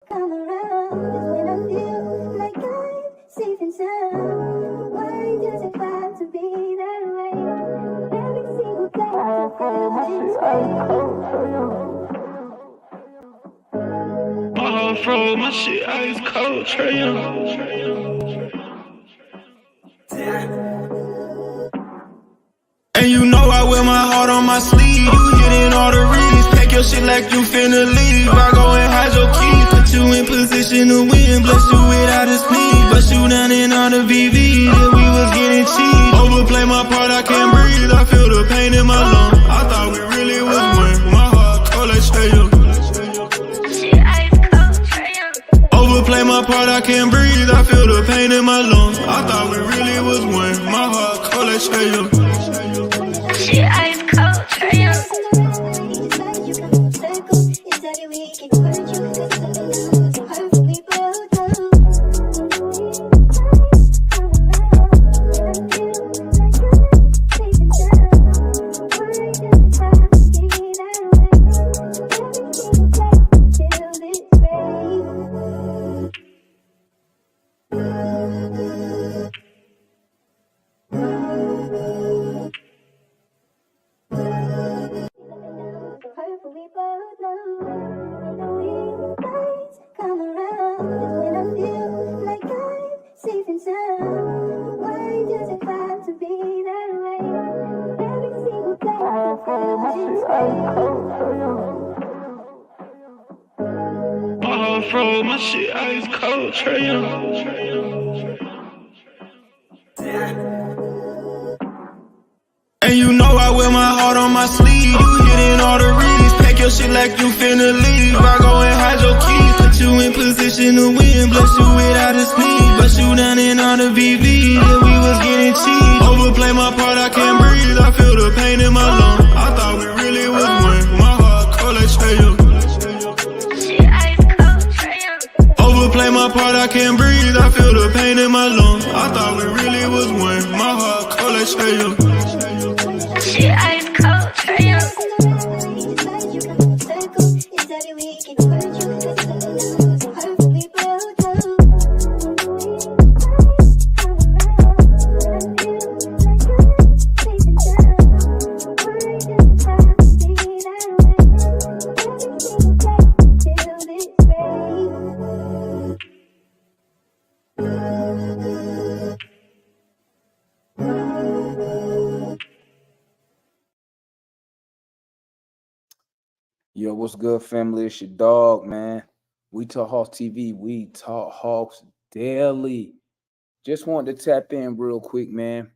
come around is when I feel like I'm safe and sound. Why does it have to be that way? Every single day I feel this way. My heart froze, my shit ice cold, Trae Young. And you know I wear my heart on my sleeve. You hitting all the readings, pack your shit like you finna leave. I go and hide your keys, put you in position to win. Bless you without a speed, bust you down in all the VV. Yeah, we was getting cheap. Overplay my part, I can't breathe. I feel the pain in my lungs. I thought we really was one. My heart cold like Trae Young. Overplay my part, I can't breathe. I feel the pain in my lungs. I thought we really was one. My heart cold like Trae Young. Shit ice cold, Trae Young. My heart froze, my shit ice cold, Trae Young. And you know I wear my heart on my sleeve. You hitting all the readings, pack your shit like you finna leave. I go and hide your keys, put you in position to win. Bless you without a speed, bust you down in all the VV. Yeah, we was getting cheap. Overplay my part, I can't breathe. I feel the pain in my lungs. I thought we really was one. My heart cold like Trae Young. Overplay my part, I can't breathe. I feel the pain in my lungs. I thought we really was one. My heart cold like Trae Young. Shit ice cold, Trae Young. Yo, what's good, family? It's your dog, man. We Talk Hawks TV. We talk Hawks daily. Just wanted to tap in real quick, man.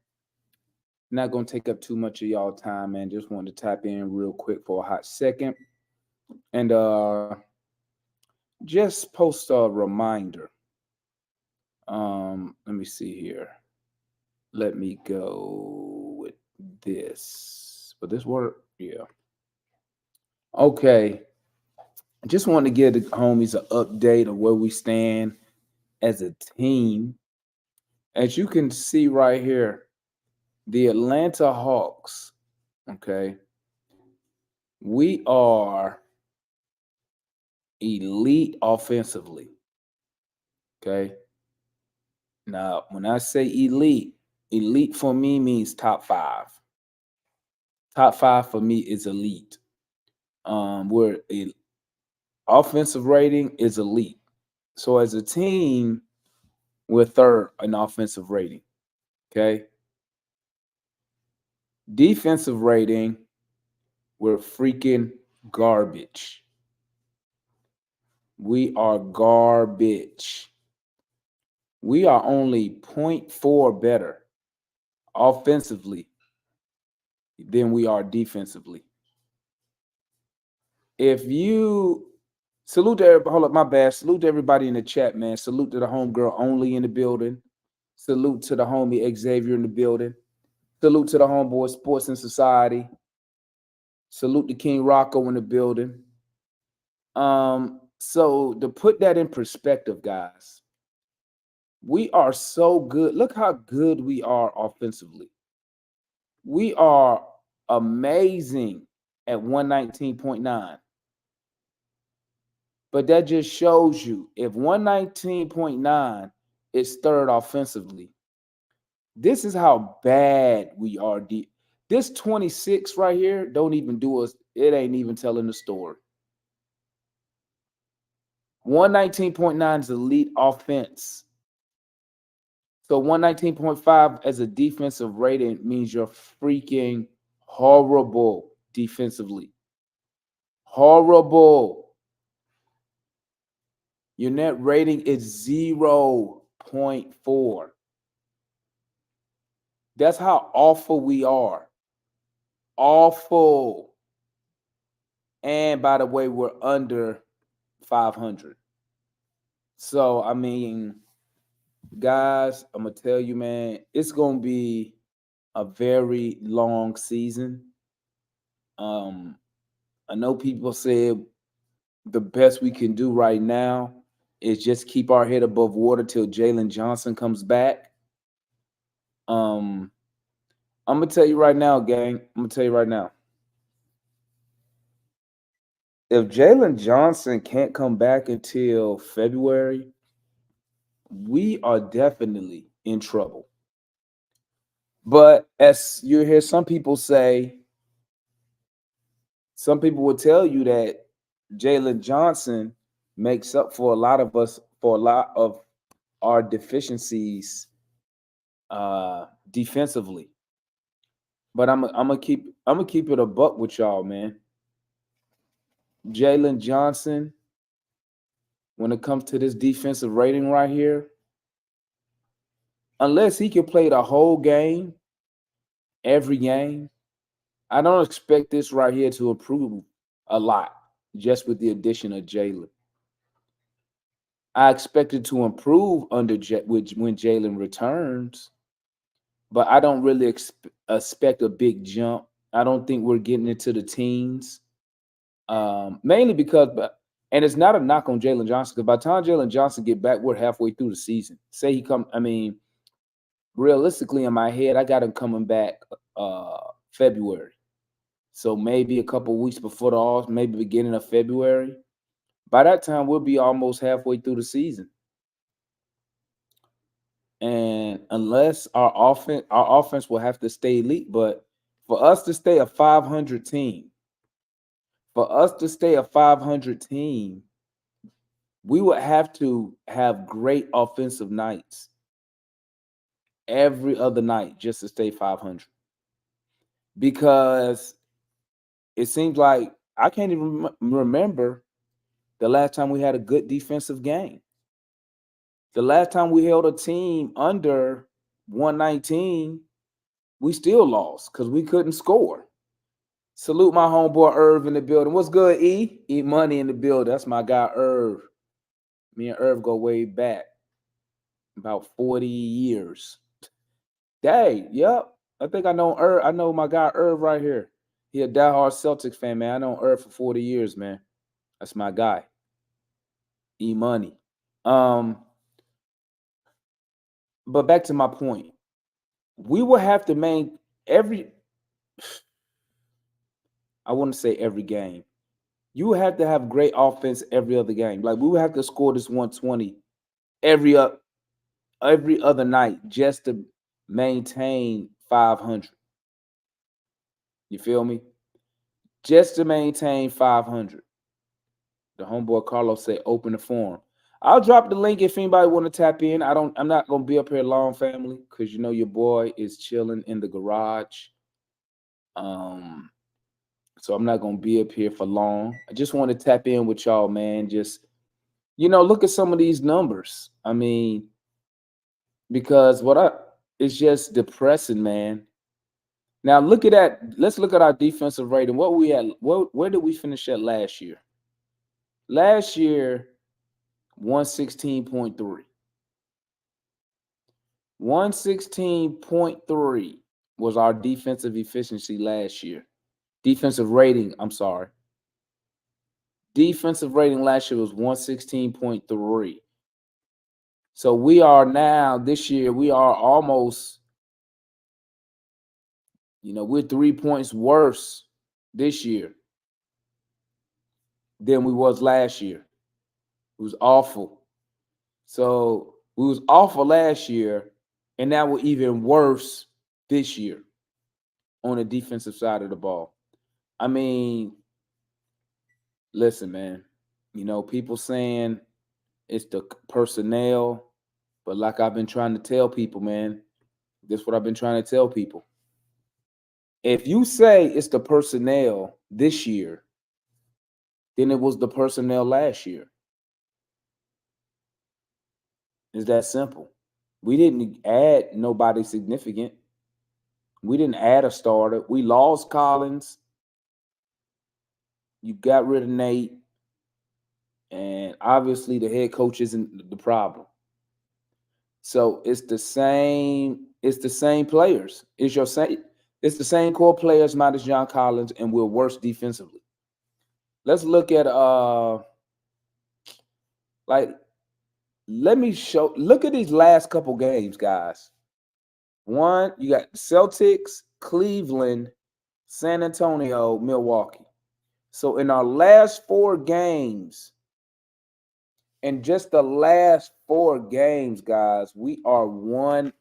Not gonna take up too much of y'all time, man. Just wanted to tap in real quick for a hot second. And just post a reminder. Let me see here. Let me go with this. Will this work? Yeah. Okay. I just want to give the homies an update of where we stand as a team. As you can see right here, the Atlanta Hawks, okay, we are elite offensively, okay? Now, when I say elite, elite for me means top five. Top five for me is elite. We're offensive rating is elite. So as a team, we're third in offensive rating. Okay. Defensive rating, we're freaking garbage. We are garbage. We are only 0.4 better offensively than we are defensively. If you salute to everybody, hold up, my bad. Salute to everybody in the chat, man. Salute to the homegirl only in the building. Salute to the homie Xavier in the building. Salute to the homeboy Sports and Society. Salute to King Rocco in the building. So to put that in perspective, guys, we are so good. Look how good we are offensively. We are amazing at 119.9. But that just shows you if 119.9 is third offensively, this is how bad we are. This 26 right here don't even do us. It ain't even telling the story. 119.9 is elite offense. So 119.5 as a defensive rating means you're freaking horrible defensively. Horrible. Your net rating is 0.4. That's how awful we are. Awful. And by the way, we're under 500. So, I mean, guys, I'm going to tell you, man, it's going to be a very long season. I know people said the best we can do right now is just keep our head above water till Jalen Johnson comes back. I'm gonna tell you right now, gang. I'm gonna tell you right now. If Jalen Johnson can't come back until February, we are definitely in trouble. But as you hear some people say, some people will tell you that Jalen Johnson makes up for a lot of our deficiencies defensively. But I'm gonna keep it a buck with y'all, man. Jalen Johnson, when it comes to this defensive rating right here, unless he can play the whole game, every game, I don't expect this right here to improve a lot just with the addition of Jalen. I expect it to improve when Jalen returns, but I don't really expect a big jump. I don't think we're getting into the teens, mainly because, and it's not a knock on Jalen Johnson, because by the time Jalen Johnson get back, we're halfway through the season. Say he come, I mean, realistically in my head, I got him coming back February. So maybe a couple weeks before the off, maybe beginning of February. By that time, we'll be almost halfway through the season. And unless our offense will have to stay elite, but for us to stay a 500 team, we would have to have great offensive nights every other night just to stay 500. Because it seems like I can't even remember the last time we had a good defensive game. The last time we held a team under 119, we still lost because we couldn't score. Salute my homeboy Irv in the building. What's good, E? E Money in the building. That's my guy Irv. Me and Irv go way back, about 40 years. Dang, yep. I think I know Irv. I know my guy Irv right here. He a diehard Celtics fan, man. I know Irv for 40 years, man. That's my guy. E Money. But back to my point. We will have to I wouldn't say every game. You have to have great offense every other game. Like we would have to score this 120 every other night just to maintain 500. You feel me? Just to maintain 500. The homeboy Carlos said, "Open the forum." I'll drop the link if anybody want to tap in. I'm not gonna be up here long, family, because you know your boy is chilling in the garage. So I'm not gonna be up here for long. I just want to tap in with y'all, man. Just look at some of these numbers. I mean, because it's just depressing, man. Now look at that. Let's look at our defensive rating. What we had? Where did we finish at last year? Last year, 116.3. 116.3 was our defensive efficiency last year. Defensive rating, I'm sorry. Defensive rating last year was 116.3. So we are now, this year, we are almost, we're 3 points worse this year than we was last year. It was awful. So we was awful last year, and now we're even worse this year on the defensive side of the ball. I mean, listen, man. People saying it's the personnel, but like I've been trying to tell people, man, this is what I've been trying to tell people. If you say it's the personnel this year, then it was the personnel last year. It's that simple. We didn't add nobody significant. We didn't add a starter. We lost Collins. You got rid of Nate. And obviously the head coach isn't the problem. So it's the same players. It's the same core players minus John Collins, and we're worse defensively. Let's look at look at these last couple games, guys. One, you got Celtics, Cleveland, San Antonio, Milwaukee. So in our last 4 games, in just the last 4 games, guys, we are 1-3.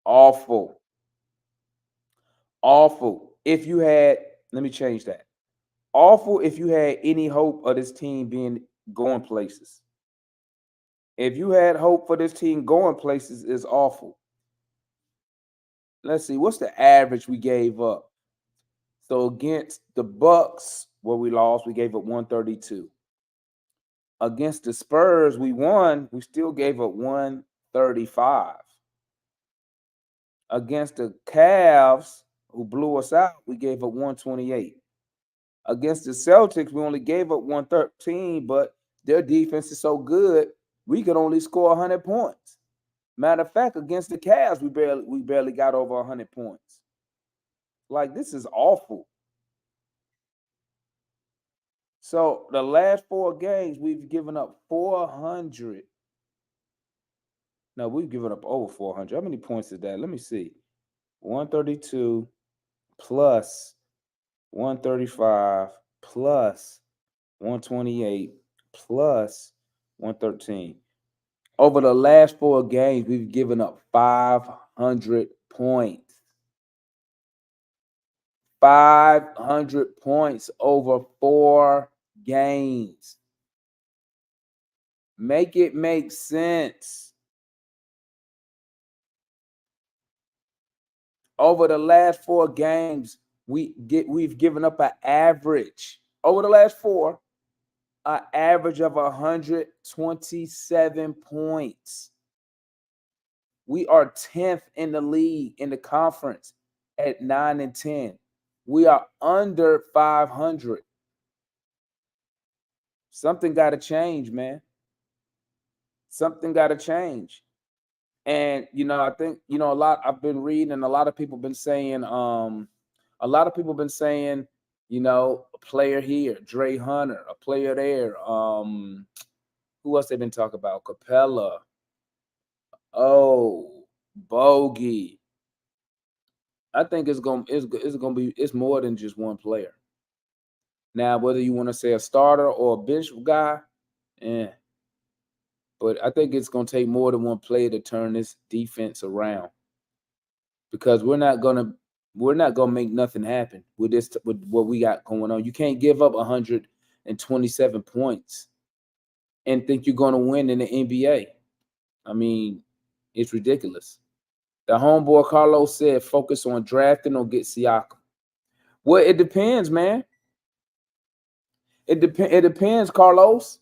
Awful. Awful. Let me change that. Awful if you had any hope of this team going places. If you had hope for this team going places, it's awful. Let's see, what's the average we gave up? So against the Bucks, where we lost, we gave up 132. Against the Spurs, we won. We still gave up 135. Against the Cavs, who blew us out, we gave up 128. Against the Celtics, we only gave up 113, but their defense is so good, we could only score 100 points. Matter of fact, against the Cavs, we barely got over 100 points. Like, this is awful. So the last 4 games, we've given up 400. No, we've given up over 400. How many points is that? Let me see. 132 plus 135 plus 128 plus 113. Over the last 4 games, we've given up 500 points. 500 points over 4 games. Make it make sense. Over the last 4 games, we've given up an average. Over the last 4, an average of 127 points. We are 10th in the league, in the conference, at 9-10. We are under 500. Something got to change, man. Something got to change. And, I think, I've been reading, and a lot of people been saying, a player here, Dre Hunter, a player there. Who else they been talking about? Capella. Oh, Bogey. I think it's more than just one player. Now, whether you want to say a starter or a bench guy, but I think it's going to take more than one player to turn this defense around, because we're not going to make nothing happen with what we got going on. You can't give up 127 points and think you're going to win in the NBA. I mean, it's ridiculous. The homeboy Carlos said, focus on drafting or get Siakam. Well, it depends, man. It depends, Carlos.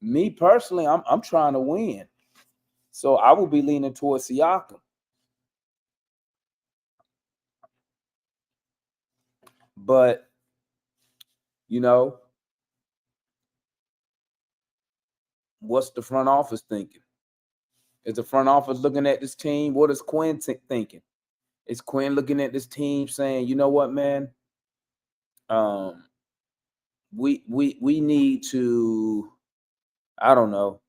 Me personally, I'm trying to win. So I will be leaning towards Siakam. But, what's the front office thinking? Is the front office looking at this team? What is Quinn thinking? Is Quinn looking at this team saying, you know what, man? We need to, I don't know,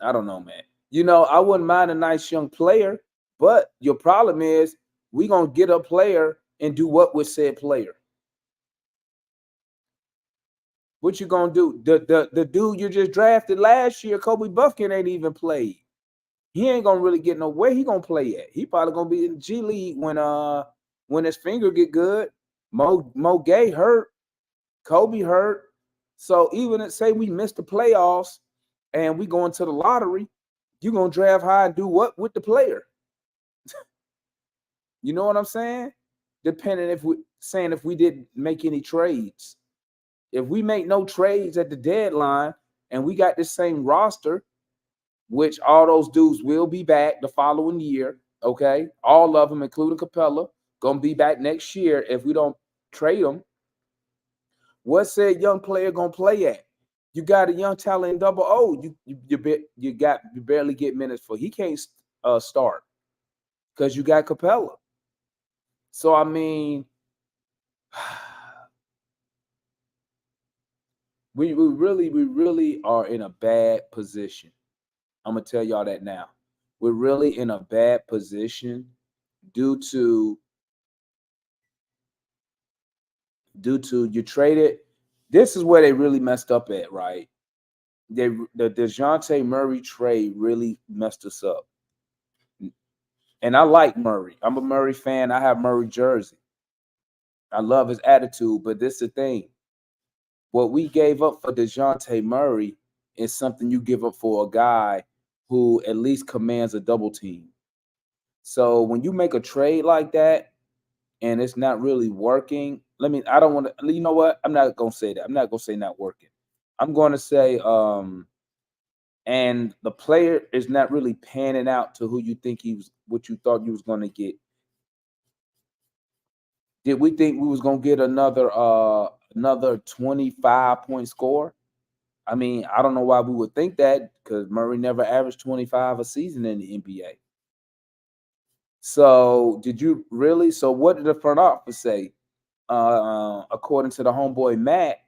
man. I wouldn't mind a nice young player, but your problem is we're going to get a player and do what with said player. What you gonna do? The dude you just drafted last year, Kobe Buffkin, ain't even played. He ain't gonna really get nowhere. He gonna play at. He probably gonna be in G League when his finger get good. Mo Gay hurt, Kobe hurt. So even say we missed the playoffs and we go into the lottery, you gonna draft high and do what with the player? You know what I'm saying? Depending if we didn't make any trades. If we make no trades at the deadline and we got the same roster, which all those dudes will be back the following year, okay? All of them, including Capella, gonna be back next year if we don't trade them. What's that young player gonna play at? You got a young talent in double O. You barely get minutes for. He can't start because you got Capella. So I mean, we really are in a bad position. I'm gonna tell y'all that now. We're really in a bad position due to you traded. This is where they really messed up at, right? The DeJounte Murray trade really messed us up. And I like Murray. I'm a Murray fan. I have Murray jersey. I love his attitude, but this is the thing. What we gave up for DeJounte Murray is something you give up for a guy who at least commands a double team. So when you make a trade like that and it's not really working, I don't want to, you know what? I'm not going to say that. I'm not going to say not working. I'm going to say, and the player is not really panning out to who you think what you thought you was going to get. Did we think we was going to get another 25-point score? I mean, I don't know why we would think that because Murray never averaged 25 a season in the NBA. So did you really? So what did the front office say? According to the homeboy Matt,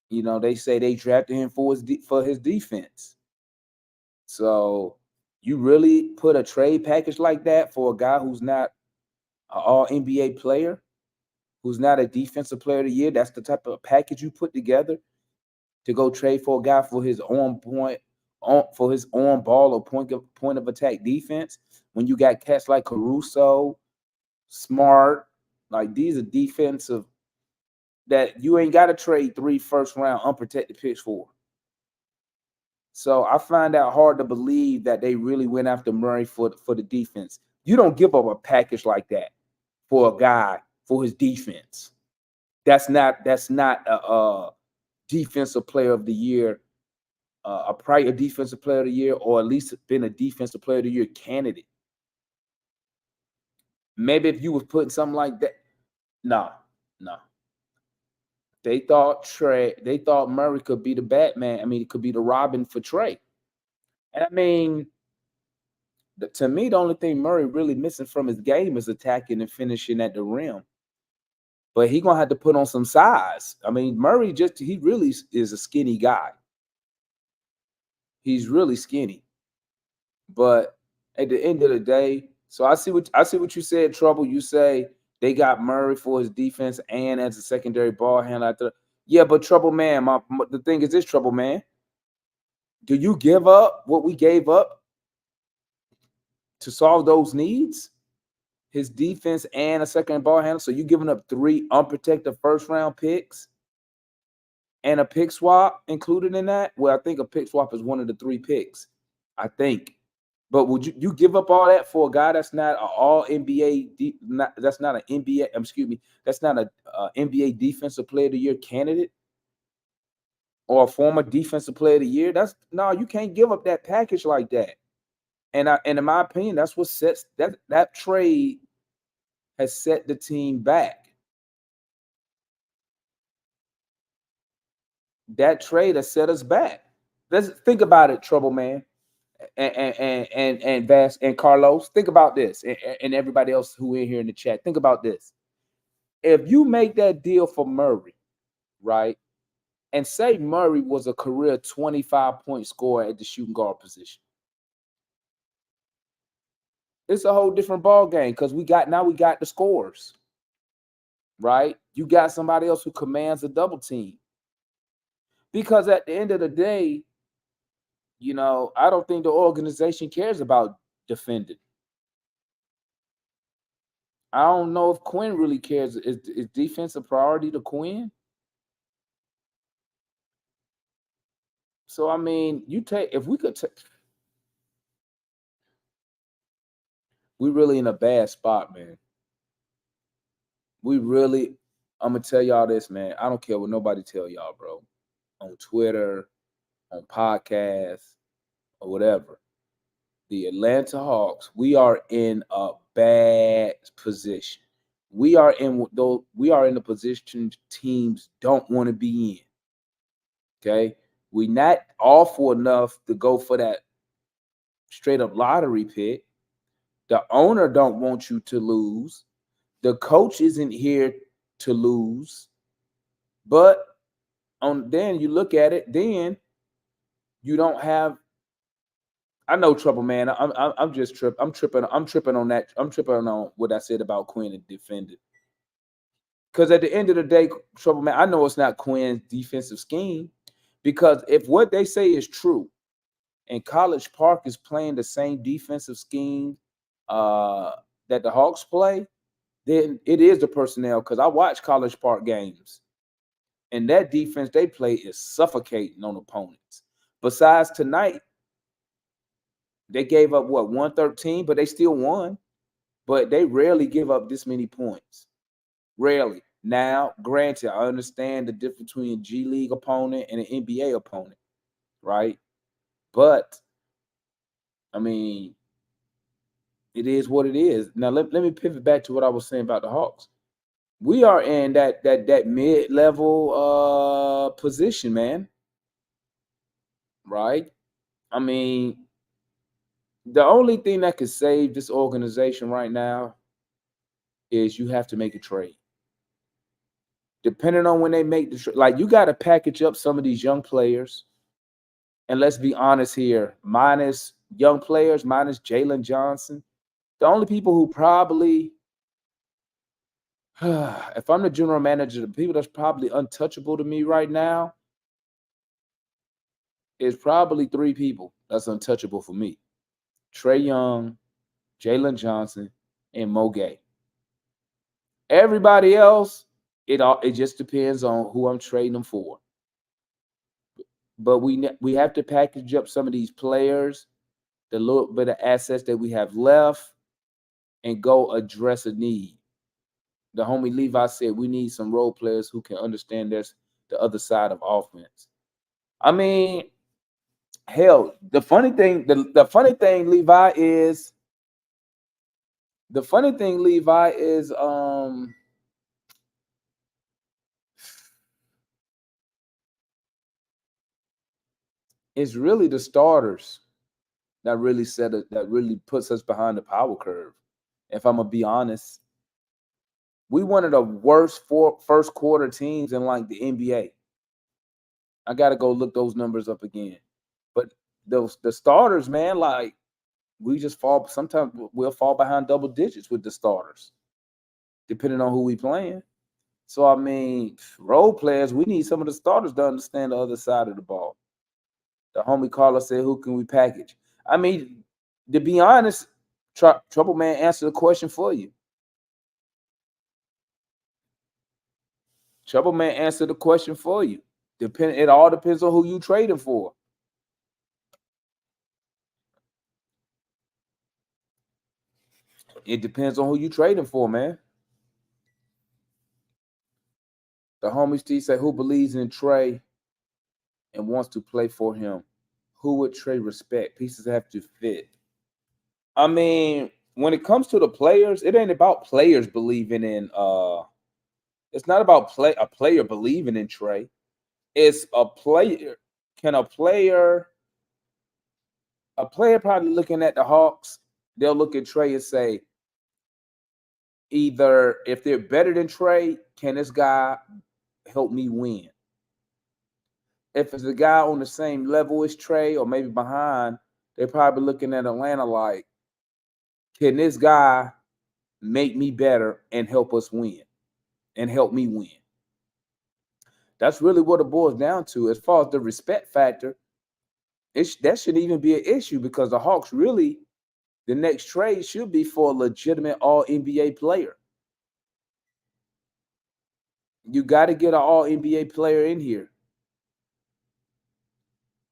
they say they drafted him for his defense. So you really put a trade package like that for a guy who's not an All-NBA player, who's not a defensive player of the year? That's the type of package you put together to go trade for a guy for his on ball or point of attack defense. When you got cats like Caruso, Smart, like these are defensive that you ain't got to trade 3 first-round unprotected picks for. So I find that hard to believe that they really went after Murray for the defense. You don't give up a package like that for a guy for his defense. That's not a defensive player of the year, a prior defensive player of the year, or at least been a defensive player of the year candidate. Maybe if you was putting something like that, no. They thought Murray could be the Batman. I mean, it could be the Robin for Trey. And I mean, to me, the only thing Murray really missing from his game is attacking and finishing at the rim. But he's gonna have to put on some size. I mean, Murray he really is a skinny guy. He's really skinny. But at the end of the day, so I see what you said, Trouble. You say they got Murray for his defense and as a secondary ball handler. Yeah, but Trouble, man, the thing is this, Trouble, man. Do you give up what we gave up to solve those needs? His defense and a second ball handler. So you giving up 3 unprotected first-round picks and a pick swap included in that? Well, I think a pick swap is one of the 3 picks, I think. But would you give up all that for a guy that's not an All-NBA? That's not an NBA. Excuse me. That's not an NBA Defensive Player of the Year candidate or a former Defensive Player of the Year. You can't give up that package like that. And in my opinion, that's what sets that trade has set the team back. That trade has set us back. Let's think about it, Trouble, man. And Bass and Carlos, think about this, and everybody else who in here in the chat, think about this. If you make that deal for Murray, right, and say Murray was a career 25-point scorer at the shooting guard position, it's a whole different ball game because we got the scores, right? You got somebody else who commands a double team. Because at the end of the day, I don't think the organization cares about defending. I don't know if Quinn really cares. Is defense a priority to Quinn? So I mean, if we could we really in a bad spot, man. We really, I'm gonna tell y'all this, man. I don't care what nobody tell y'all, bro. On Twitter, on podcasts, or whatever. The Atlanta Hawks, we are in a bad position. We are in the position teams don't want to be in. Okay. We not awful enough to go for that straight up lottery pick. The owner don't want you to lose. The coach isn't here to lose. But then you look at it, then you don't have. I know trouble, man. I'm just tripping. I'm tripping on that. I'm tripping on what I said about Quinn and defending. Because at the end of the day, trouble, man, I know it's not Quinn's defensive scheme. Because if what they say is true, and College Park is playing the same defensive scheme that the Hawks play, then it is the personnel. Because I watch College Park games, and that defense they play is suffocating on opponents. Besides tonight, they gave up 113, but they still won. But they rarely give up this many points. Rarely. Now, granted, I understand the difference between a G League opponent and an NBA opponent, right? But I mean, it is what it is. Now let me pivot back to what I was saying about the Hawks. We are in that mid-level position, man. Right? I mean, the only thing that could save this organization right now is you have to make a trade. Depending on when they make the trade, like you got to package up some of these young players. And let's be honest here, minus young players, minus Jalen Johnson, the only people who probably, if I'm the general manager, the people that's probably untouchable to me right now is probably 3 people that's untouchable for me. Trae Young, Jalen Johnson, and Mo Gay. Everybody else, it just depends on who I'm trading them for. But we have to package up some of these players, the little bit of assets that we have left, and go address a need. The homie Levi said we need some role players who can understand the other side of offense. I mean, hell, the funny thing, Levi, is it's really the starters that really puts us behind the power curve. If I'm gonna be honest, we one of the worst first quarter teams in like the NBA. I gotta go look those numbers up again. But the starters, man, like we just fall. Sometimes we'll fall behind double digits with the starters, depending on who we playing. So I mean, role players, we need some of the starters to understand the other side of the ball. The homie caller said, "Who can we package?" I mean, to be honest, Trouble Man answered the question for you. Trouble Man answered the question for you. It all depends on who you trading for. It depends on who you trading for, man. The homie Steve said, "Who believes in Trae and wants to play for him? Who would Trae respect? Pieces have to fit." I mean, when it comes to the players, it ain't about players believing in. It's not about a player believing in Trae. It's a player. Can a player probably looking at the Hawks, they'll look at Trae and say, either if they're better than Trae, can this guy help me win? If it's a guy on the same level as Trae or maybe behind, they're probably looking at Atlanta like, can this guy make me better and help us win and help me win? That's really what it boils down to. As far as the respect factor, that shouldn't even be an issue because the Hawks really, the next trade should be for a legitimate All NBA player. You got to get an All NBA player in here.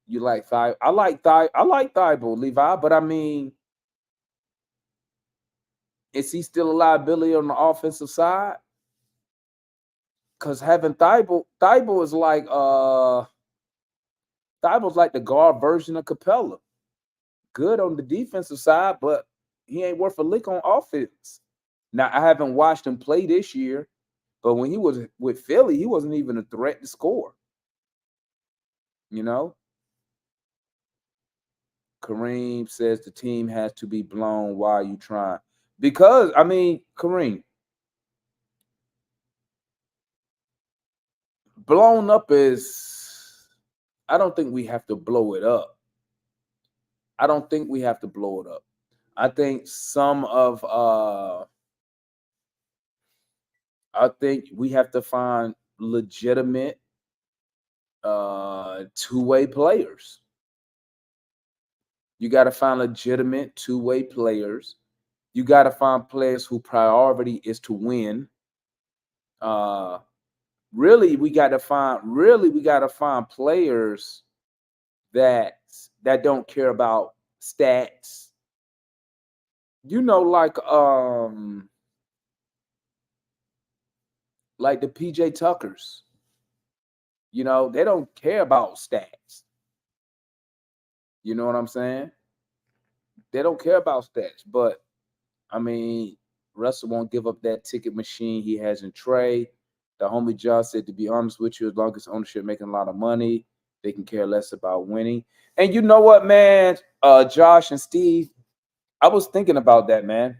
You like Thibault? I like Thibault, Levi, but I mean, is he still a liability on the offensive side? Because having Thibault is like Thibault's like the guard version of Capella. Good on the defensive side, but he ain't worth a lick on offense. Now, I haven't watched him play this year, but when he was with Philly, he wasn't even a threat to score. You know? Kareem says the team has to be blown. Why are you trying? Because, I mean, Kareem, blown up is, I don't think we have to blow it up. I don't think we have to blow it up. I think I think we have to find legitimate two-way players. You got to find legitimate two-way players. You got to find players whose priority is to win. Really, we got to find players that don't care about stats. You know, like the PJ Tuckers. You know, they don't care about stats. You know what I'm saying? They don't care about stats, but I mean, Russell won't give up that ticket machine he has in Trey. The homie Josh said, to be honest with you, as long as ownership making a lot of money, they can care less about winning. And you know what, man? Josh and Steve, I was thinking about that, man.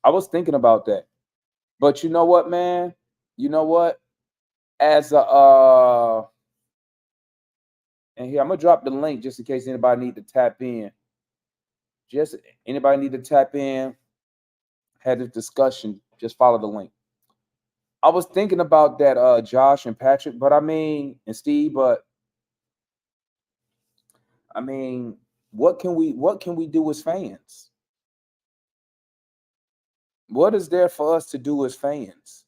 I was thinking about that. But you know what, man? You know what? As a and here, I'm going to drop the link just in case anybody need to tap in. Just anybody need to tap in, had this discussion, just follow the link. I was thinking about that, Josh and Patrick, but I mean, and Steve, but I mean, what can we do as fans? What is there for us to do as fans?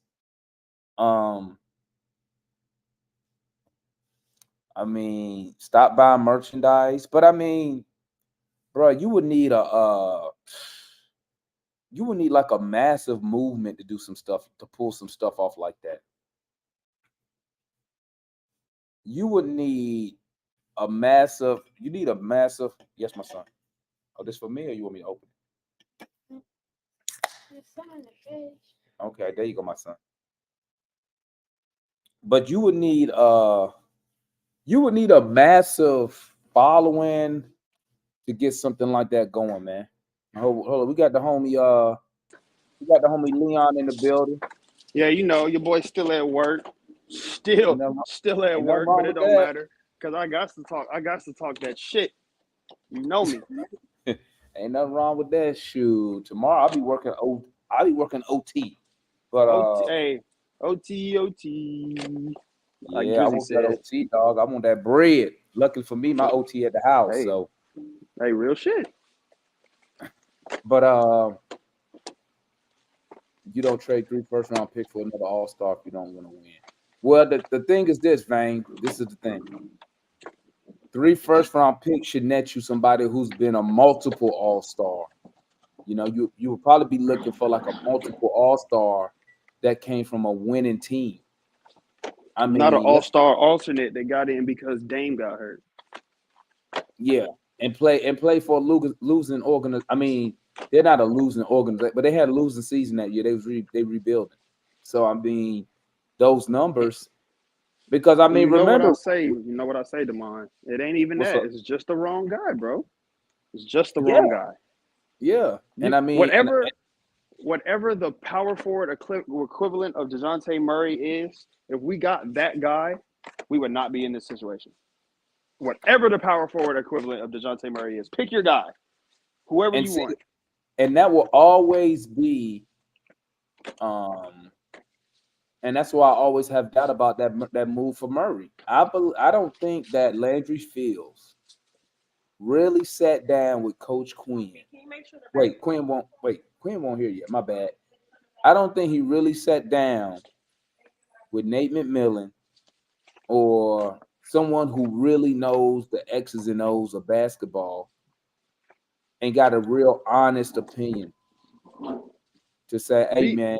I mean, stop buying merchandise, but I mean, bro, you would need like a massive movement to do some stuff, to pull some stuff off like that. You would need a massive, yes, my son. Oh, this for me, or you want me to open it? Okay, there you go, my son. But you would need a massive following to get something like that going, man. Hold on, we got the homie Leon in the building. Yeah, you know, your boy's still at work. Still at work, but it don't matter. Because I got to talk that shit. You know me. Ain't nothing wrong with that. Shoot. Tomorrow I'll be working OT. But OT. Like yeah, I want that OT, dog. I want that bread. Luckily for me, my OT at the house. Hey. So hey, real shit. But you don't trade 3 first-round picks for another all-star if you don't want to win. Well, the thing is this, Vane. This is the thing. 3 first-round picks should net you somebody who's been a multiple all-star. You know, you would probably be looking for like a multiple all-star that came from a winning team. I mean, not an all-star alternate that got in because Dame got hurt. Yeah, and play for a losing organization. I mean, they're not a losing organization, but they had a losing season that year. They rebuilding. So I mean, those numbers. Because I mean, remember, you know what I say, Damon. It ain't even that. Up? It's just the wrong guy, bro. It's just the wrong guy. Yeah, and I mean, whatever the power forward equivalent of DeJounte Murray is, if we got that guy, we would not be in this situation. Whatever the power forward equivalent of DeJounte Murray is, pick your guy, whoever you want. And that will always be, And that's why I always have doubt about that move for Murray. I don't think that Landry Fields really sat down with Coach Quinn. Quinn won't hear you. My bad. I don't think he really sat down with Nate McMillan or someone who really knows the X's and O's of basketball and got a real honest opinion to say, hey man,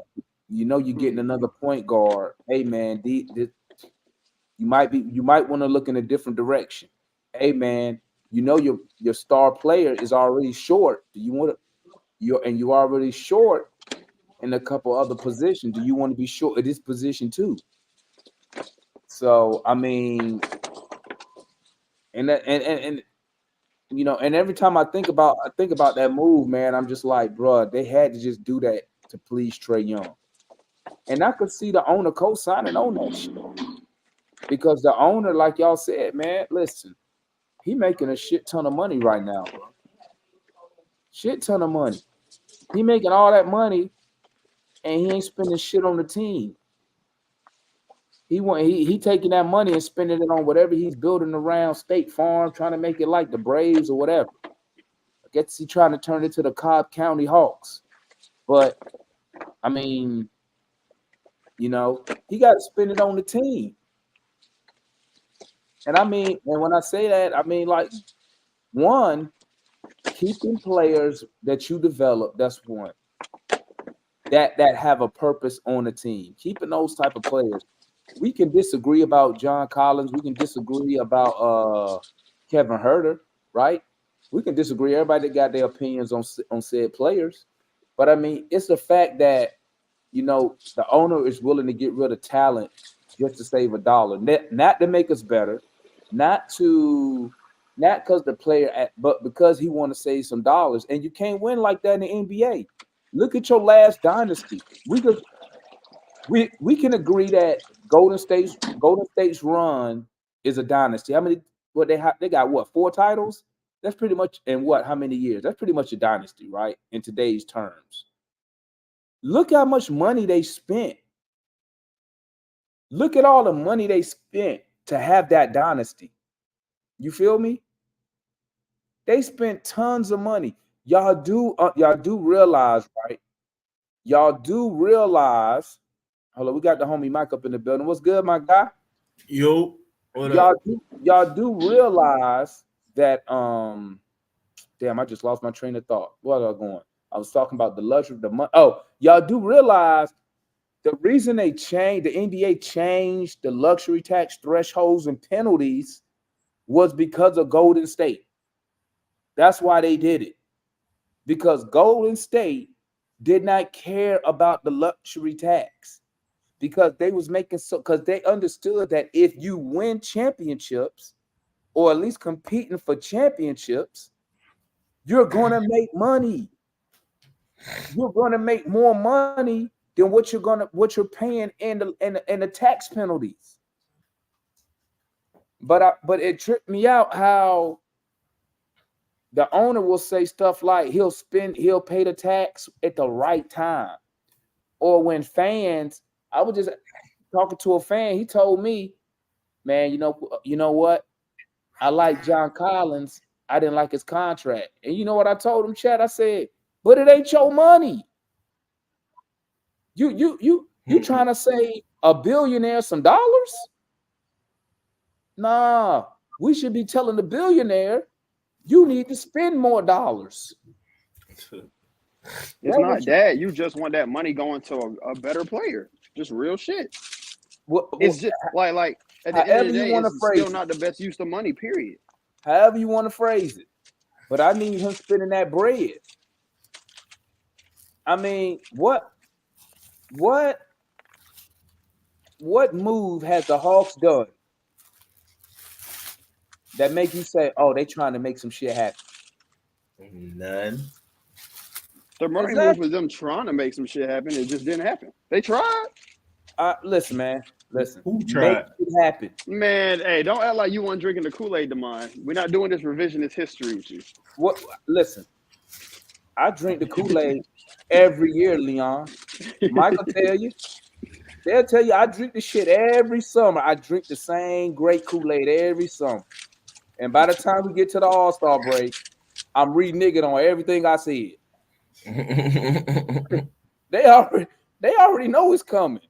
you know you're getting another point guard. Hey man, you might want to look in a different direction. Hey man, you know your star player is already short. Do you want to you're already short in a couple other positions. Do you want to be short at this position too? So I mean, and you know, and every time I think about that move, man, I'm just like, bro, they had to just do that to please Trae Young. And I could see the owner co-signing on that shit. Because the owner, like y'all said, man, listen, he making a shit ton of money right now, bro. Shit ton of money. He making all that money and he ain't spending shit on the team. He taking that money and spending it on whatever he's building around State Farm, trying to make it like the Braves or whatever. I guess he's trying to turn it to the Cobb County Hawks. But, I mean, you know, he got to spend it on the team. And I mean, and when I say that, I mean, like, one, keeping players that you develop, that's one. That have a purpose on the team. Keeping those type of players. We can disagree about John Collins. We can disagree about Kevin Huerter, right? We can disagree. Everybody got their opinions on said players. But, I mean, it's the fact that, you know, the owner is willing to get rid of talent just to save $1. Not to make us better, not because the player, but because he want to save some dollars. And you can't win like that in the NBA. Look at your last dynasty. We can agree that Golden State's run is a dynasty. How many? What they got? What, 4 titles? That's pretty much in what? How many years? That's pretty much a dynasty, right? In today's terms. Look how much money they spent. Look at all the money they spent to have that dynasty. You feel me? They spent tons of money. Y'all do realize, right? Y'all do realize. Hold on, we got the homie Mike up in the building. What's good, my guy? Yo, what up? Y'all do realize that damn, I just lost my train of thought. Where was I going? I was talking about the luxury of the money. Oh, y'all do realize the reason the NBA changed the luxury tax thresholds and penalties was because of Golden State. That's why they did it. Because Golden State did not care about the luxury tax. Because they was because they understood that if you win championships, or at least competing for championships, you're going to make money. You're going to make more money than what you're paying in the tax penalties. But it tripped me out how the owner will say stuff like he'll pay the tax at the right time, or when fans. I was just talking to a fan. He told me, man, you know what? I like John Collins. I didn't like his contract. And you know what I told him, Chad? I said, but it ain't your money. You trying to save a billionaire some dollars? Nah, we should be telling the billionaire, you need to spend more dollars. It's not that. You just want that money going to a better player. Just real shit. It's just like at the end of the day, it's still not the best use of money, period. However you want to phrase it. But I need him spending that bread. I mean, what move has the Hawks done that make you say, oh, they trying to make some shit happen? None. The Murray move was them trying to make some shit happen. It just didn't happen. They tried. Listen, man. Listen. Who tried? Make it happen. Man, hey, don't act like you weren't drinking the Kool-Aid to mine. We're not doing this revisionist history with you. What? Listen. I drink the Kool-Aid every year, Leon. Michael tell you. They'll tell you I drink the shit every summer. I drink the same great Kool-Aid every summer. And by the time we get to the All-Star break, I'm reneging on everything I said. They already know it's coming.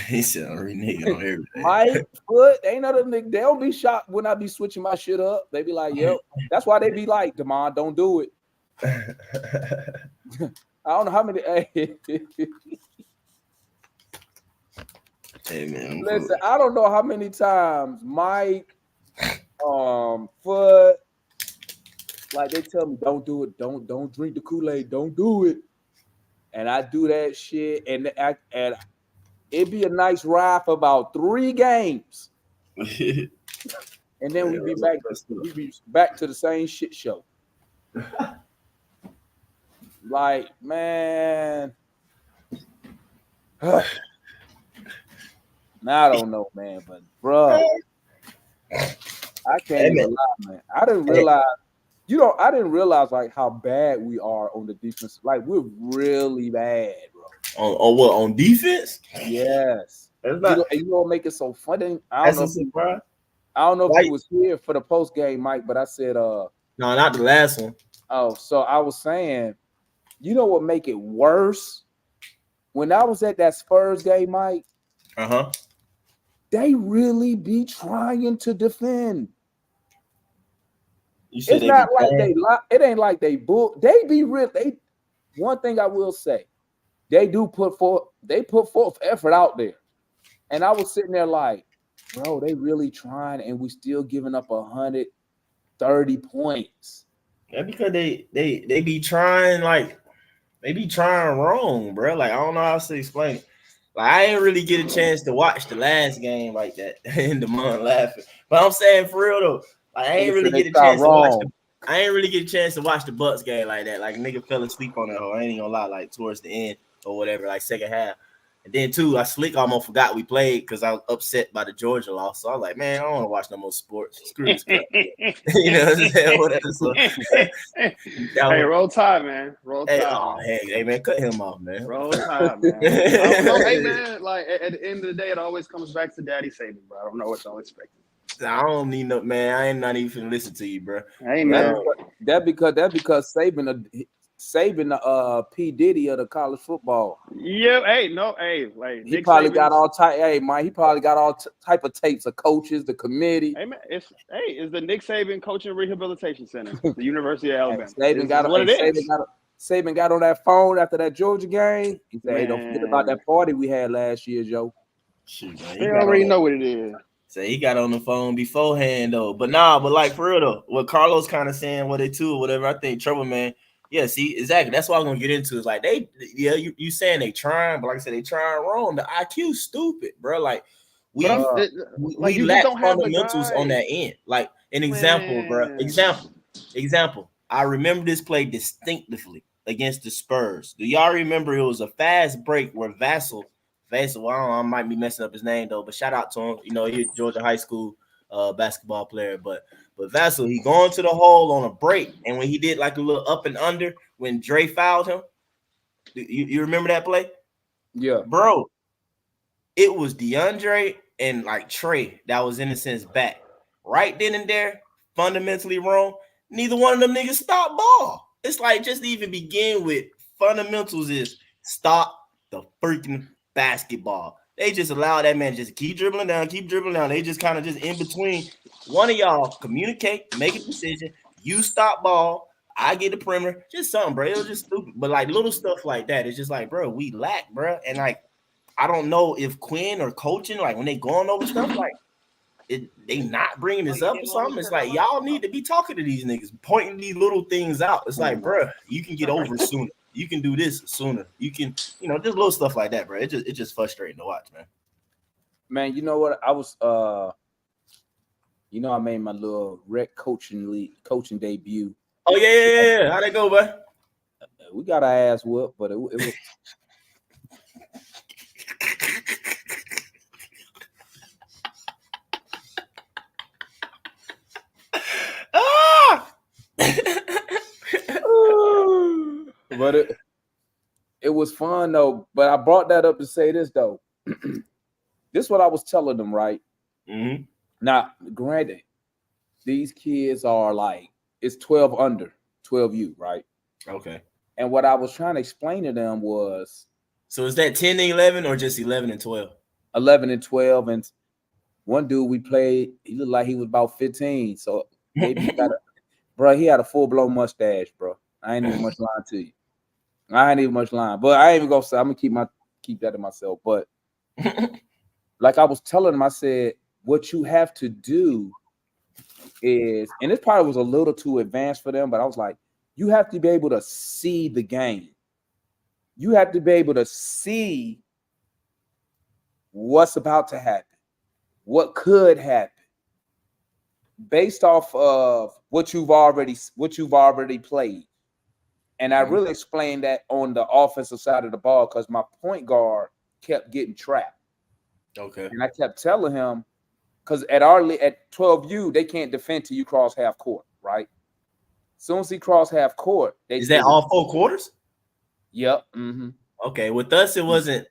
He said I'm reneging on everything. Mike, Foot, ain't another nigga. They'll be shocked when I be switching my shit up. They be like, yep. That's why they be like, Demond, don't do it. I don't know how many. Hey man, Listen, I don't know how many times Mike, Foot, like they tell me, don't do it, don't drink the Kool-Aid, don't do it, and I do that shit, and it'd be a nice ride for about 3 games, and then we'd be back to the same shit show. Like, man. Now I don't know, man, but bro, I can't even lie, man. I didn't realize like how bad we are on the defense. Like we're really bad, bro. On what? On defense? Yes. You know what make it so funny? I don't know if you was here for the post game, Mike, but I said no, not the last one. Oh, so I was saying, you know what make it worse? When I was at that Spurs game, Mike, they really be trying to defend. It's not like it ain't like they bull. They be real. One thing I will say, they do put forth effort out there. And I was sitting there like, bro, they really trying, and we still giving up 130 points. Yeah, because they be trying like they be trying wrong, bro. Like I don't know how to explain it. Like I didn't really get a chance to watch the last game like that in the month laughing. But I'm saying for real though, like I ain't really get a chance to watch the Bucks game like that. Like nigga fell asleep on that hoe. I ain't gonna lie, like towards the end or whatever, like second half. And then too, I almost forgot we played because I was upset by the Georgia loss. So I was like, man, I don't want to watch no more sports. Screw this crap. You know what I'm saying? Whatever. So, hey, roll Tide, man. Roll Tide. Hey, man, cut him off, man. Roll Tide, man. Hey, man, like at the end of the day, it always comes back to Daddy Saban, bro. I don't know what y'all expecting. I don't need no man. I ain't not even listen to you, bro. Hey, man. That's because Saban P. Diddy of the college football. Yeah, like he Nick probably Saban's, got all type. Hey, Mike, he probably got all type of tapes of coaches, the committee. Hey, man, it's the Nick Saban Coaching Rehabilitation Center, the University of Alabama. Saban got on that phone after that Georgia game. He said, "Hey, don't forget about that party we had last year, Joe." Shoot, man, they already know what it is. So he got on the phone beforehand though, but like for real though, what Carlos kind of saying, what they too, or whatever. I think Trouble Man. Yeah, see, exactly. That's what I'm gonna get into. Is like you saying they trying, but like I said, they trying wrong. The IQ stupid, bro. Like we lack fundamentals on that end. Like an example, bro. Example. I remember this play distinctively against the Spurs. Do y'all remember it was a fast break where Vassell, I might be messing up his name though, but shout out to him. You know, he's a Georgia high school basketball player, but Vassell, he going to the hole on a break, and when he did like a little up and under when Dre fouled him, you remember that play? Yeah, bro. It was DeAndre and like Trey that was in a sense back right then and there, fundamentally wrong. Neither one of them niggas stop ball. It's like just to even begin with fundamentals is stop the freaking basketball. They just allow that man just keep dribbling down. They just kind of just in between. One of y'all communicate, make a decision. You stop ball. I get the perimeter. Just something, bro. It was just stupid. But like little stuff like that, it's just like, bro, we lack, bro. And like, I don't know if Quinn or coaching, like when they going over stuff, like they not bringing this up or something. It's like y'all need to be talking to these niggas, pointing these little things out. It's like, bro, you can get over sooner. You can do this sooner. You can, just little stuff like that, bro. It's just frustrating to watch, man. Man, you know what? I was I made my little rec coaching debut. Oh yeah. How'd that go, bud? We got our ass whooped, but it was but it was fun though. But I brought that up to say this though. this is what I was telling them, right? Mm-hmm. Now, granted, these kids are like, it's 12 under, 12U, right? Okay. And what I was trying to explain to them was So is that 10 and 11 or just 11 and 12? 11 and 12. And one dude we played, he looked like he was about 15. So maybe he got bro, he had a full-blown mustache, bro. I ain't even much lying to you. I ain't even much lying. But I ain't even gonna say, I'm gonna keep that to myself. But like I was telling him, I said, what you have to do is, and this probably was a little too advanced for them, but I was like, you have to be able to see the game. You have to be able to see what's about to happen, what could happen, based off of what you've already played. And I really explained that on the offensive side of the ball because my point guard kept getting trapped. Okay. And I kept telling him, because at 12U, they can't defend till you cross half court, right? As soon as he crossed half court, Is that all 4 quarters? Yep. Mm-hmm. Okay. With us, it wasn't.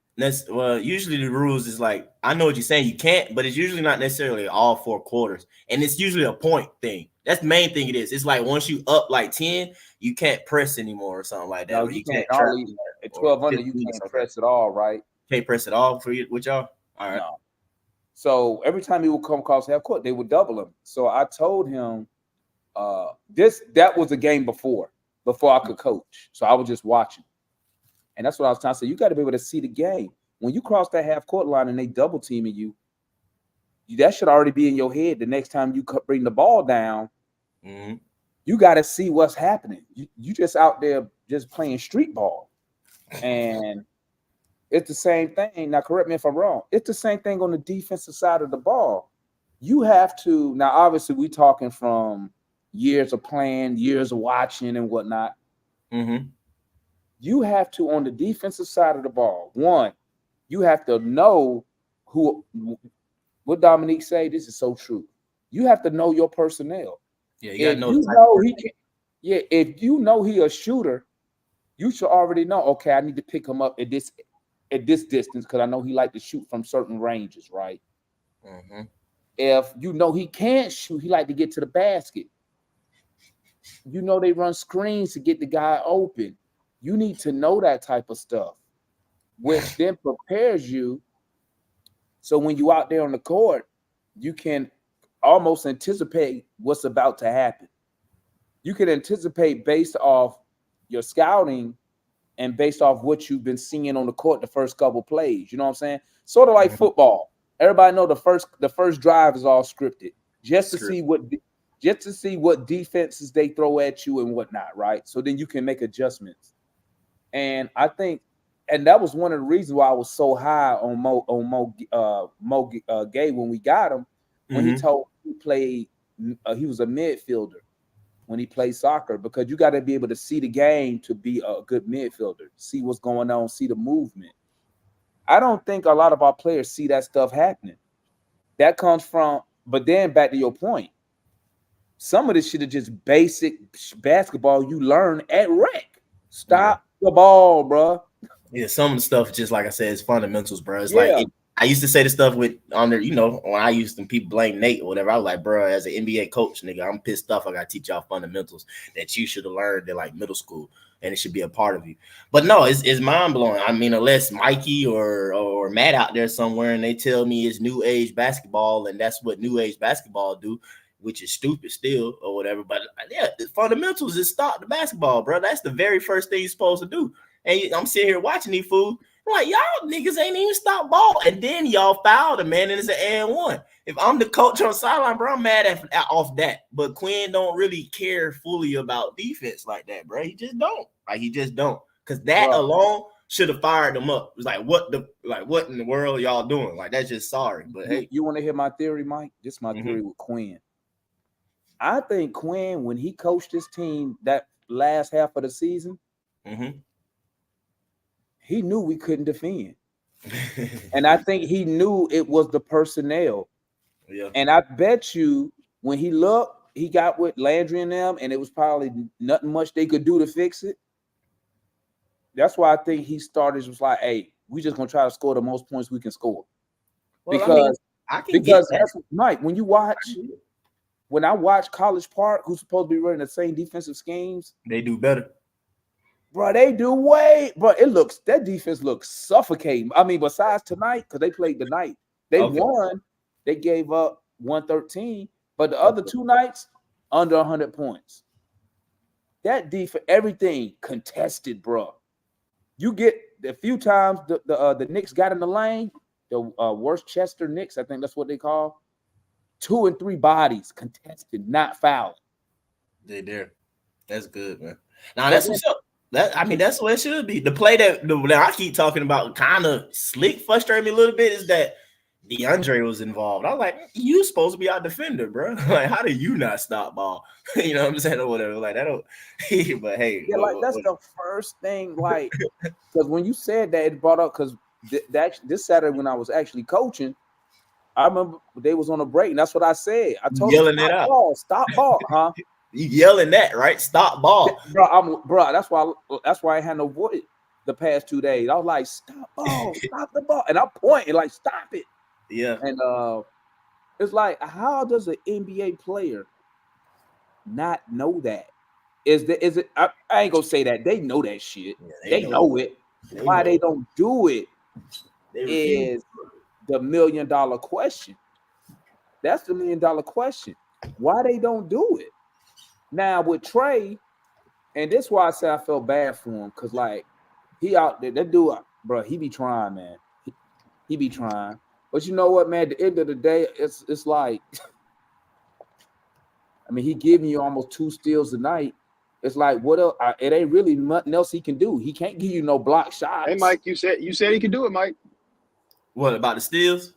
Well, usually the rules is like, I know what you're saying, you can't, but it's usually not necessarily all 4 quarters, and it's usually a point thing. That's the main thing. It is. It's like once you up like 10, you can't press anymore or something like that. No, or you can't can't. trap At 12 under, you can't press at all, right? Can't press at all for you with y'all. All right. No. So every time he would come across half court, they would double him. So I told him that was a game before I could coach. So I was just watching. And that's what I was trying to say. You got to be able to see the game. When you cross that half court line and they double teaming you, that should already be in your head. The next time you bring the ball down, you got to see what's happening. You just out there just playing street ball. And it's the same thing. Now, correct me if I'm wrong. It's the same thing on the defensive side of the ball. You have to, now obviously we talking from years of playing, years of watching and whatnot. Mm-hmm. You have to, on the defensive side of the ball, one, you have to know what Dominique say. This is so true. You have to know your personnel. Yeah, you gotta know. If you know he a shooter, you should already know, okay, I need to pick him up at this distance because I know he like to shoot from certain ranges, right? Mm-hmm. If you know he can't shoot, he like to get to the basket. You know they run screens to get the guy open. You need to know that type of stuff, which then prepares you. So when you out there on the court, you can almost anticipate what's about to happen. You can anticipate based off your scouting and based off what you've been seeing on the court the first couple plays. You know what I'm saying? Sort of like football. Everybody know the first drive is all scripted just to see what defenses they throw at you and whatnot, right? So then you can make adjustments. And I think, and that was one of the reasons why I was so high on Mo Gay when we got him. When he played, he was a midfielder when he played soccer, because you got to be able to see the game to be a good midfielder, see what's going on, see the movement. I don't think a lot of our players see that stuff happening. That comes from, but then back to your point, some of this shit is just basic basketball you learn at rec. Stop the ball, bro. Yeah, some of the stuff, just like I said, is fundamentals, bro. It's like I used to say the stuff with on there, when I used to, people blame Nate or whatever. I was like, bro, as an NBA coach, nigga, I'm pissed off. I gotta teach y'all fundamentals that you should have learned in like middle school, and it should be a part of you. But no, it's mind blowing. I mean, unless Mikey or Matt out there somewhere and they tell me it's new age basketball and that's what new age basketball do, which is stupid still or whatever. But yeah, the fundamentals is start the basketball, bro. That's the very first thing you're supposed to do. And I'm sitting here watching these fools. I'm like, y'all niggas ain't even stop ball. And then y'all fouled a man, and it's an and one. If I'm the coach on the sideline, bro, I'm mad off that. But Quinn don't really care fully about defense like that, bro. He just don't. He just don't. Because that alone should have fired them up. It was what in the world y'all doing? Like, that's just sorry. But hey. You want to hear my theory, Mike? This is my theory with Quinn. I think Quinn, when he coached his team that last half of the season, he knew we couldn't defend. And I think he knew it was the personnel. Yeah. And I bet you when he looked, he got with Landry and them, and it was probably nothing much they could do to fix it. That's why I think he started, was like, hey, we just gonna try to score the most points we can score. Well, I Because mean, I can get because that. that's Mike, when I watch College Park, who's supposed to be running the same defensive schemes, They do better. bro, they do bro. That defense looks suffocating. I mean, besides tonight, because they played the night, they Okay. won. They gave up 113, but the other two nights under 100 points. That defense, everything contested, bro. You get a few times the Knicks got in the lane, the Worcester Knicks, I think that's what they call. 2 and 3 bodies contested, not fouled. They there. That's good, man. Now that's what's up. That's what it should be. The play that I keep talking about, kind of slick, frustrated me a little bit, is that DeAndre was involved. I was like, you supposed to be our defender, bro. Like, how do you not stop ball? You know what I'm saying, or whatever. Like that don't. But hey, Yeah, like that's the first thing. Like, because when you said that, it brought up because this Saturday when I was actually coaching, I remember they was on a break, and that's what I said. I told Yelling them, it out. Stop ball, huh? You yelling that, right? Stop ball. Bro, that's why I had no voice the past 2 days. I was like, stop ball, stop the ball. And I'm pointing, like, stop it. Yeah. And it's like, how does an NBA player not know that? Is it? I ain't gonna say that. They know that shit. Yeah, they know it. Why they don't do it is the $1 million question. That's the $1 million question. Why they don't do it? Now with Trey, and this is why I say I felt bad for him, because like he out there, that dude, bro, he be trying, man. He be trying. But you know what, man? At the end of the day, it's like, I mean, he giving you almost 2 steals a night. It's like, what else? It ain't really nothing else he can do. He can't give you no block shots. Hey, Mike, you said he could do it, Mike. What about the steals?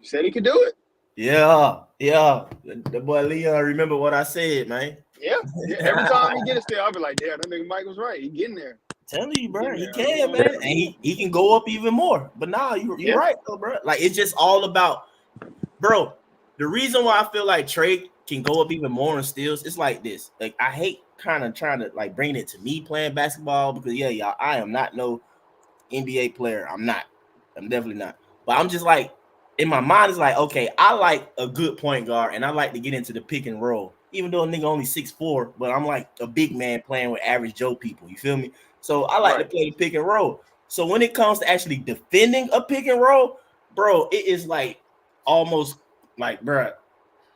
You said he could do it. Yeah. The boy Leon, remember what I said, man. Yeah. Every time he get a steal, I'll be like, yeah, that nigga Mike was right. He getting there. Telling you, bro, he Yeah, can, man, and he can go up even more. But nah, you're right, though, bro. Like, it's just all about, bro. The reason why I feel like Trey can go up even more in steals, it's like this. Like, I hate kind of trying to like bring it to me playing basketball because y'all, I am not no NBA player. I'm definitely not. But I'm just like, in my mind, it's like, okay, I like a good point guard, and I like to get into the pick and roll. Even though a nigga only 6'4", but I'm like a big man playing with average Joe people. You feel me? So I like to play the pick and roll. So when it comes to actually defending a pick and roll, bro, it is like almost like, bro,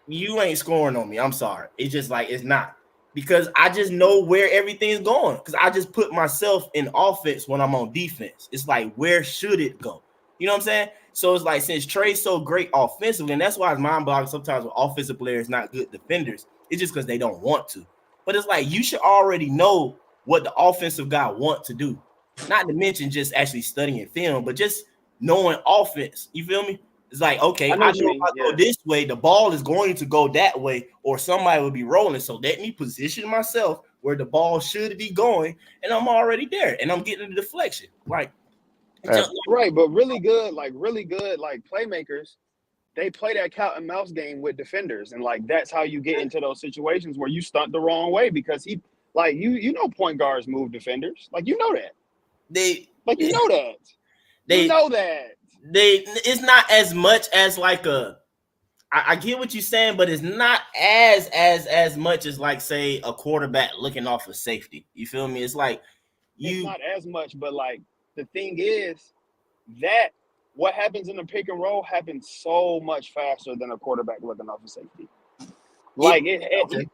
you ain't scoring on me. I'm sorry. It's just like, it's not. Because I just know where everything is going. Because I just put myself in offense when I'm on defense. It's like, where should it go? You know what I'm saying? So it's like, since Trey's so great offensively, and that's why it's mind-boggling sometimes with offensive players not good defenders, it's just because they don't want to. But it's like, you should already know what the offensive guy want to do. Not to mention just actually studying film, but just knowing offense. You feel me? It's like, okay, I know if I go this way, the ball is going to go that way, or somebody will be rolling. So let me position myself where the ball should be going, and I'm already there, and I'm getting the deflection. Right. Right, but really good playmakers, they play that cat and mouse game with defenders, and like that's how you get into those situations where you stunt the wrong way because he, like, you know, point guards move defenders, like, you know that. You know that. It's not as much as like I get what you're saying, but it's not as much as like, say, a quarterback looking off of safety. You feel me? It's like it's not as much, but like the thing is that what happens in the pick and roll happens so much faster than a quarterback looking off of safety. Like it happened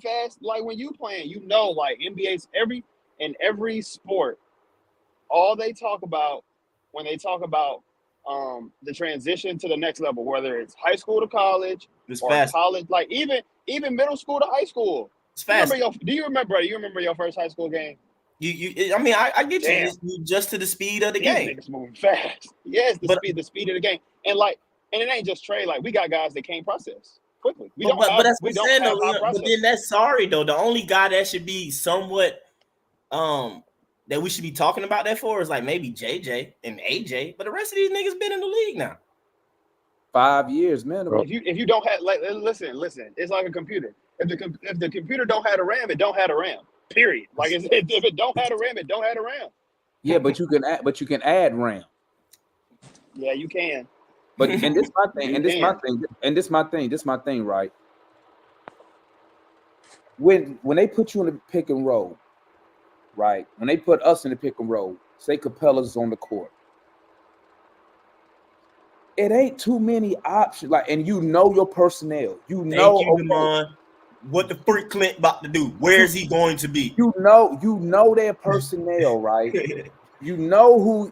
fast. Like when you playing, like NBA's every sport, all they talk about when they talk about the transition to the next level, whether it's high school to college or fast. College, like even middle school to high school. It's fast. Do you remember your first high school game? I get you just to the speed of the game. Niggas moving fast. Yes, the speed of the game. And it ain't just Trey. Like, we got guys that can't process quickly. But that's what I'm saying, though. But then that's sorry though. The only guy that should be somewhat that we should be talking about that for is like maybe JJ and AJ. But the rest of these niggas been in the league now. 5 years, man. If you don't have, like, listen, it's like a computer. If the computer don't have a RAM, it don't have a RAM. Period. Like, if it don't have a RAM, it don't have a RAM. Yeah, but you can add RAM. Yeah, you can. But and this my thing, You and this my can. thing, and this my thing, right? When they put you in the pick and roll, right? When they put us in the pick and roll, say Capella's on the court. It ain't too many options. Like, and you know your personnel. You know, Thank you, okay, Damon. What the freak Clint about to do? Where is he going to be? you know their personnel, right? You know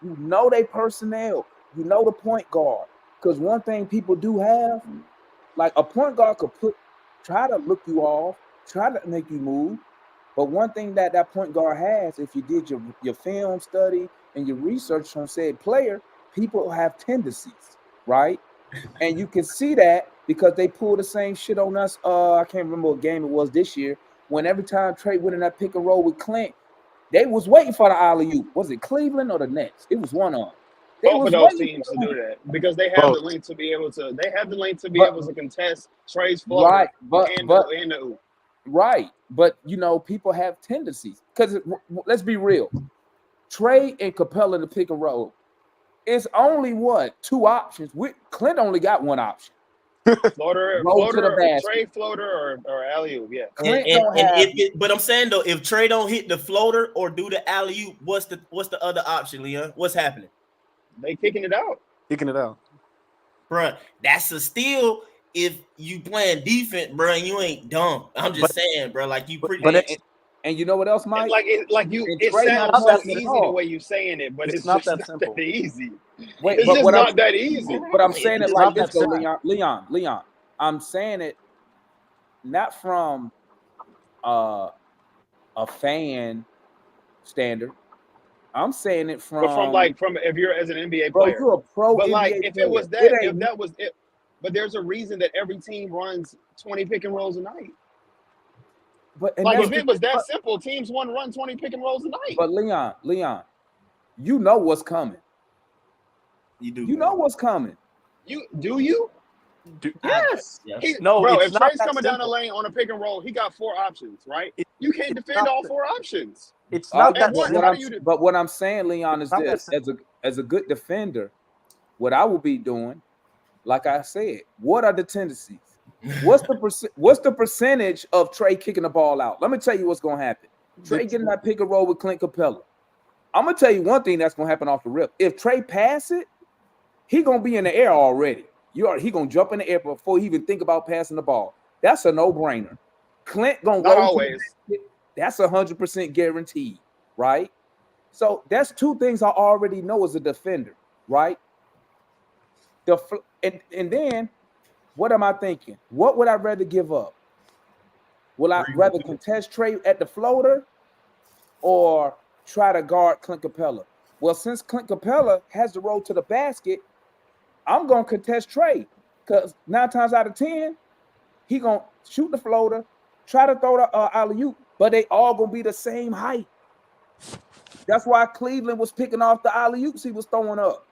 you know their personnel. You know the point guard. Because one thing people do have, like a point guard could try to look you off, try to make you move. But one thing that point guard has, if you did your film study and your research on said player, people have tendencies, right? And you can see that because they pull the same shit on us. I can't remember what game it was this year. When every time Trey went in that pick and roll with Clint, they was waiting for the alley-oop. Was it Cleveland or the Nets? It was one on. Both of those teams to do that because they have the length to be able to. They have the length to be able to contest Trey's floater right, and the oop. Right, but you know people have tendencies because let's be real. Trey and Capella in the pick and roll. It's only two options. Clint only got one option. Floater, Trey floater or alley-oop, yeah. But I'm saying though, if Trey don't hit the floater or do the alley-oop, what's the other option, Leon? What's happening? They kicking it out. Bruh, that's a steal if you playing defense, bruh, and you ain't dumb. I'm just saying, bruh, like you pretty. And you know what else, Mike? It sounds so easy the way you're saying it, but it's not that simple. That easy. It's just not that easy. But I'm saying it like this, though, Leon. I'm saying it not from a fan standard. I'm saying it from if you're as an NBA bro, player. you're a pro. But NBA like if player. it was that, if that was it, but there's a reason that every team runs 20 pick and rolls a night. But like if it was that simple, teams want to run 20 pick and rolls a night. But Leon, you know what's coming. You do. You know what's coming. You? Yes. If Trey's coming down the lane on a pick and roll, he got 4 options, right? You can't defend all 4 options. It's not that but what I'm saying, Leon, is this: as a good defender, what I will be doing, like I said, what are the tendencies? What's the percentage of Trey kicking the ball out? Let me tell you what's gonna happen. Trey getting that pick and roll with Clint Capella. I'm gonna tell you one thing that's gonna happen off the rip. If Trey pass it, he gonna be in the air already. He gonna jump in the air before he even think about passing the ball. That's a no-brainer. Clint gonna not always. That's 100% guaranteed, right? So that's 2 things I already know as a defender, right? And then what am I thinking? What would I rather give up? Will I rather contest Trey at the floater or try to guard Clint Capella? Well, since Clint Capella has the road to the basket, I'm going to contest Trey because 9 times out of 10, he going to shoot the floater, try to throw the alley-oop, but they all going to be the same height. That's why Cleveland was picking off the alley-oops he was throwing up.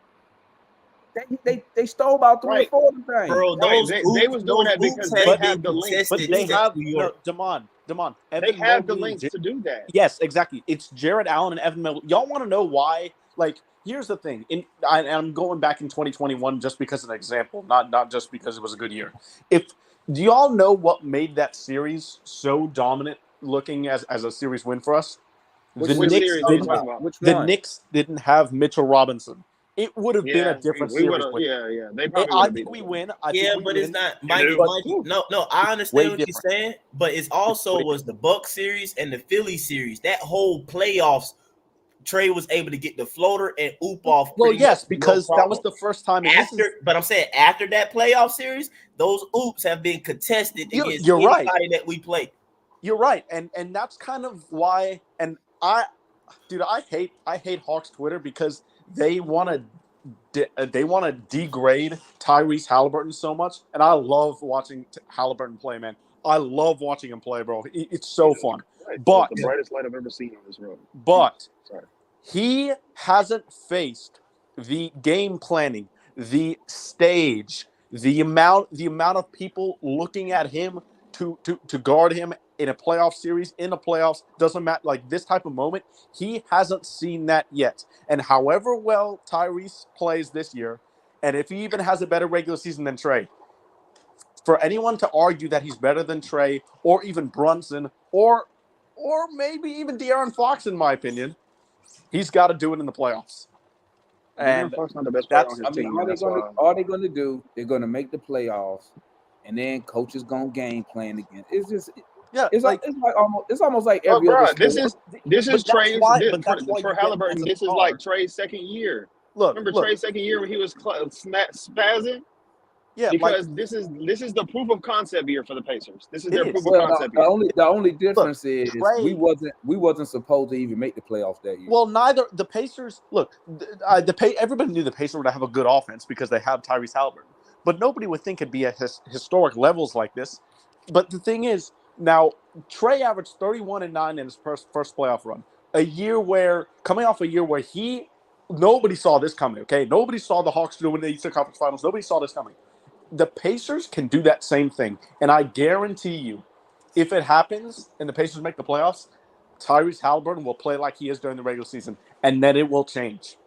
They stole about 3 or 4 of the things. Bro, they was doing that because they have the links. But they have Damon. They have the links to do that. Yes, exactly. It's Jared Allen and Evan Mobley. Y'all want to know why? Like, here's the thing. I'm going back in 2021 just because of an example, not just because it was a good year. Do y'all know what made that series so dominant looking as a series win for us? The Knicks didn't have Mitchell Robinson. It would have been a different series. They probably I think we win. It's not. Mike, no, I understand what you're saying, but it's also was the Bucks series and the Philly series. That whole playoffs, Trey was able to get the floater and oop off. Well, yes, because that was the first time. But I'm saying after that playoff series, those oops have been contested against anybody that we play. You're right, and that's kind of why. And I hate Hawks Twitter because they want to degrade Tyrese Halliburton so much, and I love watching Halliburton play, man. I love watching him play, bro. It's so fun. But the brightest light I've ever seen on this road. But he hasn't faced the game planning, the stage, the amount of people looking at him to guard him in a playoff series, in the playoffs, doesn't matter. Like this type of moment, he hasn't seen that yet. And however well Tyrese plays this year, and if he even has a better regular season than Trey, for anyone to argue that he's better than Trey or even Brunson or maybe even De'Aaron Fox, in my opinion, he's got to do it in the playoffs. And Fox not the best player that's, on his team. all they're gonna do, they're gonna make the playoffs, and then coaches gonna game plan again. It's just yeah, it's like it's almost like Oh, every bro, other this sport. is this But is that's Trey's why- this, but that's why for you get Halliburton. as a This is star. like Trey's second year. look, Remember Trey's second year when he was spazzing? yeah, Because like, this is the proof of concept year for the Pacers. This is It their is. proof of Well, concept the year. only difference is Trey- we wasn't supposed to even make the playoffs that year. well, neither the Pacers. Look, everybody knew the Pacers would have a good offense because they have Tyrese Halliburton, but nobody would think it'd be at historic levels like this. But the thing is, now Trey averaged 31 and 9 in his first playoff run. Coming off a year where nobody saw this coming. Okay, nobody saw the Hawks doing the Eastern Conference Finals. Nobody saw this coming. The Pacers can do that same thing, and I guarantee you, if it happens and the Pacers make the playoffs, Tyrese Halliburton will play like he is during the regular season, and then it will change.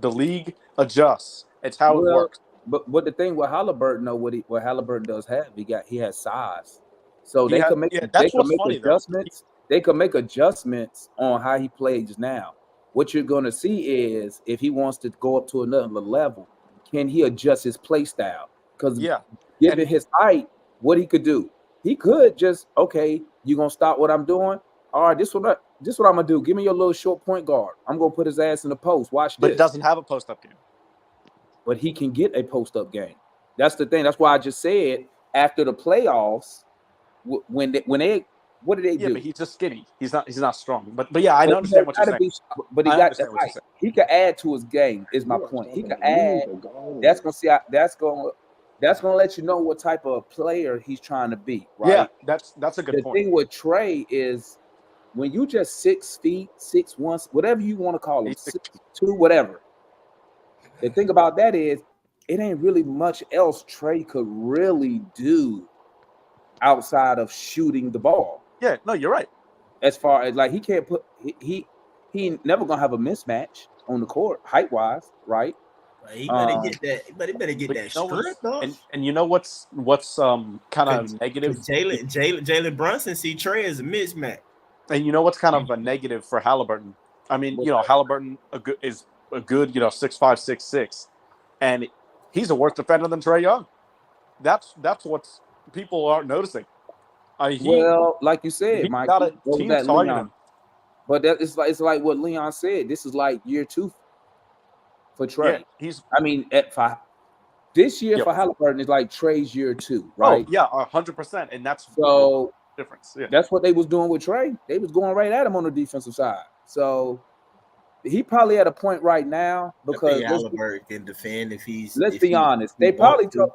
The league adjusts. It's how it Well, works. But the thing with Halliburton, though, what Halliburton does have, he has size, so they can make that's what's funny, though. adjustments. They can make adjustments on how he plays now. What you're going to see is if he wants to go up to another level, can he adjust his play style? Because given his height, what he could do, he could just you're gonna stop what I'm doing. All right, this what I'm gonna do. Give me your little short point guard. I'm gonna put his ass in the post. Watch But this. it doesn't have a post-up game. But he can get a post-up game. That's the thing. That's why I just said after the playoffs, when they what did they Yeah, do? but he's just skinny. He's not strong. But yeah, I understand what you're saying. But he I got understand the what you're height. saying. He can add to his game. Is my point. He can add. That's gonna let you know what type of player he's trying to be. Right. Yeah, that's a good The point. thing with Trey is when you just 6 feet, 6'1", whatever you want to call him, 6'2", whatever. The thing about that is it ain't really much else Trey could really do outside of shooting the ball. Yeah, no, you're right. As far as like he can't put he never gonna have a mismatch on the court height wise, right? He better get that. But he better get But that you know what's- strength though. And you know what's kind of negative? Jalen Brunson see Trey as a mismatch. And you know what's kind of a negative for Halliburton? I mean, Halliburton is a good 6'5", 6'6", and he's a worse defender than Trae Young. That's what people aren't noticing. Well, like you said, he Mike, got a what was team that, targeting Leon? him. But it's like what Leon said. This is like year 2 for Trey. Yeah, this year Yep. for Halliburton is like Trey's year 2, right? Oh, yeah, 100%, and that's So the difference. Yeah. that's what they was doing with Trey. They was going right at him on the defensive side. So he probably at a point right now because Halliburton can defend if he's. let's be honest. They probably told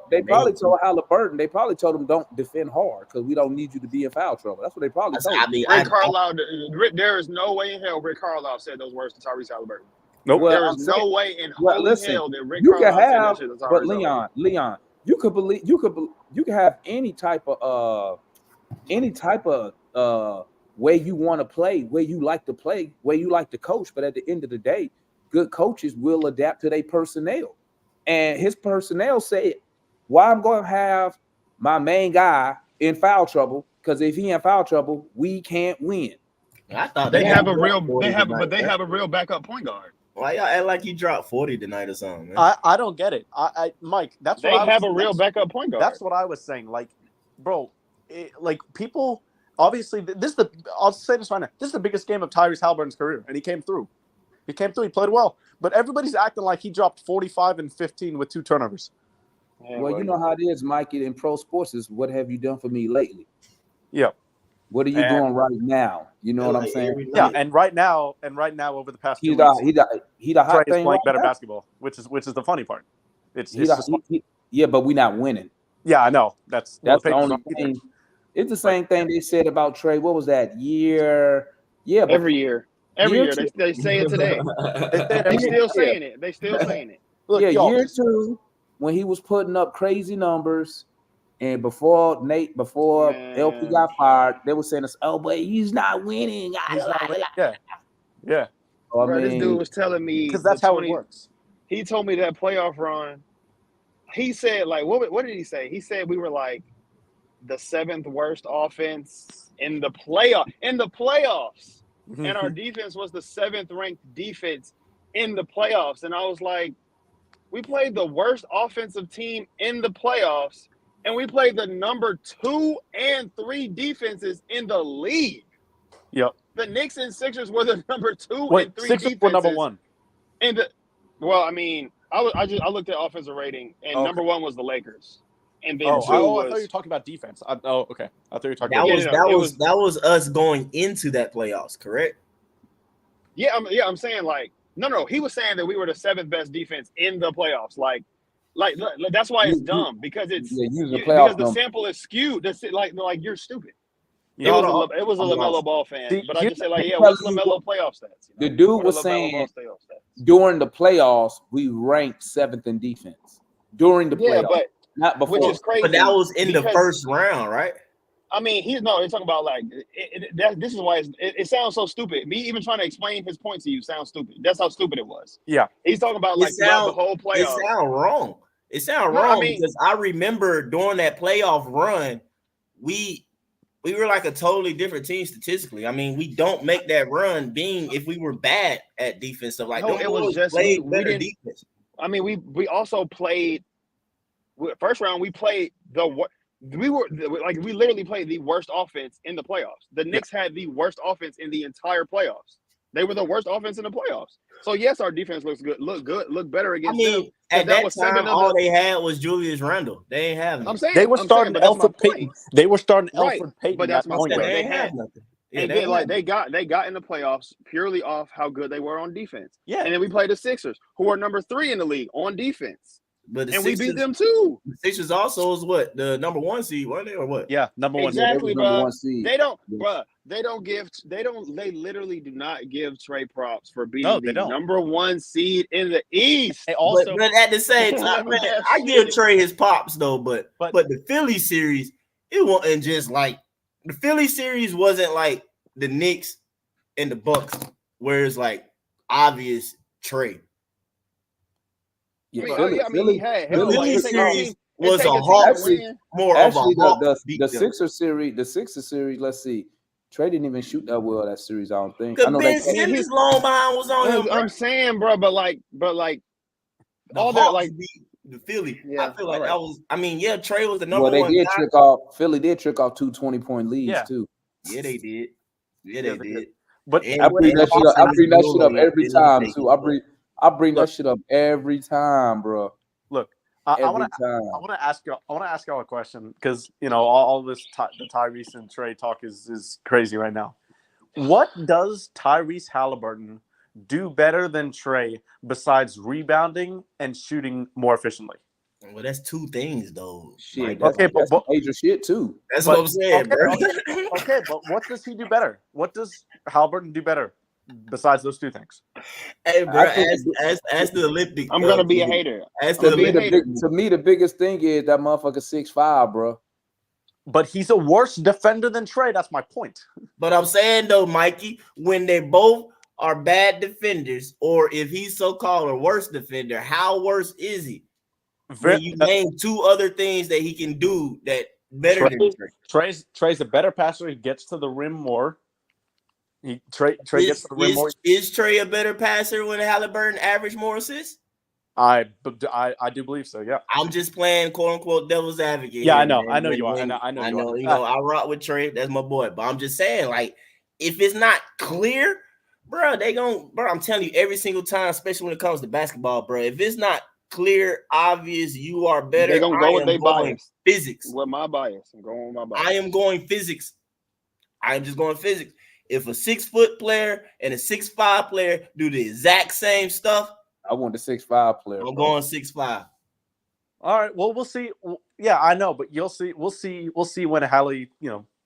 Halliburton. They probably told him don't defend hard because we don't need you to be in foul trouble. That's what they probably told him. Rick Carlisle, there is no way in hell Rick Carlisle said those words to Tyrese Halliburton. Nope. Well, There I'm is no saying- way in Well, holy listen, hell that Rick you can Carlisle said have, that shit to Tyrese but Halliburton. Leon, you can have any type of way you want to play, where you like to play, where you like to coach. But at the end of the day, good coaches will adapt to their personnel. And his personnel said, "Why I'm going to have my main guy in foul trouble? Because if he in foul trouble, we can't win." I thought They have a real real backup point guard. Why y'all act like you dropped 40 tonight or something? Man? I don't get it. Mike, that's what They I was, have a real backup point guard. That's what I was saying. Like, bro, like people obviously I'll say this right now. This is the biggest game of Tyrese Halliburton's career, and he came through. He played well. But everybody's acting like he dropped 45 and 15 with 2 turnovers. Well, you know how it is, Mikey, in pro sports is what have you done for me lately? Yeah. What are you doing right now? You know what I'm saying? Yeah, and right now over the past 2 He's weeks, the hot Trey's thing playing right better now. basketball, which is the funny part. Yeah, but we're not winning. Yeah, I know. That's the Pacers only aren't either. thing. It's the same thing they said about Trey. What was that year? Yeah, but Every year. They say it today. They still saying it. Look, yeah, y'all, year 2 when he was putting up crazy numbers. And before LP Man. got fired, they were saying, "Oh, but he's not winning." He's not winning. Yeah. So, I Bro, this dude mean, was telling me Because that's how it works. He told me that playoff run. He said, like, what did he say? He said we were like the 7th worst offense in the playoffs, and our defense was the 7th ranked defense in the playoffs. And I was like, we played the worst offensive team in the playoffs, and we played the number 2 and 3 defenses in the league. Yep. The Knicks and Sixers were the number 2 Wait, and 3 Sixers defenses. were number 1. Well, I mean, I looked at offensive rating, and Okay. number 1 was the Lakers, and then 2 I was. thought you were talking about defense. Okay. I thought you were talking That about was that was us going into that playoffs, correct? Yeah, I'm saying like no. He was saying that we were the 7th best defense in the playoffs. Like that's why it's dumb because it's using the because playoff the number. sample is skewed. That's like you're stupid. Yeah. It was a LaMelo Ball fan, See, but I just say like, yeah, because what's LaMelo playoff stats? The dude What are was LaMelo saying Ball playoff stats? during the playoffs we ranked 7th in defense during the Yeah, playoffs, but not before. which is crazy. But that was in the because- first round, right? I mean, they're talking about like this is why it sounds so stupid. Me even trying to explain his point to you sounds stupid. That's how stupid it was. Yeah. He's talking about like throughout the whole It playoff. sound wrong. It sound No, I wrong mean- because I remember during that playoff run, we were like a totally different team statistically. I mean, we don't make that run being if we were bad at defense stuff like No, them it was boys just played we better didn't- defense. I mean, we also played first round. We played we literally played the worst offense in the playoffs. The Knicks had the worst offense in the entire playoffs. They were the worst offense in the playoffs. So yes, our defense look better I against them. mean, at that was 7 time, of all the- they had was Julius Randle. They ain't have I'm nothing. saying They were I'm starting saying, but that's my Alfred Payton. point. They were starting Right, Alfred Payton. but that's my point point. They guard. ain't have nothing. Yeah, And they then ain't like have they got in the playoffs purely off how good they were on defense. Yeah. And then we played the Sixers, who are number 3 in the league on defense. But the And Sixers, we beat them too. The Sixers also is what the number 1 seed, weren't they, or what? Yeah, number 1. Exactly, They was number bro. 1 seed. They literally do not give Trey props for being No, they the don't. number 1 seed in the East. They also But at the same time, man, I give Trey his pops though. But the Philly series, it wasn't just like the Philly series wasn't like the Knicks and the Bucks, where it's like obvious Trey. Yeah, Philly series was a Hawks more Actually, of a Hawks the beat them. Sixers series. Let's see. Trey didn't even shoot that well that series. I don't think. I Because know Ben that. Simmons' long behind was on him. I'm saying, bro, but like The all their Hawks like beat the Philly. Yeah, I feel like alright. that was. I mean, yeah, Trey was the number Well, they 1 did guy. trick off. Philly did trick off 2 20-point leads Yeah. too. Yeah, they did. Yeah, they did. But And- I bring that shit up. I bring that shit up every Didn't time take too. it. I bring that shit up every time, bro. look, I Every want time. to ask y'all a question because all this the Tyrese and Trey talk is crazy right now. What does Tyrese Halliburton do better than Trey besides rebounding and shooting more efficiently? Well, that's 2 things though. Shit, Like, that's, Okay, that's but- major shit too. that's but- what I'm saying, bro. Okay, but what does he do better? What does Halliburton do better besides those 2 things? Hey, bro, I think as the Olympic, I'm gonna be a hater. As To the me, Olympic, to me, the biggest thing is that motherfucker 6'5", bro. But he's a worse defender than Trey. That's my point. but I'm saying though, Mikey, when they both are bad defenders, or if he's so-called a worse defender, how worse is he? When you name 2 other things that he can do that better than Trey. Trey's a better passer. He gets to the rim more. Trey gets to the rim more. Is Trey a better passer when Halliburton average more assists? I do believe so. Yeah. I'm just playing quote unquote devil's advocate. Yeah, here, I know. man. I know you are. When- I know you are. You know, I rock with Trey. That's my boy. But I'm just saying, like, if it's not clear, bro, I'm telling you, every single time, especially when it comes to basketball, bro, if it's not clear, obvious, you are better. They're gonna go with their bias. Physics. With my bias. I'm going with my bias. I am going physics. I'm just going physics. If a 6-foot player and a 6'5" player do the exact same stuff, I want the 6'5" player. I'm bro. going 6'5". All right. Well, we'll see. Yeah, I know, but you'll see. We'll see when Hallie,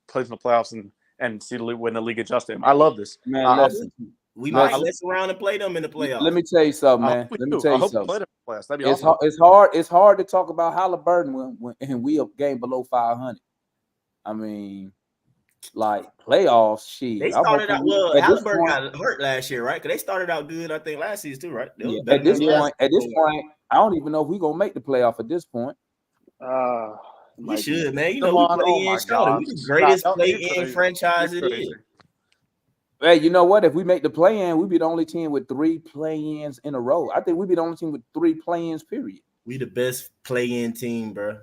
plays in the playoffs and see when the league adjusts him. I love this. Man, listen. We Let's- might mess around and play them in the playoffs. Let me tell you something, I man. hope we Let me do. tell I you hope we something. play the playoffs. That'd be It's awesome. it's hard to talk about Halliburton when we a game below 500. I mean, like playoffs, shit. They I'm started hoping out we- well. at this Halliburton point- got hurt last year, right? Because they started out good, I think, last season too, right? They was Yeah, better at this than point, I don't even know if we're gonna make the playoff at this point. We should, man. You Come know, we on, play oh in my Charlotte. We gosh. the greatest Stop. play You're in crazy. franchise You're it crazy. is. Hey, you know what? If we make the play-in, we'd be the only team with 3 play-ins in a row. I think we'd be the only team with 3 play-ins, period. We the best play-in team, bro,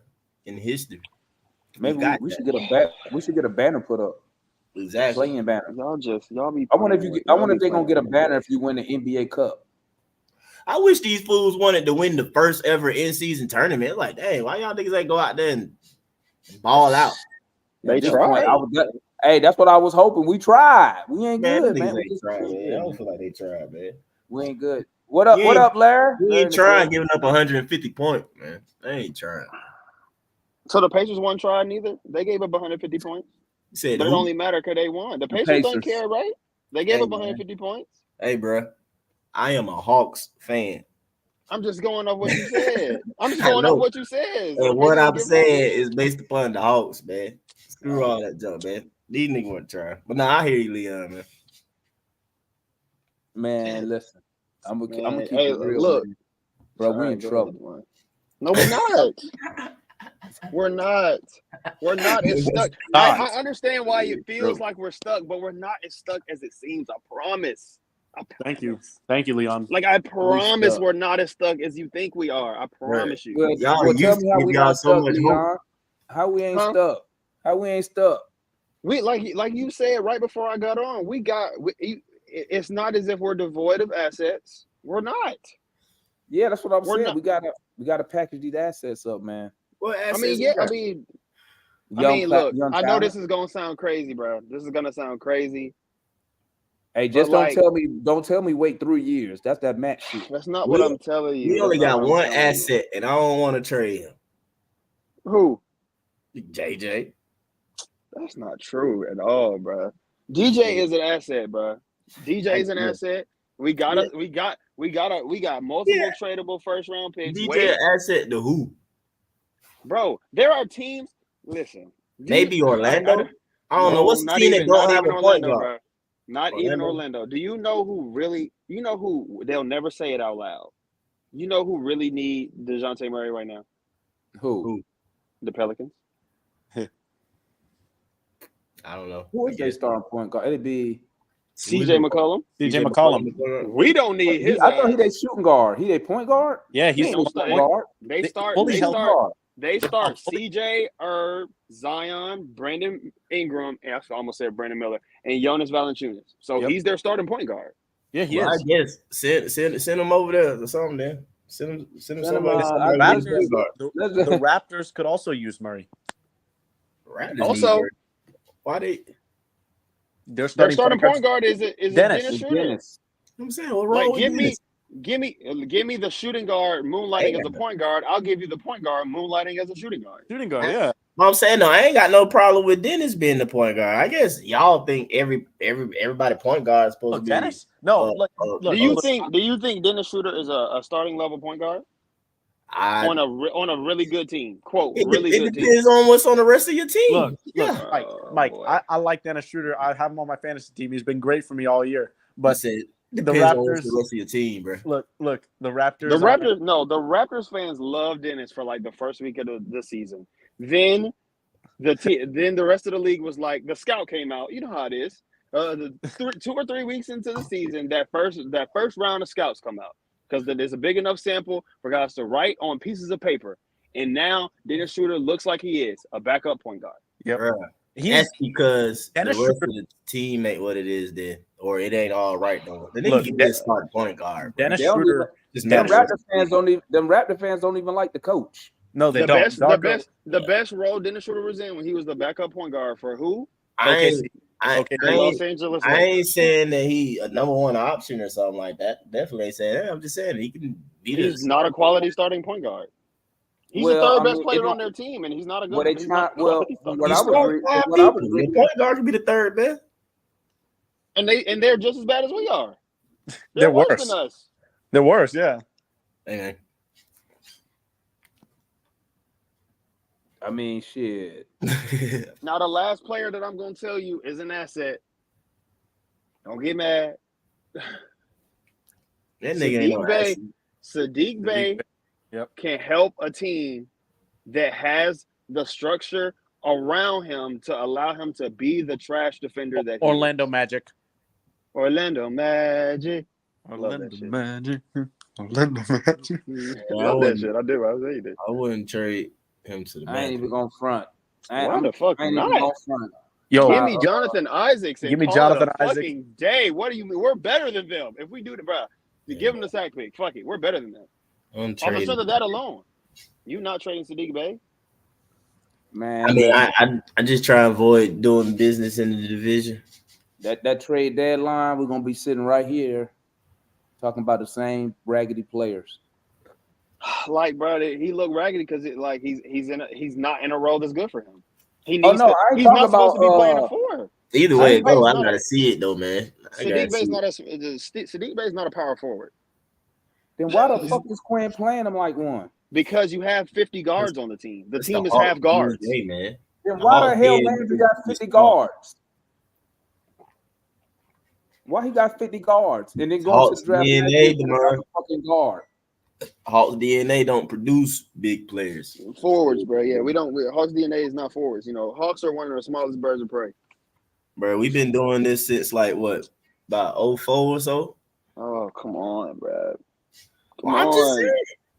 in history. Maybe got we that. should get a banner put up. Exactly. Play-in banner. Y'all be. I wonder if playing you with- I y'all wonder be if they're gonna playing get a with- banner if you win the NBA Cup. I wish these fools wanted to win the first ever in-season tournament. Like, dang, why y'all niggas ain't go out there and ball out? They At this tried. point, hey, that's what I was hoping. We tried. We ain't Man, good, them man. niggas We ain't just- tried, man. I don't feel like they tried, man. We ain't good. What up? You What ain't- up, Larry? We Larry ain't trying Nicole. giving up 150 points, man. They ain't trying. So the Pacers won't try neither. They gave up 150 points, You said, but it who? only mattered because they won. The Pacers don't Pacers. care, right? They gave Hey, up man. 150 points. Hey, bro, I am a Hawks fan. I'm just going off what you said. I'm just I going know. off what you said. And what Pacers I'm give up- saying is based upon the Hawks, man. Screw all that junk, man. These niggas want to try. But nah, I hear you, Leon, man. Man, listen. I'm gonna Man, keep hey, it real, look. man. Bro, we All in right, go trouble. ahead, man. No, we're not. We're not. We're not as stuck. I understand why it feels like we're stuck, but we're not as stuck as it seems. I promise. Thank you. Thank you, Leon. Like I promise stuck. we're not as stuck as you think we are. I promise you. Well, Y'all well, used tell to me how give we y'all not so stuck, much hope. Leon. How we ain't Huh? stuck? How we ain't stuck? We like you said right before I got on. It's not as if we're devoid of assets. We're not. Yeah, that's what I'm We're saying. not- We gotta package these assets up, man. What I assets mean, we yeah. got? Look. young I know talent. this is gonna sound crazy, bro. This is gonna sound crazy. Hey, just but don't tell me wait 3 years. That's that match shit. That's not We- what I'm telling you. We only That's not got what I'm one telling you. asset, and I don't want to trade him. Who? JJ. That's not true at all, bro. DJ is an asset, bro. DJ is an Yeah. asset. We got multiple Yeah. tradable first round picks. DJ Wait, asset to who? bro, there are teams. Listen, Maybe Orlando. I don't know. No, What's the not team even, that don't not have even a point Orlando, guard? bro. Not even Orlando? Orlando. Do you know who really? You know who? They'll never say it out loud. You know who really need DeJounte Murray right now? Who? The Pelicans. I don't know. Who is their starting point guard? It'd be. CJ McCollum. CJ McCollum. We don't need his. I thought he ass. their shooting guard. He their point guard. Yeah, He he's ain't no no point point guard. They start. fully They held start. guard. They start fully- CJ, Herb, Zion, Brandon Ingram, and I almost said Brandon Miller, and Jonas Valanciunas. So Yep. he's their starting point guard. Yeah, he Well, I is. guess send him over there or something. Then send him Send him, somebody. I somebody guess- with guard. The Raptors could also use Murray. Raptors Also- need Murray. Why they? Their Their starting point guard is Dennis Dennis. Schroeder. Dennis. I'm saying, what's wrong Like with give me the shooting guard moonlighting as a point guard. I'll give you the point guard moonlighting as a shooting guard. shooting guard. Yeah, I'm saying, no, I ain't got no problem with Dennis being the point guard. I guess y'all think everybody point guard is supposed look, to be. Dennis. No, look, look, Do you think Dennis Schroeder is a starting level point guard on a really good team? Quote, really it good team. depends on what's on the rest of your team. look, yeah. Mike. boy. I like Dennis Schroeder. I have him on my fantasy team. He's been great for me all year. I But said the depends on what's Raptors. the rest of your team, bro. Look, the Raptors. The Raptors fans love Dennis for like the first week of the season. Then then the rest of the league was like the scout came out. You know how it is. 2 or 3 weeks into the season, that first round of scouts come out because there's a big enough sample for guys to write on pieces of paper. And now Dennis Schroeder looks like he is a backup point guard. Yep. Bruh. He's That's because Dennis the rest Schroeder- of the team ain't what it is then, or it ain't all right though. The Look, nigga can just start point guard. Bro. Dennis They don't Schroeder. Just Them matter. Raptor fans don't even like the coach. No, they The don't. the best role Dennis Schroeder was in when he was the backup point guard for who? I ain't, Okay, I ain't, Los Angeles I Lakers. ain't saying that he a number one option or something like that. Definitely ain't saying that. I'm just saying he can be He's this. not a quality starting point guard. He's Well, the third I best mean, player if on their team, and he's not a good. Well, they he's try. not a Well, quality starter. what You I was start reading, five what I was people. reading, Your point guard can be the third best. And they're just as bad as we are. They're worse worse. than us. They're worse. Yeah. Hey, I mean, shit. man. Now, the last player that I'm going to tell you is an asset. Don't get mad. That nigga ain't no ass. Sadiq Bey Yep. can help a team that has the structure around him to allow him to be the trash defender that he Orlando is. Magic. Orlando Magic. Orlando shit. Magic. Orlando Magic. Love that shit. I do. I was saying that. I wouldn't trade him to the I ain't Magic. even gonna front. Why the fuck I ain't not? even gonna front. Yo, Give me Jonathan Isaacs and give me call Jonathan it a Isaac. fucking day. What do you mean? We're better than them. If we do the bro, you give them the sack pick. Fuck it. We're better than them. On the Untrade. strength of that alone. You not trading Sadiq Bey? Man, I mean, I just try to avoid doing business in the division. that trade deadline, we're gonna be sitting right here talking about the same raggedy players. Like, bro, he looked raggedy because he's not in a role that's good for him. He Oh needs no, to. I ain't He's talking not supposed to be about. playing a four. Either way, Sadiq Bey's go. I not gotta a- see it though, man. I gotta Sadiq see Bey's it. not Sadiq Bey's not a power forward Then why the fuck is Quinn playing him like one? because you have 50 guards on the team. The It's team is Hawks half guards. DNA, man. Then why the Hawks hell DNA Landry got 50 is guards? Why he got 50 guards and then going to Hawks the draft DNA, next year with DeMar. another fucking guard? Hawks DNA don't produce big players. Forwards, bro. Yeah, Hawks DNA is not forwards. You know, Hawks are one of the smallest birds of prey. Bro, we've been doing this since like what, about 04 or so? Oh, come on, bro. Come I'm just on. saying.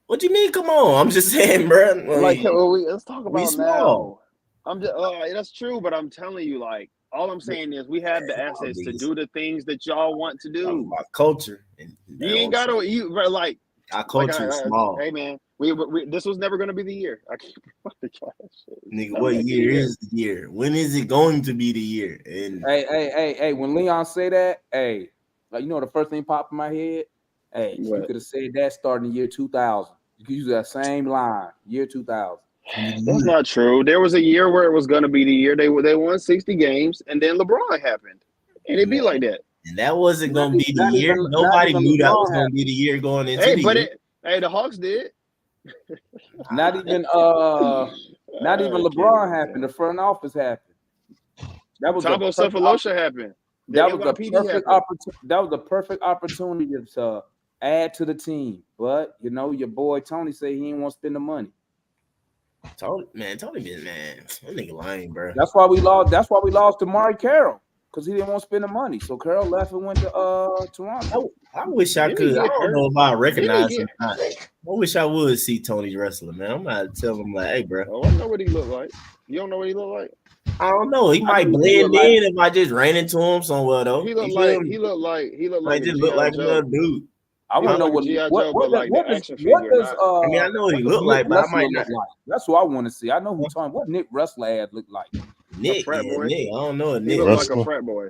What do you mean? Come on. I'm just saying, bro. Let's talk we about small. now. I'm just that's true, but I'm telling you, like, all I'm saying is we have the assets to do the things that y'all want to Talking do. about culture. And You ain't got to bro, like our culture is small. Hey man, we this was never gonna be the year. I keep Nigga, what year is the year? When is it going to be the year? And Hey, when Leon say that, hey, like, you know the first thing popped in my head? Hey, you What? could have said that starting in year 2000. You could use that same line, year 2000. That's not true. There was a year where it was gonna be the year they won 60 games, and then LeBron happened, and it'd be like that. And that wasn't going to be the Not year. even- Nobody not even knew that was LeBron going to be the year going into Hey, the but year. the Hawks did. Not even LeBron happened. The front office happened. That was Thabo Cephalosha happened. That was NYPD the perfect happened. opportunity. That was the perfect opportunity to add to the team. But you know, your boy Tony said he didn't want to spend the money. Tony, man, that nigga lying, bro. That's why we lost. That's why we lost to Mari Carroll, because he didn't want to spend the money. So Carroll left and went to Toronto. I wish I Didn't he could. I get don't hurt? know if I recognize Didn't him. I wish I would see Tony wrestling, man. I'm gonna tell him like, hey, bro. Oh, I know what he looked like. You don't know what he looked like? I don't know. He might know what blend he look in if I just ran into him somewhere though. He You looked feel like me? he looked like Might a just look G.I. like Joe. another dude. I want to know like what a G.I. what Joe, but like what the does action what figure, does not- I mean, I know what he what does look like, Nick but I Wrestler might look not. like? That's what I want to see. I know who Tony. What Nick Wrestler ad look like? Nick, frat yeah, boy. Nick. I don't know a He Nick. looked like Wrestler. a frat boy.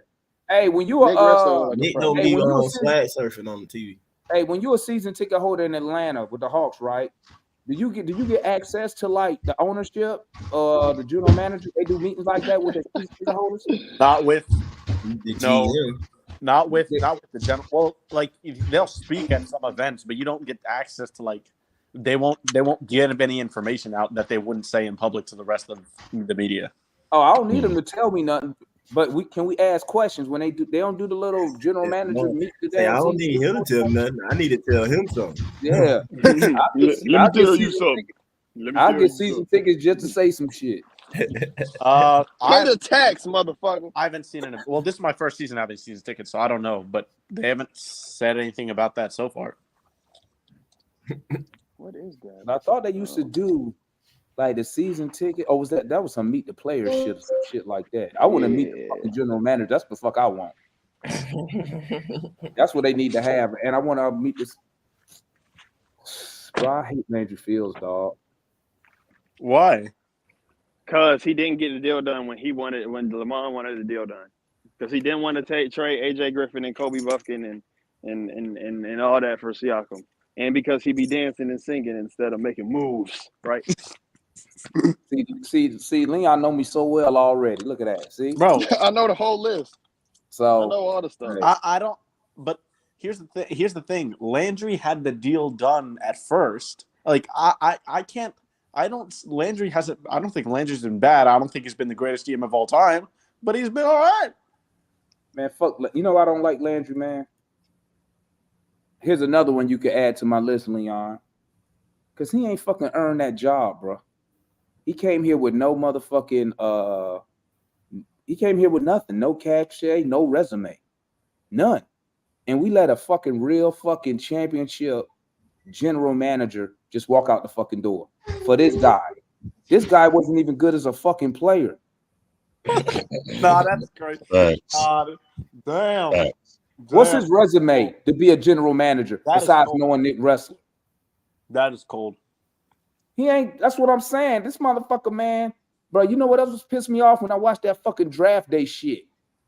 Hey, when you Nick Wrestler looked like a Nick frat don't boy. Hey, be when you on a swag surfing on the TV. Hey, when you're a season ticket holder in Atlanta with the Hawks, right? Do you get access to like the ownership, the general manager? They do meetings like that with the season ticket holders. Not with The No. GM. not with the general. Well, like they'll speak at some events, but you don't get access to like they won't give any information out that they wouldn't say in public to the rest of the media. Oh, I don't need them to tell me nothing, but can we ask questions when they do? They don't do the little general manager meet the Say, I damn don't season need him to ticket tell him nothing. I need to tell him something. Yeah, Let me tell you something. I'll get season tickets just to say some shit. Pay the tax, motherfucker. I haven't seen it. Well, this is my first season having season tickets, so I don't know, but they haven't said anything about that so far. What is that? And I thought they used to do like the season ticket. Oh, was that was some meet the players shit or some shit like that? I want to meet the fucking general manager. That's the fuck I want. That's what they need to have. And I want to meet this. Bro, I hate Landry Fields, dog. Why? Cause he didn't get the deal done when Lamar wanted the deal done. Because he didn't want to trade AJ Griffin and Kobe Buffkin and all that for Siakam. And because he be dancing and singing instead of making moves, right? See, Leon know me so well already. Look at that. See, Bro, I know the whole list. I so know all the stuff. I don't. But here's the thing. Landry had the deal done at first. Like I can't. I don't think Landry's been bad. I don't think he's been the greatest GM of all time, but he's been all right. Man, fuck. You know I don't like Landry, man. Here's another one you could add to my list, Leon. Because he ain't fucking earned that job, bro. He came here with no motherfucking he came here with nothing. No cachet, no resume. None. And we let a fucking real fucking championship general manager just walk out the fucking door for this guy. This guy wasn't even good as a fucking player. Nah, that's great. Thanks. Damn. Thanks. What's his resume to be a general manager That is besides cold. knowing Nick Wrestler? That is cold. He ain't. That's what I'm saying. This motherfucker, man, bro. You know what else pissed me off when I watched that fucking draft day shit?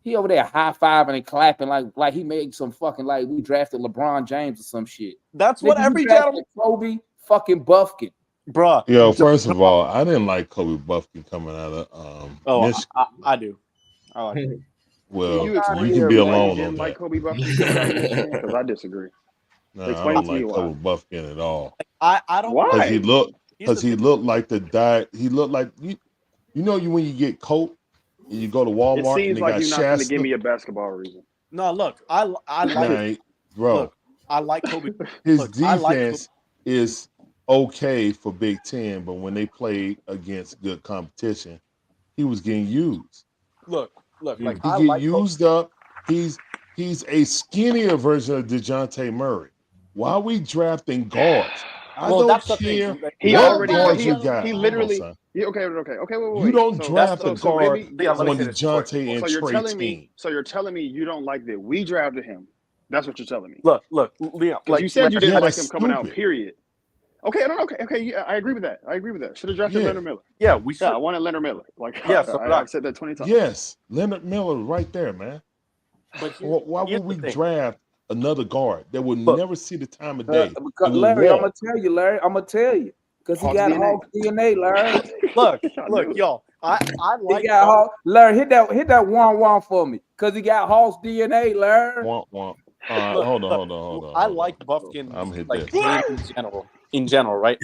He over there high fiving and clapping like he made some fucking like we drafted LeBron James or some shit. That's what Nigga, every you drafted gentleman, Kobe fucking Buffkin. bruh. Yo, first of all, I didn't like Kobe Buffkin coming out of Michigan. I do. I like it. Well, you you explain can be why you alone didn't on like that. Kobe Buffkin? Because I disagree. No, I Explain don't to me like why. Kobe Buffkin at all. I don't. Why? Because he looked Here's the he thing. looked like the diet. He looked like you know when you get Coke and you go to It Walmart and seems they like got you're not going to Shasta. give me a basketball reason. No, look, I like Nah, bro, Look, I like Kobe. his look, I like defense is okay for Big Ten, but when they played against good competition, he was getting used. Look, like He I get like Kobe. used up. He's a skinnier version of DeJounte Murray. Why are we drafting guards? I Well, don't that's the care thing. He what already guards he, you got. he Hold on, literally son. yeah, okay, wait. You don't So- draft so- a so guard maybe- Yeah, let me on say this before- DeJounte and So you're Trey telling team. me. So you're telling me you don't like that we drafted him. That's what you're telling me. Look, Leon. Because you said you didn't yeah, like that's him coming out. stupid. Period. Okay, okay. Yeah, I agree with that. Should have drafted Yeah. Leonard Miller. Yeah, we should. Yeah, I wanted Leonard Miller. Like, Yeah, so I said that 20 times. Yes, Leonard Miller right there, man. But Why here's would we the thing. draft another guard that would Look. never see the time of day? Because He will Larry, I'm walk. gonna tell you, Larry. I'm gonna tell you because he Hawks got DNA. Hawks DNA, Larry. Look, I knew it. y'all. I He like got Hawks. Larry, hit that one for me because he got Hawks DNA, Larry. Womp, womp. Look, Hold look, on. I like Buffkin. I'm hit like that. game in general, right?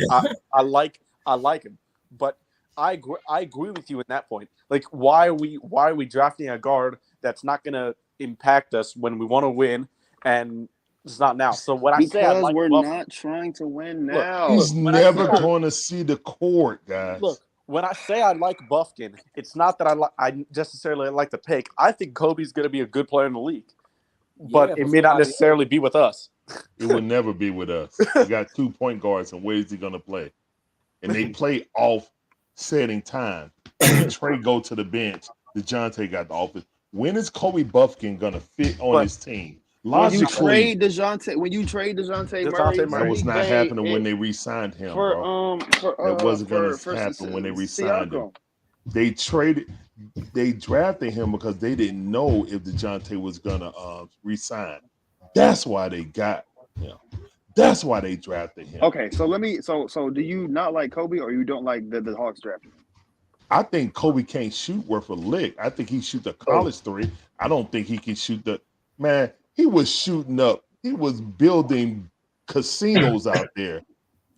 I like him, but I agree with you in that point. Like, why are we drafting a guard that's not gonna impact us when we want to win, and it's not now. So when I say I Because like we're Buffkin, not trying to win Look, now. He's when I never say- going to see the court, guys. look, when I say I like Buffkin, it's not that I necessarily like the pick. I think Kobe's gonna be a good player in the league, but Yeah, it may not somebody- necessarily be with us. It will never be with us. We got 2 point guards, and where is he going to play? And they play off setting time. When Trey go to the bench, DeJounte got the offense. When is Kobe Buffkin going to fit on But- his team? When you Logically, trade DeJounte DeJounte Murray, that Murray. was not happening when they re-signed him, bro. That wasn't going to happen when they re-signed him. They drafted him because they didn't know if DeJounte was going to re-sign. That's why they got him. That's why they drafted him. Okay, so let me. So do you not like Kobe, or you don't like the Hawks drafted him? I think Kobe can't shoot worth a lick. I think he shoot the college three. I don't think he can shoot the man. He was shooting up. He was building casinos out there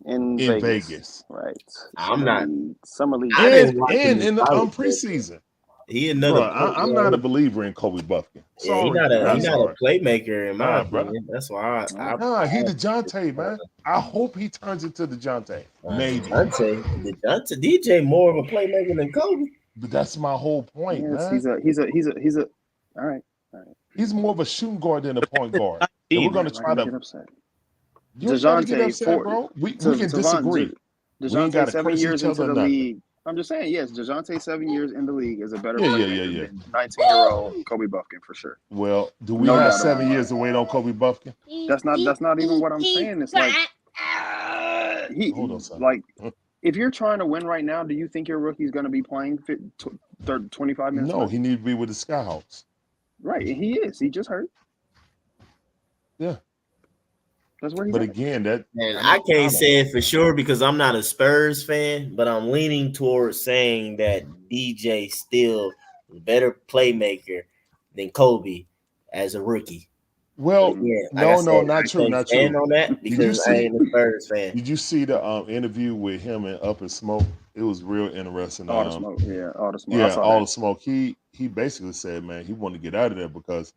In in Vegas. Vegas. Right. I'm not- Summer League. I didn't watch him And in the college, preseason. He another. Bro, I'm not a believer in Kobe Buffkin. Yeah, Sorry. he's not a I'm sorry. playmaker in my Nah, bro. opinion. That's why I Nah, he DeJounte, man. I hope he turns into DeJounte. Maybe. DeJounte, DJ more of a playmaker than Kobe. But that's my whole point, Yes, man. he's a. All right. He's more of a shooting guard than a point guard. And we're going to try Get to. upset. You ain't gotta get DeJounte, upset, bro. We To- can Tavon, disagree. We ain't DeJounte gotta 7 curse years each into other the or nothing. league. I'm just saying, yes, DeJounte 7 years in the league is a better Yeah, playmaker yeah. than 19-year-old Kobe Buffkin for sure. Well, do we No have doubt 7 about years to wait on Kobe Buffkin? That's not even what I'm saying. It's like he Hold on, son. like if you're trying to win right now, do you think your rookie's going to be playing 25 minutes? No, he needs to be with the Skyhawks. Right, and he is. He just hurt. Yeah. That's where he's But at. again, that And I can't say it for sure because I'm not a Spurs fan, but I'm leaning towards saying that DJ still a better playmaker than Kobe as a rookie. Well, Yeah, like I no, said, not I true, can't not stand true. on that Did you because I see? ain't a Spurs fan. Did you see the interview with him and Up in Smoke? It was real interesting. All the smoke. Yeah, all the smoke. I Yeah, saw all that. the smoke. He basically said, man, he wanted to get out of there because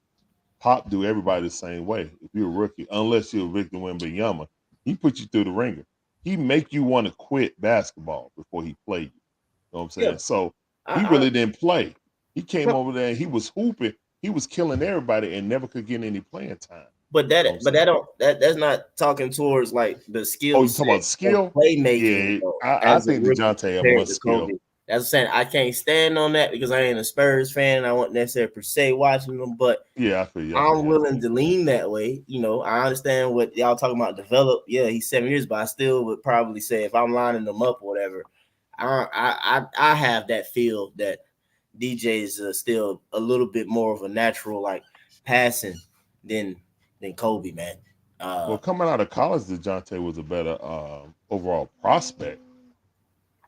Pop do everybody the same way. If you're a rookie, unless you're Victor Wembanyama, he put you through the ringer. He make you want to quit basketball before he play you. You know what I'm saying? Yeah. So he I, really didn't play. He came But- over there and he was hooping. He was killing everybody and never could get any playing time. but You know what I'm saying? that's not talking towards like the skill. Oh, you talking about skill? Playmaking. Yeah, though, I as a think rookie DeJounte have compared more to skill. Kobe. That's what I'm saying. I can't stand on that because I ain't a Spurs fan. I wasn't necessarily per se watching them, but Yeah, I feel you. I'm willing to lean that way. You know, I understand what y'all talking about. Develop. Yeah, he's 7 years, but I still would probably say if I'm lining them up or whatever, I have that feel that DJ is still a little bit more of a natural like passing than Kobe, man. Well, coming out of college, DeJounte was a better overall prospect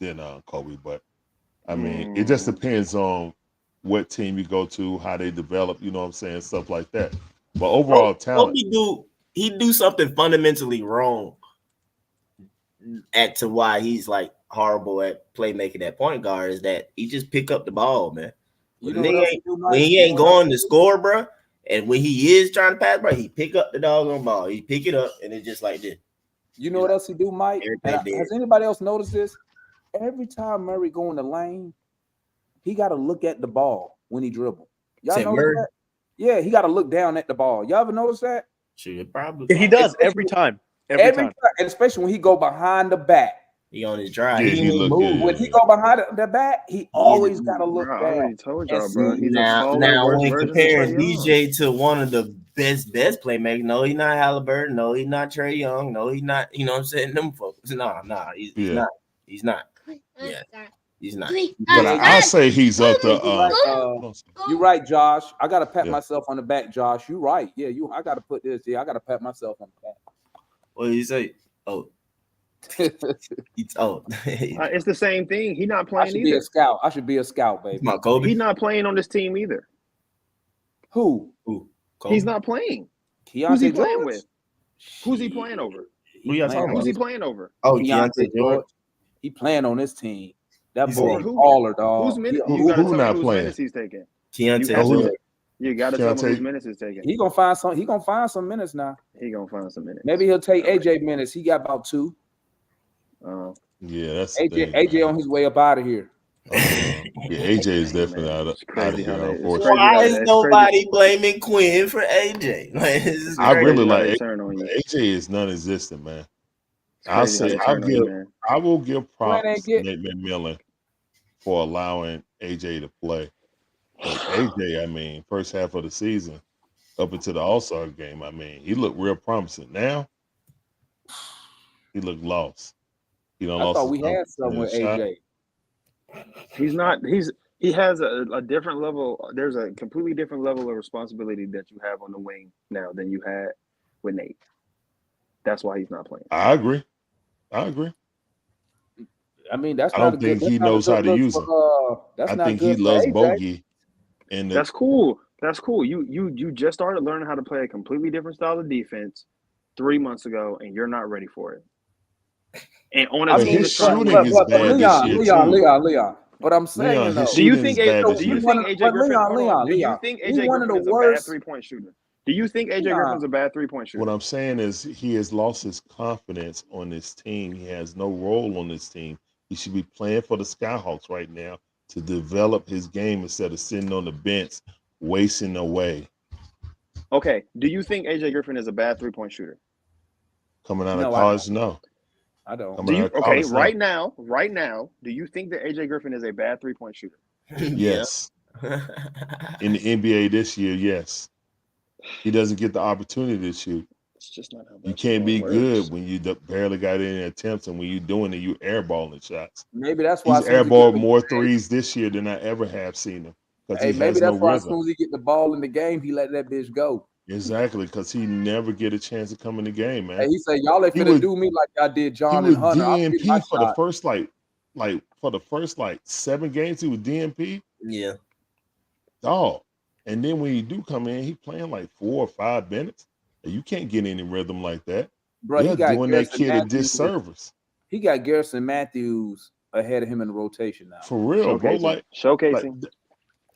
than Kobe. But I mean, it just depends on what team you go to, how they develop. You know what I'm saying, stuff like that. But overall talent, he do something fundamentally wrong to why he's like horrible at playmaking at point guard is that he just pick up the ball, man. You When know what else he do, Mike? he ain't going to score, bro, and when he is trying to pass, bro, he pick up the doggone ball. He pick it up and it's just like this. You know what else he do, Mike? Everything Has anybody else noticed this? Every time Murray go in the lane, he got to look at the ball when he dribble. Y'all Say notice Murray? that? Yeah, he got to look down at the ball. Y'all ever notice that? Sure, probably. He does every time. Every time. And especially when he go behind the back. He on his drive. Yeah, he look good. When he go behind the back, he always got to look Bro, I down. already told y'all, And bro. see, He's a Now taller, worse when version of comparing Trae Young. DJ to one of the best playmakers, no, he's not Halliburton. No, he's not Trae Young. No, he's not. You know what I'm saying? Them folks. He's not. He's not. Yeah, he's not. but I say he's up there. You're right, Josh. I gotta pat Yeah. myself on the back, Josh. You're right. Yeah, I gotta put this. Yeah, I gotta pat myself on the What did you say? Oh, back. It's the same thing. He's not I playing should be either. a scout. I should be a scout, baby. my Kobe. He's not playing on this team either. Who? Kobe. He's not playing. Keontae Who's he playing George? with? Who's he playing over? Who y'all talking Who's about? he playing over? Oh, Keontae Keontae George. He playing on this team. That He's boy over is who? baller, dog. Whose minute? He, You gotta who tell not me whose playing? minutes he's taking. Keontae got who- George. You gotta tell me Keontae- whose minutes he's taking. he gonna find some. He gonna find some minutes now. He gonna find some minutes. Maybe he'll take AJ minutes. He got about 2. Yeah, that's the AJ thing, AJ man. on his way up out of here. Yeah, AJ is definitely out of It's crazy here. how they- it's Unfortunately, Why It's is crazy. nobody blaming Quinn for AJ? Like, this is I crazy. really How like they AJ. turn on you. AJ is non-existent, man. It's I'll crazy how say they turn on you, man. I will give props ain't to get- Nate McMillan for allowing AJ to play. But AJ, I mean, first half of the season up into the All-Star game, I mean, he looked real promising. Now he looked lost. He don't I lost thought his we had confidence in some with his shot. AJ. He's not. He has a different level. There's a completely different level of responsibility that you have on the wing now than you had with Nate. That's why he's not playing. I agree. I mean, that's I not don't a good. think he that's not a knows good how to look use for, him. That's I not think good he for loves AJ. Bogey. And That's cool. That's cool. You just started learning how to play a completely different style of defense 3 months ago, and you're not ready for it. And on a But team his that's trying to shooting win. is bad this year, Leon. But I'm saying, Leon, his Do you shooting think is bad do this you year. think AJ Griffin? Hold on. Do you Leon. think He's AJ one of Griffin the is a bad worst. 3-point shooter? Do you think AJ Leon. Griffin's a bad 3-point shooter? What I'm saying is he has lost his confidence on this team. He has no role on this team. He should be playing for the Skyhawks right now to develop his game instead of sitting on the bench wasting away. Okay. Do you think AJ Griffin is a bad 3-point shooter? Coming out No, of I college, no. I don't. Coming out of Okay, college, no. right now, do you think that AJ Griffin is a bad 3-point shooter? Yes. In the NBA this year, yes. He doesn't get the opportunity to shoot. It's just not how You can't basketball be works. good when you barely got any attempts, and when you're doing it, you airballing shots. Maybe that's why. He's as soon as he airballed get- more threes this year than I ever have seen him because Hey, he maybe has that's no why as rhythm. soon as he get the ball in the game, he let that bitch go. Exactly, because he never get a chance to come in the game, man. Hey, he said, "Y'all ain't He finna was- do me like I did He John was and Hunter. I'll get my DNP for the shot." first like 7 games. He was DNP. Yeah. Dog, And then when he do come in, he playing like 4 or 5 minutes. You can't get any rhythm like that. Bro, You're he got doing that Garrison kid a Matthews. disservice. He got Garrison Matthews ahead of him in the rotation now. For real, bro. Showcasing.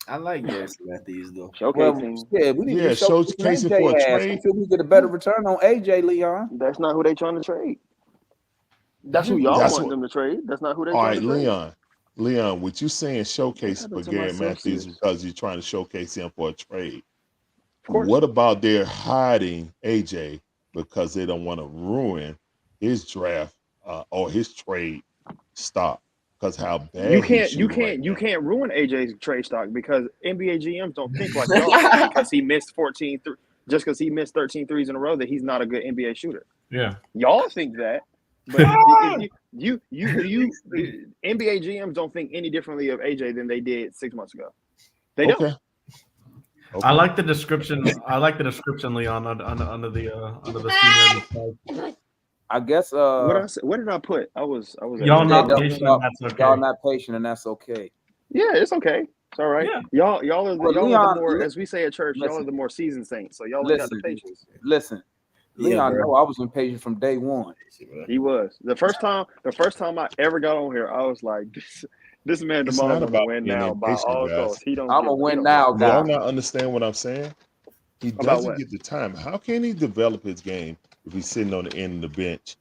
I like Garrison Matthews though. Showcasing. Yeah, we need to showcasing for a trade. until we get a better return on AJ, Leon. That's not who they trying to trade. That's who y'all want them to trade. That's not who they All trying right, to trade. Leon, what you saying showcase What happened for to my Garrett Matthews Celsius? because you're trying to showcase him for a trade. Of course. What about they're hiding AJ because they don't want to ruin his draft or his trade stock? Because how bad You can't ruin AJ's trade stock because NBA GMs don't think like y'all think because he missed just because he missed 13 threes in a row that he's not a good NBA shooter. Yeah. Y'all think that, but you NBA GMs don't think any differently of AJ than they did 6 months ago. They don't. Okay. I like the description. Leon, under the senior. I guess What did I put? I was Y'all not patient, and that's okay. Y'all not patient, and that's okay. Yeah, it's okay. It's all right. Yeah. Y'all are Leon, the more, as we say at church, y'all are the more seasoned saints. So y'all got the patience. Listen, Leon, know I was impatient from day one. He was. The first time I ever got on here, I was like, this man It's tomorrow not gonna about win being now by impatient, all guys. costs. He don't. I'm a win now guy. Y'all not understand what I'm saying? He About doesn't what? get the time. How can he develop his game if he's sitting on the end of the bench,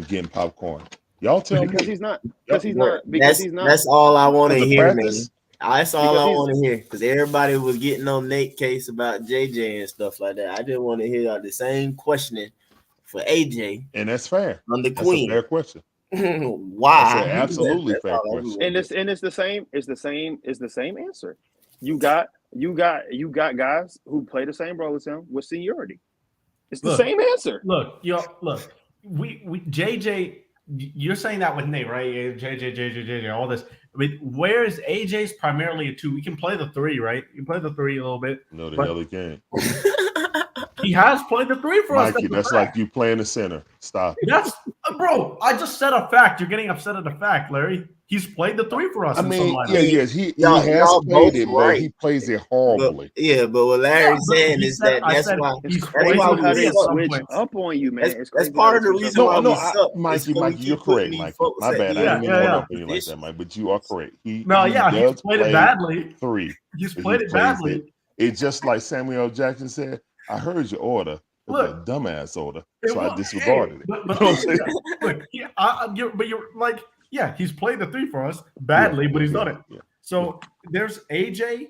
getting popcorn? Y'all tell me. Because he's not. That's all I want to As a hear, man. practice? That's all I want to hear. Because everybody was getting on Nate case about JJ and stuff like that. I just want to hear the same questioning for AJ. And that's fair. On the That's Queen. a fair question. Why? That's an absolutely That's fair all I question. want. And it's the same answer. You got guys who play the same role as him with seniority. It's the same answer. Look, we JJ. You're saying that with Nate, right? JJ, all this. I mean, where is AJ's primarily a 2? We can play the 3, right? You can play the 3 a little bit. No, the But- hell he can't. He has played the 3 for us. Mikey, that's like you playing the center. Stop. That's bro. I just said a fact. You're getting upset at the fact, Larry. He's played the 3 for us. I in mean, some yeah, lineups. yes, he Y'all has both played it, but right. he plays it horribly. But what Larry's Yeah, saying he is said- I that's said why he's that's played why with how we they at some switch point. up on you, man. That's, It's that's crazy part how of the they switch reason up why on we you. suck. Mikey, you're correct, Mikey. My bad. I didn't mean to run up on you like that, Mike. But you are correct. He No, he yeah, he's does played it play badly. 3. He's but played he it plays badly. It's just like Samuel L. Jackson said. I heard your order. It was a Look, dumbass order, It so I was- disregarded it. But You know what I'm saying? look, you're like, yeah, he's played the 3 for us badly, but he's done it. Yeah. So there's AJ.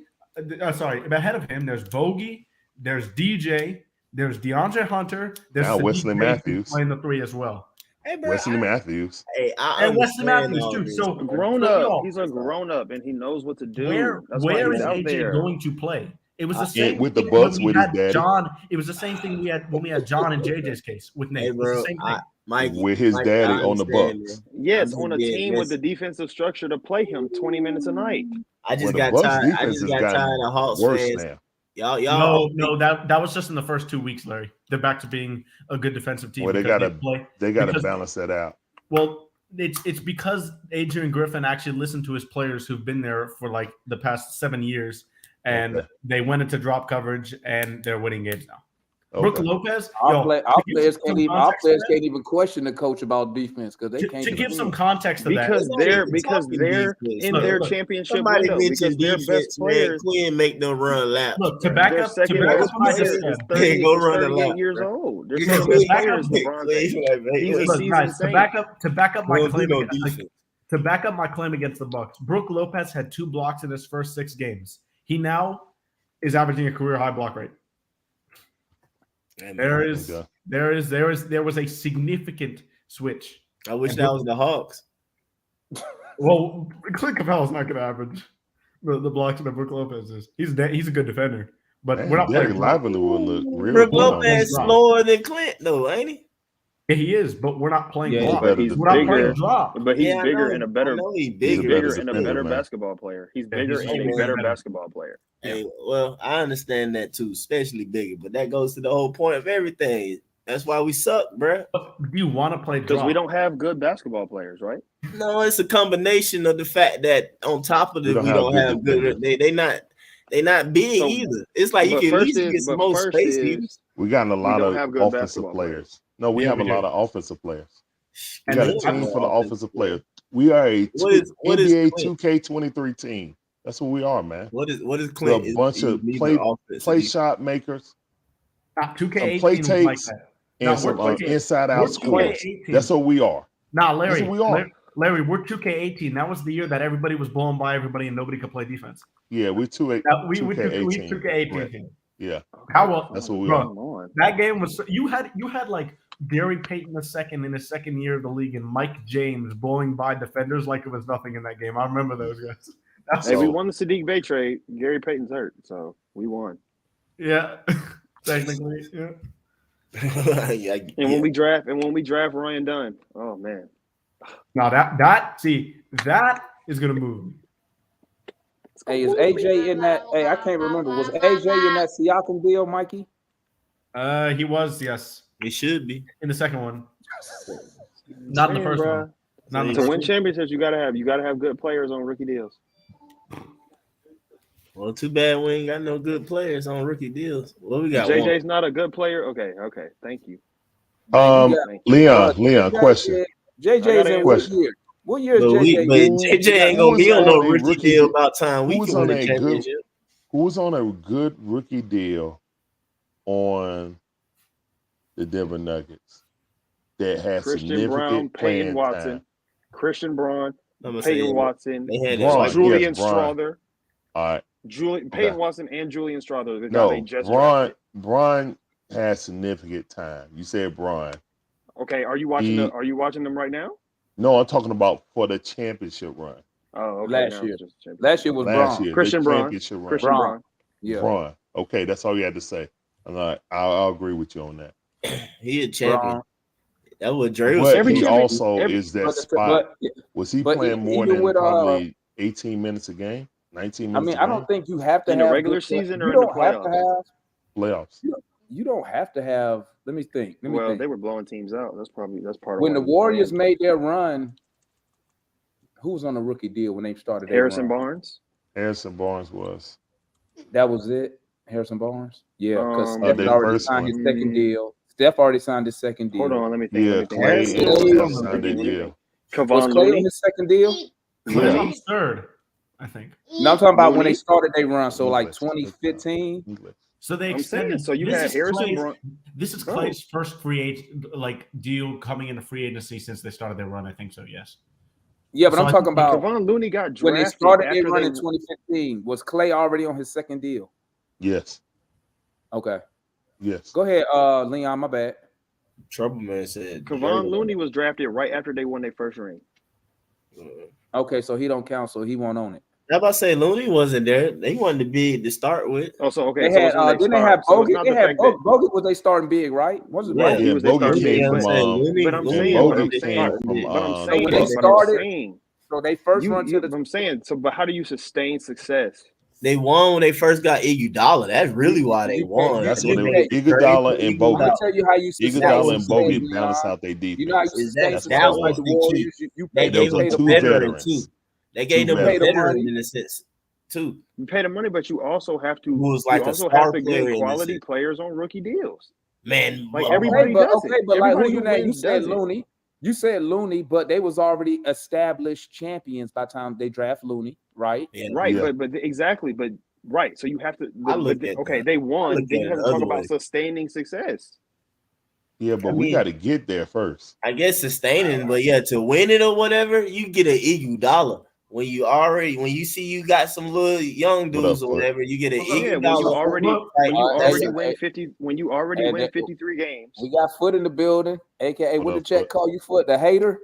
Sorry, ahead of him, there's Bogey, there's DJ, there's DeAndre Hunter, there's Now Sadiq Wesley Bey Matthews. playing the 3 as well, Hey, bro, Wesley Matthews. I and Wesley understand Matthews all too. this. So Grown so, up. yo, He's a grown up and he knows what to do. where That's why where he's is out AJ there. going to play? It was the same with the thing Bucks when we with his had daddy. John. It was the same thing we had when we had John in JJ's case with Nate. Hey, It was bro, the same thing. Mikey, With his Mikey, daddy I on the understand, Bucks. man. Yes, I'm on a just team being with the defensive structure to play him 20 minutes a night. I just Well, the got Bucks tired. I defense just has got gotten tired of Hawks worse fans. now. Y'all. No, that was just in the first 2 weeks, Larry. They're back to being a good defensive team. Well, they because gotta play. they gotta because- balance that out. Well, it's because Adrian Griffin actually listened to his players who've been there for like the past 7 years, and Okay. they went into drop coverage, and they're winning games now. Okay. Brook Lopez, Our players some can't context to even question the coach about defense because they that, can't to even give some win. context to Because that. they're Talking defense. in Look, their look, championship Somebody window because mentioned their defense, best man. players. Quinn make them run laps. Look, to bro. back Their up, second to back best up my player is system. 38 Go run the lap, years bro. old. Their You second know, best back player up is Quinn, LeBron Quinn, James. like, man, He's a Look, seasoned guys, to saint. back up my Well, claim, no against, defense. to back up my claim against the Bucks, Brook Lopez had 2 blocks in his first 6 games. He now is averaging a career high block rate. There was a significant switch. I wish that was the Hawks. Well, Clint Capella's not going to average the blocks that Brook Lopez is. He's a good defender, but Man, we're not Derek playing. Lively will look real Brook good on Lopez this. slower than Clint, though, ain't he? Yeah, he is, but we're not playing Yeah, block. better he's We're not bigger. playing drop. But he's Yeah, I bigger know. and a I better. know he's He's a He's bigger. better bigger and a defender, better man. basketball player. He's Yeah, bigger he's and a bigger better and better. basketball player. Hey, well, I understand that too, especially bigger. But that goes to the whole point of everything. That's why we suck, bro. Do you want to play Because drop? we don't have good basketball players, right? No, it's a combination of the fact that on top of it, We don't we have don't good have good. defenders. They not. They not big So- either. It's like you but can at first least is- get some but more first space is- heaters. We got a lot don't of have good offensive basketball players. No, we Yeah, have we a do. lot of offensive players. We And got a then- team full of Offensive offensive players. We are a What is NBA Clint? 2K23 team. That's what we are, man. What is We're Clint? a bunch of play shot makers, 2K18 play was like takes, that. and No, some we're 2K inside out we're scores. 2K18. That's what we are. Nah, Larry, That's what we are. Larry, we're 2K18. That was the year that everybody was blowing by everybody and nobody could play defense. Yeah, we're We 2K18. 2K18. Yeah, How well? that's what we Bro, are. Come on. That game was you had like Gary Payton II in his second year of the league and Mike James blowing by defenders like it was nothing in that game. I remember those guys. That's Hey, we So- won the Sadiq Bey trade. Gary Payton's hurt, so we won. yeah, technically. Yeah. And when we draft Ryan Dunn, oh man, Now that is gonna move. Hey, is AJ in that? Hey, I can't remember. Was AJ in that Siakam deal, Mikey? He was, yes, It should be. in the second one, not in the Man, first bruh. one. Not in the To first win one. championships, you gotta have good players on rookie deals. Well, too bad we ain't got no good players on rookie deals. Well, we got JJ's one. not a good player. Okay, thank you. Um, Thank you. Leon, question. JJ's in what Question. year? What year is But, JJ? JJ ain't gonna be on no Who was on a rookie rookie deal deal? about time. We Who was can win on a a good- championship. Who was on a good rookie deal on the Denver Nuggets that had Christian significant Brown, playing Peyton Watson, time? Christian Braun, I'm gonna say Peyton Watson, They had Braun, like Julian yes, Braun. Strother, All right. Peyton Okay. Watson, and Julian Strother. The guy No, they just Braun. drafted. Braun had significant time. You said Braun. Okay, are you watching He- Are you watching them right now? No, I'm talking about for the championship run. Oh, okay. Last now year. it's just championship. Last year was Last Braun. year, Christian the Braun. championship run. Christian Braun. Braun. Yeah, Braun. Okay, that's all you had to say. I'll agree with you on that. he a champion. Braun. That was Dre was But every he champion- also every- is that But, spot. but Was he but playing more even than with, probably 18 minutes a game? 19 I minutes mean, a I game? don't think you have to In the have regular good play- season you or in the don't have to playoffs? have. Playoffs. You don't have to have. Let me think. Well, they were blowing teams out. That's part of When why the they Warriors banned made their run, who was on the rookie deal when they started? Their Harrison run? Barnes. Harrison Barnes was. That was it. Harrison Barnes. Yeah, because Um, Steph they had already first signed one. his second deal. Steph already signed his second deal. Hold on, let me think. Yeah, let me think. Clay Harrison and Barnes Steph on the signed rookie their deal. deal. Was Kevon Clay on Looney. his second deal? Clay Yeah. was third, I think. No, I'm talking about when Looney? they started their run. So like English. 2015. So they I'm saying, extended. so you this had is Harrison Clay's- Braun. This is Oh. Clay's first free agent deal coming into free agency since they started their run. I think so. Yes. Yeah, but So I'm I talking think about Kevon Looney got drafted when they started their after run they in 2015. Was Clay already on his second deal? Yes. Okay, Yes. go ahead, Leon. My bad. Trouble Man said Kevon Looney was drafted right after they won their first ring. Okay, so he don't count, so he won't own it. How about say Looney wasn't there? They wanted to be to start with. Oh, so okay. They so had it's when they didn't they start. have So it's Bogut? not They the had fact that Bogut. Was they starting big, right? Wasn't Yeah, Bogut? he Yeah, was their Bogut third came pick, from Looney, but I'm and saying, Bogut but I'm came saying, from but I'm So saying, when they but started, I'm saying, so they first run to the. I'm saying. So, but how do you sustain success? They won when they first got Iguodala. That's really why they You won. can't- That's you what they were. can't- Iguodala and I'm Bogut. gonna tell you how you sustain Iguodala and success, Bogut Leon. balance out their defense. You know how you sustain That's success what like that the was. Warriors. You They pay, Those gave are him pay a the two money. veteran veterans. too. They gave Two them a veterans. veteran in a sense too. You pay the money, but you also have to. Who was like you a also star have to player get in quality this. players on rookie deals. Man, Like well, everybody does it. Okay, but like who Everybody you who name? You wins said does it. Looney. You said Looney, but they was already established champions by the time they draft Looney, right? yeah, Right, Yeah. but exactly, but right. So you have to. I look at okay, that. they I won. look Then at you it have to the talk other about way. sustaining success. Yeah, but I we mean- got to get there first. I guess sustaining, but yeah, to win it or whatever, you get an Iguodala. When you see you got some little young What dudes up, or whatever, you get an Yeah, when you Iguodala. already Like, when you already hey, win hey, 50 when you already hey, win that- 53 games. We got Foot in the building, aka What what the up, check Foot? call you Foot, the hater.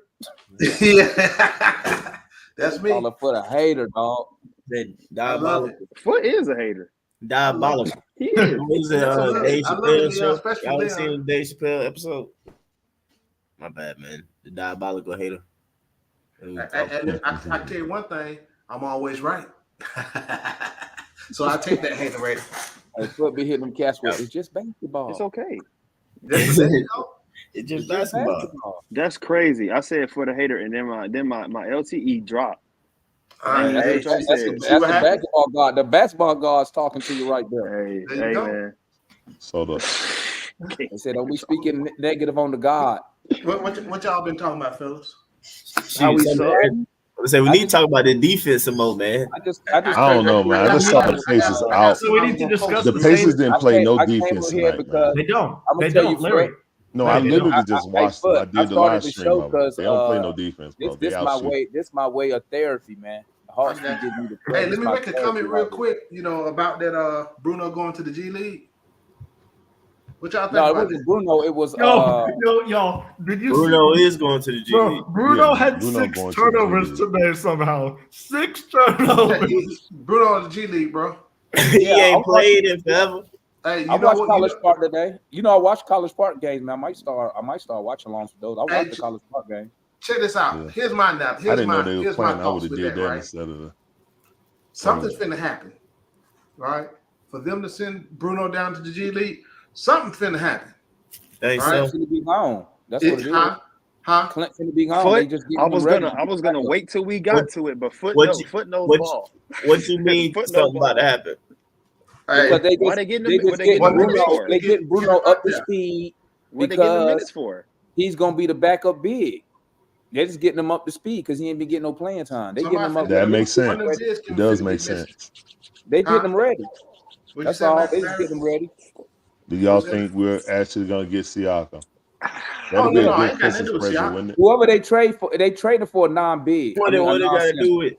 Yeah, that's me. Call it Foot a hater, dog. that I love diabolical. it. Foot is a hater. Diabolical. He is. What is it? Yes, I love it. Dave I love Chappelle Leon, show? especially Y'all Leon. seen the Dave Chappelle episode? My bad, man. The diabolical hater. And I tell you one thing, I'm always right. So I take that hater rating. Hey, Foot be hitting them cats with it's just basketball. It's okay. There you go. It's just It's just basketball. basketball. That's crazy. I said for the hater, and then my LTE dropped. Hey, Hey, that's what you That's said. the see what happened? basketball god. The basketball god's talking to you right there. Hey, There you hey, go. man. So the They said, "Don't be speaking negative on the God." What y'all been talking about, fellas? How we Shit, suck. I say we I need to just- talk about the defense some more, man. I don't know, man. I just saw the Pacers out. So we need to discuss The the Pacers Pacers. didn't I play came- no I came defense over here tonight, because- man. They don't. I'ma They tell don't, you, Larry. Fred. No, Hey, I they literally just watched them. Bud, I did the started live the stream show of it. because They don't play no defense, bro. this They my outshoot. way. This my way of therapy, man. The Hawks can give me the Hey, this let me my make a therapy comment real right here. quick. About that Bruno going to the G League. What y'all think No, it about wasn't Bruno. It was Yo, did you Bruno see? is going to the G Bro, League. Bruno Yeah, had Bruno 6 going to the G turnovers League. today somehow. 6 turnovers. that? Bruno on the G League, bro. He Yeah, ain't I'm played in forever. Hey, I watched College Park today. I watched College Park games, man. I might start watching along for those. I watched the College Park game. Check this out. Yeah. Here's my I didn't know they were here's playing. my I would thoughts have with did that, that right? instead of the. Something's finna happen, right? For them to send Bruno down to the G League, something's finna happen. Think All right. Clint's gonna be gone. That's what it is. Huh? Clint's gonna be gone. Foot, They just I getting was him ready. gonna wait till we got to it, but Foot what you- knows what ball. What you mean Foot no something about to ball. happen? Hey, Because they Why just, they getting they him? What just they getting getting him Bruno. for? They getting Bruno up to speed What they getting him because minutes for? he's gonna be the backup big. They're just getting him up to speed because he ain't been getting no playing time. They getting him up. That makes One of sense. them bigs It can does finna make get missed. sense. They getting him ready. What you That's say, all. man? They just getting him ready. Do y'all think we're actually gonna get Siakam? That'd Oh, be no, a I good ain't got nothing to Christmas do with present, Siakam. wouldn't it? Whoever they trade for, they traded for a non-big. What they got to do with?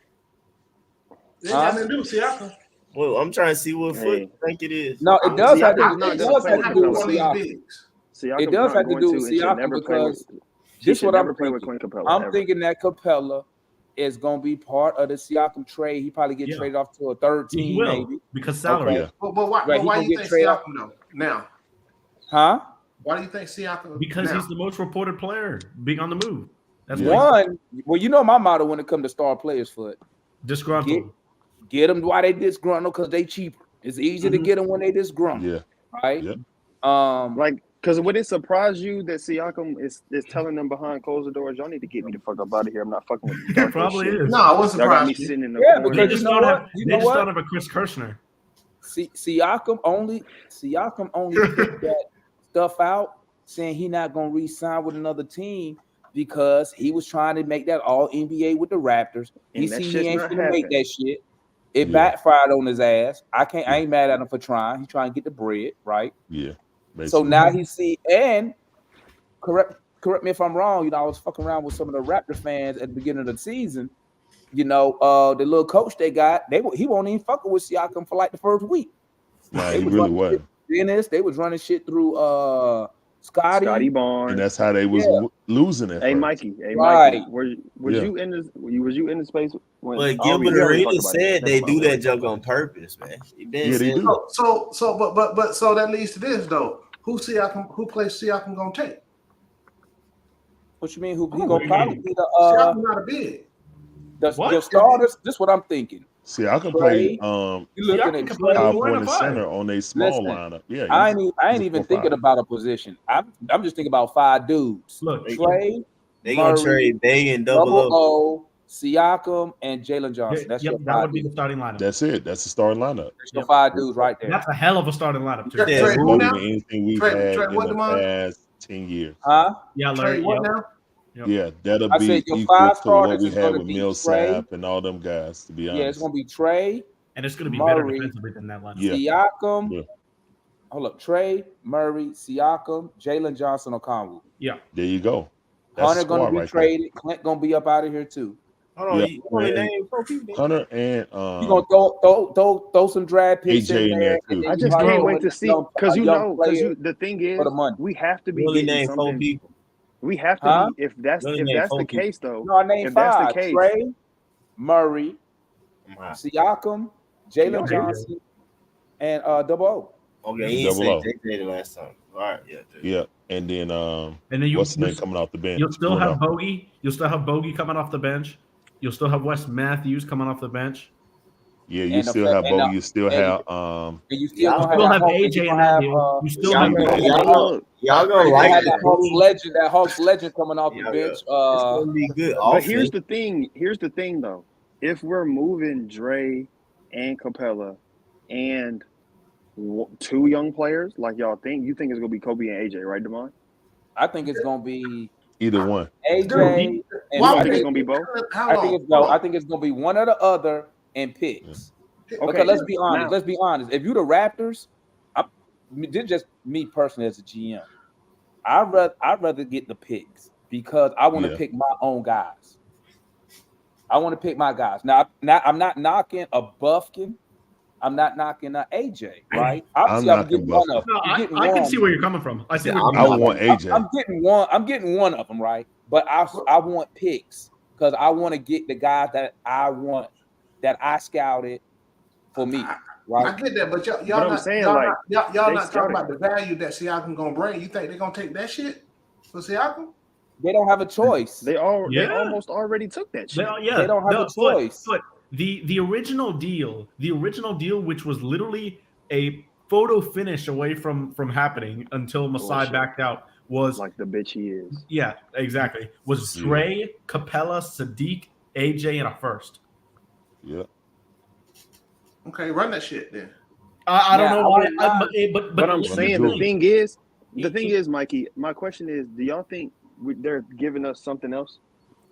They ain't got nothing to do with Siakam. Well, I'm trying to see what Foot Hey. think it is. No, it does have to. Siakam's not It gonna does play have with to do with One of these Siakam. bigs. Siakam's It does not have to going do to with and should Siakam never play with. because He this should what I'm never play with thinking. Clint Capella. I'm ever. thinking that Capella is gonna be part of the Siakam trade. He probably get Yeah. traded off to a third He team, will maybe. because salary. Yeah. But why? Right, But he why gonna you get think traded Siakam though? Now, Huh? why do you think Siakam? Because now? he's the most reported player being on the move. That's why One, well, you know my motto when it comes to star players, Foot. he's disgruntled. Get them while they disgruntled because they cheaper. It's easy to get them when they disgruntled, Yeah. right? Yep. Like, because would it surprise you that Siakam is telling them behind closed doors, y'all need to get me the fuck up out of here. I'm not fucking with this dark Probably shit. is. No, I wasn't Y'all got me surprised. Me. sitting in the Yeah, corner. They because just you know don't what? have. You They know just what? don't have a Chris Kirshner. Siakam only put that stuff out saying he not gonna re-sign with another team because he was trying to make that all NBA with the Raptors. He And that see he shit's ain't not gonna make happening. that shit. It Yeah. backfired on his ass. I ain't mad at him for trying. He trying to get the bread, right? Yeah. So basically. now he see and correct me if I'm wrong. I was fucking around with some of the Raptor fans at the beginning of the season. The little coach they got, he won't even fucking with Siakam for like the first week. Nah, They he was really running wasn't. Dennis, they was running shit through Scotty. Scotty And Barnes. that's how they was losing it. Hey Mikey, Right. was Yeah. you in this? Was you in the space when? But I don't Gilbert really give a fuck Arenas about it. said they Never do mind. that junk on purpose, man. He been Yeah, they saying do. So that leads to this though. Who plays Siakam gonna take? What you mean? Who he Oh, gonna yeah. probably be Siakam not a big. What? the starters? This is what I'm thinking. See, I can play You looking Siakam at can play Trey. four power and a forward and five. center on a small Listen, lineup. Yeah, I he's ain't a even 4-5. thinking about a position. I'm just thinking about 5 dudes. Look, Trey, they gonna Murray, trade Bay and double Double up. O, Siakam, and Jalen Johnson. That's your that 5 would be the dudes. starting lineup. That's it. That's the starting lineup. That's your 5 dudes right there. That's a hell of a starting lineup, too. Trey, Yeah, Trey, who what Better now? than anything we've Trey, had in what, the Demond? past 10 years. Huh? Yeah, Trey, Larry. what Yep. now? Yep. Yeah, that'll I be said your equal 5 to what starters we is had gonna with be Millsap and all them guys, to be Yeah, it's honest. gonna be Trey, And it's going to be better Murray, defensively than that lineup. Yeah. Siakam. Yeah. Hold up, Trey, Murray, Siakam, Jalen Johnson, Okongwu. Yeah. There you go. That's Hunter a gonna squad be right traded. Clint gonna be up out of here too. Hold on, Yeah. you only And named 4 people. Hunter and You gonna throw some draft picks AJ in in there, there, and too. then I you just probably can't throw wait in to a see young- because a you young know because player the thing is for the money. we have to be You only getting named 4 something. people. We have to Huh? be if that's You only named the 4 people. case though. No, I named If that's the 5. case- Trey, Murray, Wow. Siakam, Jalen Okay. Johnson, and Double O. Okay, he didn't say Double O. JJ the last time. All right, yeah. Yeah. And then And then you, what's his name coming off the bench? you'll still Bruno. have Bogey. You'll still have Bogey coming off the bench. You'll still have Wes Matthews coming off the bench. Yeah, you And the still fact- have and Bo. the- You still and have And you Y'all still gonna Still have have that Hulk- AJ you in gonna that have, deal. You still y'all have gonna you y'all gonna gonna like have that that Hawks team. legend, coming off the Yeah, bench. It's gonna be good. But offense. here's the thing. Here's the thing though. if we're moving Dre and Capella and two young players like y'all think, you think it's gonna be Kobe and AJ, right, Devon? I think it's gonna be Either one. AJ and Why I would think they- it's gonna be both. How I long? think it's no. I think it's gonna be one or the other and picks. Okay, Because let's be honest. now- Let's be honest. If you the Raptors, this just me personally as a GM. I'd rather get the picks because I want to Yeah. pick my own guys. I want to pick my guys. Now I'm not knocking a Buffkin. I'm not knocking a AJ. Right? Obviously, I'm knocking getting one Buffkin. of. No, I'm getting I can one. see where you're coming from. I see. Yeah, where you're I coming want AJ. I'm getting one. I'm getting one of them, right? But I want picks because I want to get the guys that I want, that I scouted for me, I right? get that, but y'all I'm not, saying, y'all like, not, y'all they not scouted. talking about the value that Siakam gonna bring. You think they're gonna take that shit for Siakam? They don't have a choice. They Yeah. almost already took that shit. They don't have a choice. But the original deal, which was literally a photo finish away from happening until Masai Bullshit. backed out, was Like the bitch he is. yeah, exactly. Was Dre, Capella, Sadiq, AJ, and a first. Yeah. Okay, run that shit then. I don't Now, know I why, would not- But I'm Run saying the the jewels. thing is, Mikey. My question is, do y'all think they're giving us something else?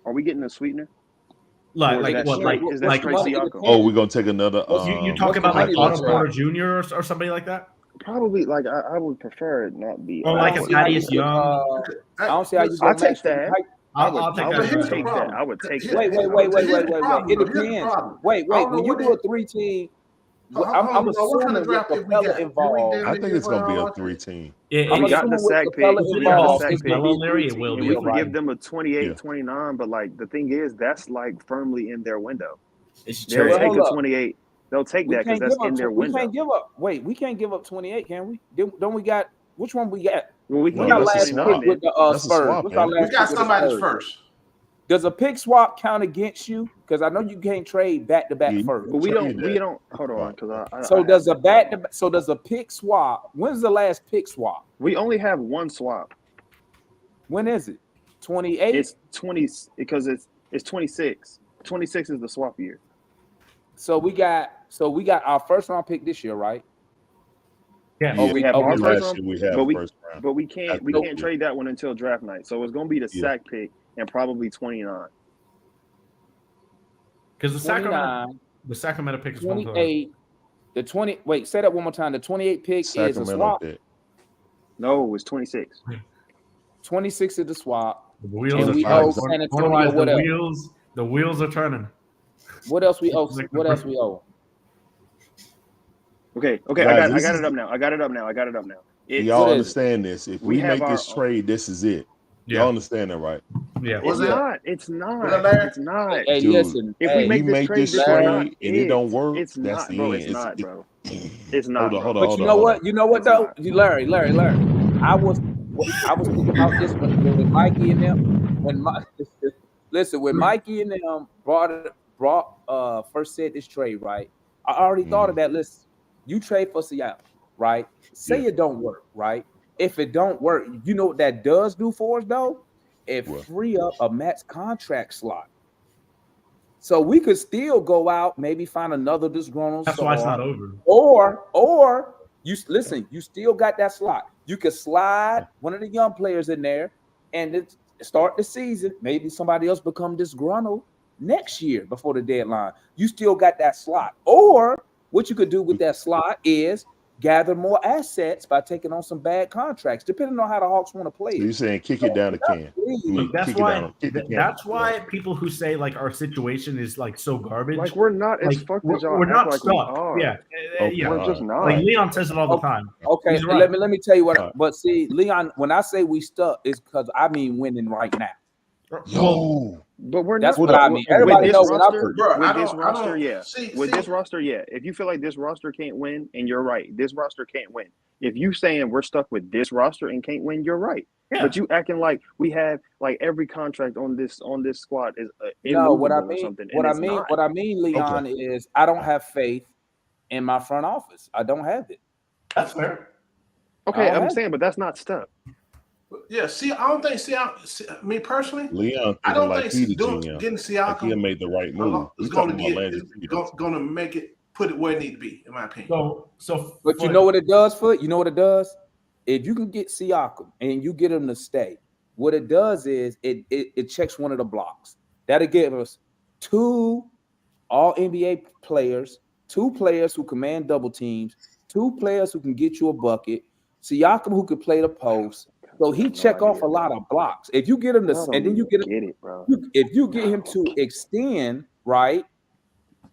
Are we getting a sweetener? like Or like is what that like straight- is that like straight money? Siakam? Oh, we're gonna take another. you talk what's about the like money Otto look Porter like? Jr. or somebody like that, Probably. Like I would prefer it not be. or I like don't a see how you Thaddeus could, Young. I don't see how you I'll gonna I'll take match that. how- I'll take I that. would here's the take that. problem. I would take Here- that. Wait. here's the It problem. Here's the depends. problem. Wait. I don't know When you what do they- a 3-team, Hold on, I'm what kind assuming of with draft pick we Capella got? involved. I think it's gonna be a 3-team. Yeah, I'm We got assuming the with sack Capella pick. If it involved, involves it's gonna Capella, be Larry, it 3-team. will And be. we can Right. give them a 28, Yeah. 29, but like the thing is, that's like firmly in their window. It's They'll trade. take hold a up. 28. They'll take We that because can't that's give in up. their We window. can't give up. Wait, we can't give up 28, can we? Don't we got? Which one we got? Well, we can No, We give got up that's a last 29 pick with then. the That's a Spurs. swap, What's our ain't it? last We got pick with the somebody's Spurs? first. Does a pick swap count against you? Because I know you can't trade back to back Yeah, first. But we Trade that. don't. Hold on, because So does a so does a pick swap? When's the last pick swap? we only have one swap. When is it? 28. It's 20 because it's 26. 26 is the swap year. So we got our first round pick this year, right? Yeah. Oh, Yeah. we have our we- first Last round, year we have but we first round. but we can't Absolutely. trade that one until draft night. So it's gonna be the Yeah. sack pick and probably 29. Because the 29, Sacramento pick is one of the 28. The 20. Wait, say that one more time. The 28 pick is a Sacramento swap. pick. No, it's 26. 26 is the swap. the wheels And are we turning. owe San Antonio. Otherwise, What else? the wheels are turning. What else we owe? What else we owe? Okay, Guys, I this got is it up now. I got it up now. It's, Y'all What is understand this? If We we have make this our- trade, this is it. Yeah. Y'all understand that, right? Yeah. What's it's that? not. It's not. What's that, Larry? It's not. Hey, Dude, listen. If hey, we make we this make trade, this this is trade not and it don't work, It's that's not, the bro. end. It's It's- not, bro. It's not. Hold on, hold bro. on, But you know what? You know what It's though? not. You Larry. I was thinking about this when Mikey and them when when Mikey and them brought first said this trade, right? I already thought of that. Listen, you trade for Siakam, right? Say Yeah. it don't work, right? If it don't work, you know what that does do for us though? It What? free up a max contract slot. So we could still go out, maybe find another disgruntled That's why it's star. not over. Or you listen, you still got that slot. You could slide one of the young players in there and start the season. Maybe somebody else become disgruntled next year before the deadline. You still got that slot. Or what you could do with that slot is gather more assets by taking on some bad contracts, depending on how the Hawks want to play So it. you're saying kick it down the can. I mean, Look, that's kick it why. down, kick the can. That's why people who say like our situation is like so garbage. Like we're not as like, fucked we're, as y'all we're act not like we stuck. are. Yeah, Okay. yeah. We're just not. Like Leon says it all the Okay. time. Okay, He's right. let me tell you what. All right. But see, Leon, when I say we stuck, it's because I mean winning right now. Yo, But we're That's not. what I mean. Everybody with knows this when I roster, Bro, with I this don't- roster, yeah. see- With see- this roster, yeah. If you feel like this roster can't win, and you're right, this roster can't win. If you saying we're stuck with this roster and can't win, you're right. Yeah. But you acting like we have like every contract on this squad is No, what I immovable or mean, something. And it's not. what I mean, Leon, is I don't have faith in my front office. I don't have it. That's fair. Okay, I I'm have saying, but that's not stuck. Yeah, see, I don't think me personally, Leon I thinking don't like think he the getting GM. Like Siakam he'll make the right move. We is going talking to about Landry Peters. going to make it put it where it needs to be, in my opinion. But you know what it does for you know what it does? If you can get Siakam and you get him to stay, what it does is it checks one of the blocks. That'll give us 2 all NBA players, 2 players who command double teams, 2 players who can get you a bucket, Siakam who can play the post. So he check off a lot of blocks. If you get him to, and then you get it, bro. If you get him to extend, right?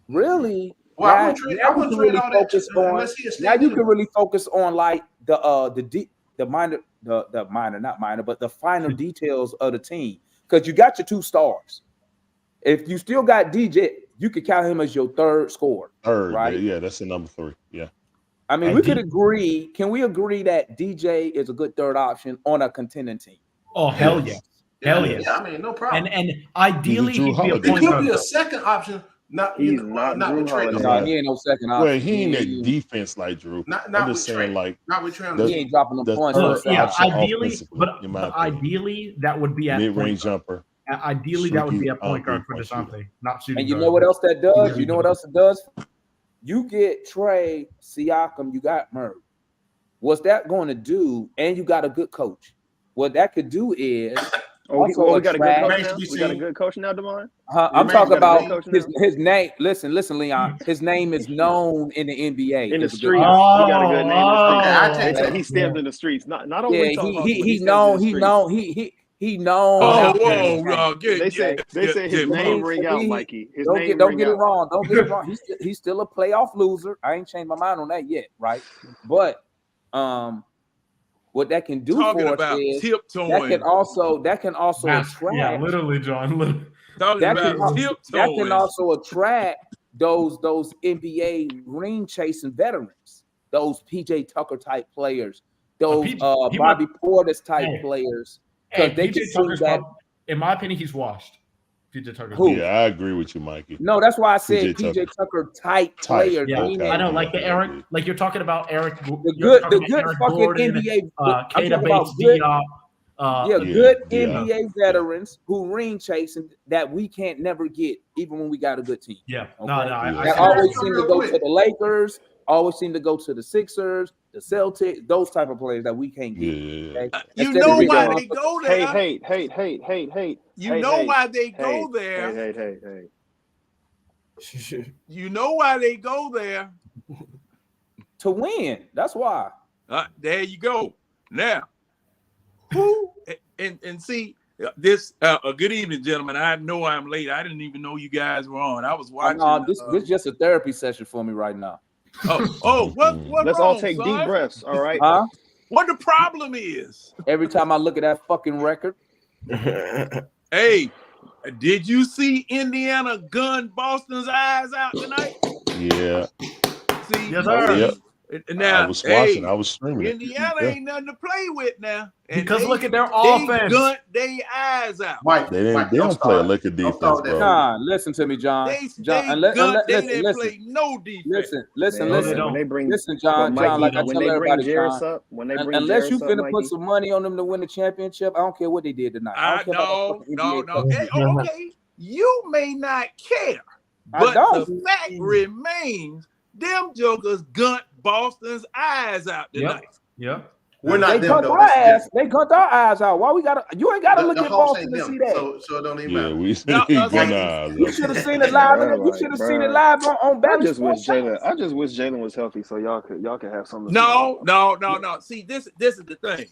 Really, Well, now, I wouldn't trade now you all can really that focus on. unless he Now you extended. can really focus on like the final details of the team, because you got your 2 stars. If you still got DJ, you could count him as your 3rd scorer. Third, right? yeah, that's the number 3. Yeah. I mean, we could agree. Can we agree that DJ is a good 3rd option on a contending team? Oh, hell yes. Hell yes. Yeah, I mean, no problem. And ideally, Drew he'd be a Holiday. He point could be guard. a second option. He's not Drew with Trey. Holiday. No, he ain't no second option. Well, he ain't that defense like Drew. Not I'm with just saying, Trey. like, Not with Trey. the- He ain't dropping them the points. third Yeah, option ideally, offensively, but in my opinion. ideally that would be at Mid-range point guard. jumper. Ideally, that would be a point guard for Streaky, DeJounte, not shooting And you guard. know what else that does? You know what else it does? You get Trey, Siakam, you got Murray. What's that going to do? And you got a good coach. What that could do is We got a good attract- coach now. We got a good coach now, Demar. I'm Remains talking got a about great coach his name. Listen, Leon. His name is known in the NBA. In the It's a good streets, coach. he got a good name. I In the take streets. that. He stands in the streets. Not only Yeah, talk about he it, but he stands known. in the He streets. known. He known. Oh, out there. whoa, They say his name ring out, Mikey. His name Don't ring get it out. wrong. Don't get it wrong. He's still a playoff loser. I ain't changed my mind on that yet, right? But what that can do talking for us about is tiptoeing. that can also attract. Yeah, literally, John. Literally. Talking That about can, that tiptoeing. can also attract those NBA ring chasing veterans, those PJ Tucker type players, those He Bobby Portis type Hey. players, Hey, because they can PJ see Tucker's that. in my opinion, he's washed. PJ Tucker. Who? Yeah, I agree with you, Mikey. No, that's why I said PJ PJ Tucker type players. Yeah, meaning I know, like the Yeah, Eric, yeah. like you're talking about Eric. the you're good talking about Eric fucking Gordon, NBA. I'm I'm Kata talking about Bates, good, Diop. yeah, Yeah, good yeah. NBA veterans who ring chasing that we can't never get, even when we got a good team. Yeah, Okay. no, Yeah. I That see always that. seem to go to the Lakers, always seem to go to the Sixers, the Celtics, those type of players that we can't get. Yeah. Okay? You Instead know of why going they for- go there. Hate. You Hey, know hey, why they go Hey. there. You know why they go there. to win. That's why. There you go. Now, who and see this? Good evening, gentlemen. I know I'm late. I didn't even know you guys were on. I was watching. This is just a therapy session for me right now. What? Let's wrong, all take son? deep breaths. All right. Huh? What the problem is? Every time I look at that fucking record, Hey, did you see Indiana gun Boston's eyes out tonight? Yeah. See, Yes, sir. Yep. Now, I was watching. hey, I was streaming it. Indiana Yeah. ain't nothing to play with now. And Because look at their they offense. gunned their eyes out. Mike, They Mike, don't play a lick of Don't defense, start that. bro. nah, listen to me, John. They John, gunned. They didn't listen, play no defense. listen, Man, they don't. when they bring listen, John, Mikey, like I when tell they bring everybody, Jarris John, up, when they bring unless you Jarris up, finna Mikey, put some money on them to win the championship, I don't care what they did tonight. I don't care about the fucking NBA Hey, Cup. okay, you may not care, I but don't. the fact remains, them jokers gunned Boston's eyes out tonight. Yep. We're not They them cut though. our That's ass. They cut our eyes out. Why we gotta? You ain't gotta the look at Hawks Boston ain't to them, see that. so it don't even Yeah, matter. we No, he no, gun see, eyes. You should have seen it live. Bro, You should have seen it bro. live on I Bally just wish Sports. Jalen was healthy so y'all could have something. No. See, this is the thing.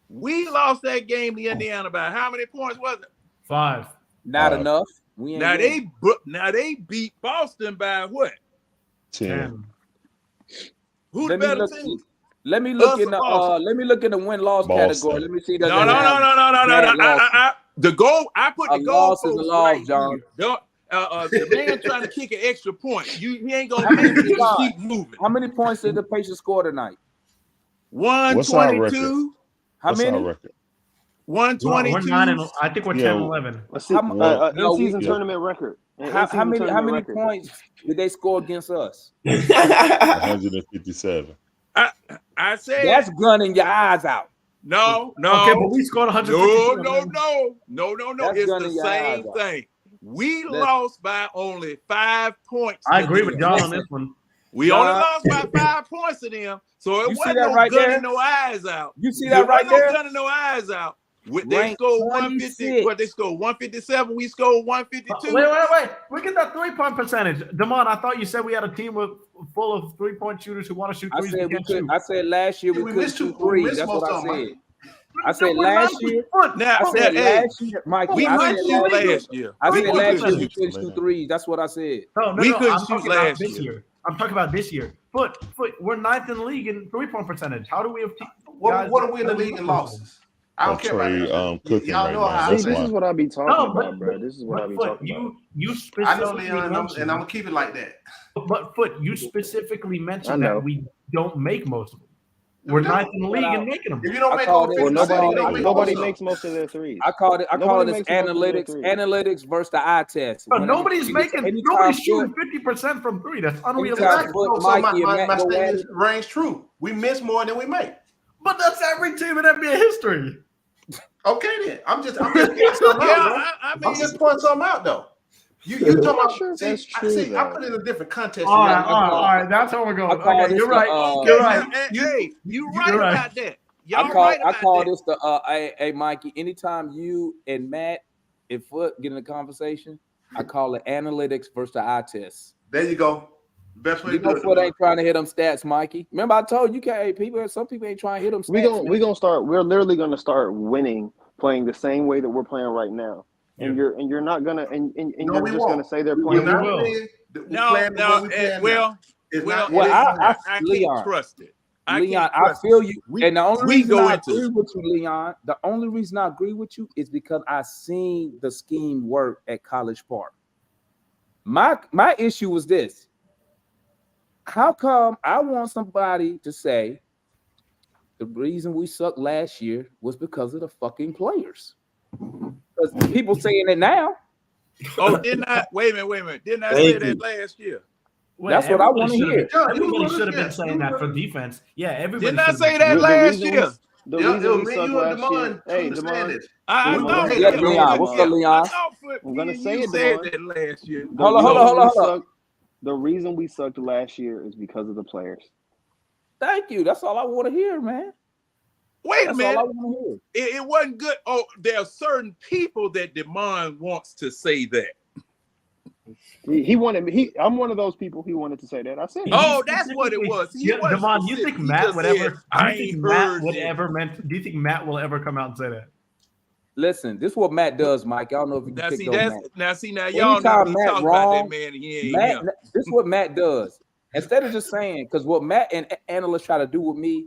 We lost that game to Indiana by how many points was it? 5. Not Five. enough. We ain't Now winning. they beat Boston by what? 10. Who Let the me better look. team? Let me look Us in or the Boston? let me look in the win-loss Boston. category. Let me see. No. The goal. I put the A goal loss is a post loss, right John. here. The man trying to kick an extra point. He ain't gonna How many make it. points- Keep moving. How many points did the Pacers score tonight? What's our record? 122. How What's many? our record? We're 122. 9 and I think we're 10 Yeah. 11. Let's see. How- no, In-season we- tournament record. How many points did they score against us? 157. I said That's gunning your eyes out. No. Okay, but we scored 152. No. That's It's gunning the your eyes same out. thing. We Listen. lost by only 5 points. I to agree them. with John on this one. We John. only lost by 5 points to them. So it You see wasn't that no right gunning there? no eyes out. You see There that right wasn't there? no gunning no eyes out. They Ranked scored 150. 26. What they scored 157. We scored 152. Wait. Look at that 3-point percentage. Damon, I thought you said we had a team full of 3-point shooters who want to shoot I threes. said we can't could. shoot. I said last year we We couldn't missed shoot two- we threes. missed That's what most I of them, said. Mike. I said We're last 9 year. foot. Now, I said hey, last year, Mikey. we I couldn't said shoot last year. last year. I We said last year couldn't we shoot. couldn't shoot threes. That's what I said. No, We couldn't I'm shoot talking about last this year. year. I'm talking about this year. Foot. We're 9th in the league in 3-point percentage. How do we have What guys are we in the that- league in losses? I don't care about Trey that. cooking Y'all right know now. how I That's See, this why. is what I be talking No, about, bro. This is what I be Foot, talking about. you I specifically know, Leon, and I'm mentioned, gonna keep it like that. but Foot, you specifically I mentioned know. that we don't make most of them. We're No. 9th in the league in making them. If you don't I make called over it- Well, 50%, you don't make nobody most of makes most of their threes. I called it. I Nobody called this makes most of their analytics. threes. Analytics versus the eye test. But When nobody's anytime shooting 50% from 3. That's unrealistic. Anytime Foot, So my Mikey, and Matt go at statement it. rings true. We miss more than we make. But that's every team in NBA history. Okay, then. I'm just pointing something Yeah, out, bro. I I'm mean, just pointing something out, though. You I'm talking not about? sure if See, that's true, I though. put it in a different context. All for right, y'all. all right. That's how we're going. I call Okay, this you're the, right. okay, You're right. Hey, you right You're right. about that. Y'all right I about call that. this the hey Mikey. Anytime you and Matt and Foot get in a conversation, I call it analytics versus the eye test. There you go. Best way You to do know it. Foot ain't trying to hit them stats, Mikey. Remember I told you, some people ain't trying to hit them stats. We're gonna start. We're literally gonna start winning, playing the same way that we're playing right now. And you're not gonna and No, you're we just won't. gonna say they're We're playing. not will. playing. We're No, playing the way no. we playing now. Well, It's well, not. Well, it ain't I I Leon. can't trust it. Leon, can't I trust feel it. you. And the only we reason go I into- agree with you, Leon, the only reason I agree with you is because I seen the scheme work at College Park. My issue was this. How come I want somebody to say the reason we sucked last year was because of the fucking players? Because people saying it now. Oh, didn't I? Wait a minute. Didn't I Thank say you. that last year? Well, That's what I everybody want to should've hear. been- Everybody Yeah, should have been yeah. saying that for defense. Yeah, everybody. Didn't I should've say been- that The last reason year? The Yeah, reason we me, sucked you, and last year. Damon Hey, understand Damon. this. I We thought were- that. Yeah, Leon. What's up, Leon? I thought I'm gonna you say it, said Devon. that last year. Hold on. The reason we sucked last year is because of the players. Thank you. That's all I want to hear, man. Wait a That's all I minute. want to hear. It wasn't good. Oh, there are certain people that Demond wants to say that. He wanted. I'm one of those people. He wanted to say that. I said. it. Oh, that's what it was. He Yeah, wasn't Devon, you specific. think He Matt just would said, ever? Do I you think ain't Matt heard would that. ever meant? Do you think Matt will ever come out and say that? Listen, this is what Matt does, Mike. I don't know if you can Now pick see on that's Matt. now y'all know Anytime me Matt talk about that wrong, man. And he ain't Matt, him. this is what Matt does. Instead of just saying, because what Matt and analysts try to do with me,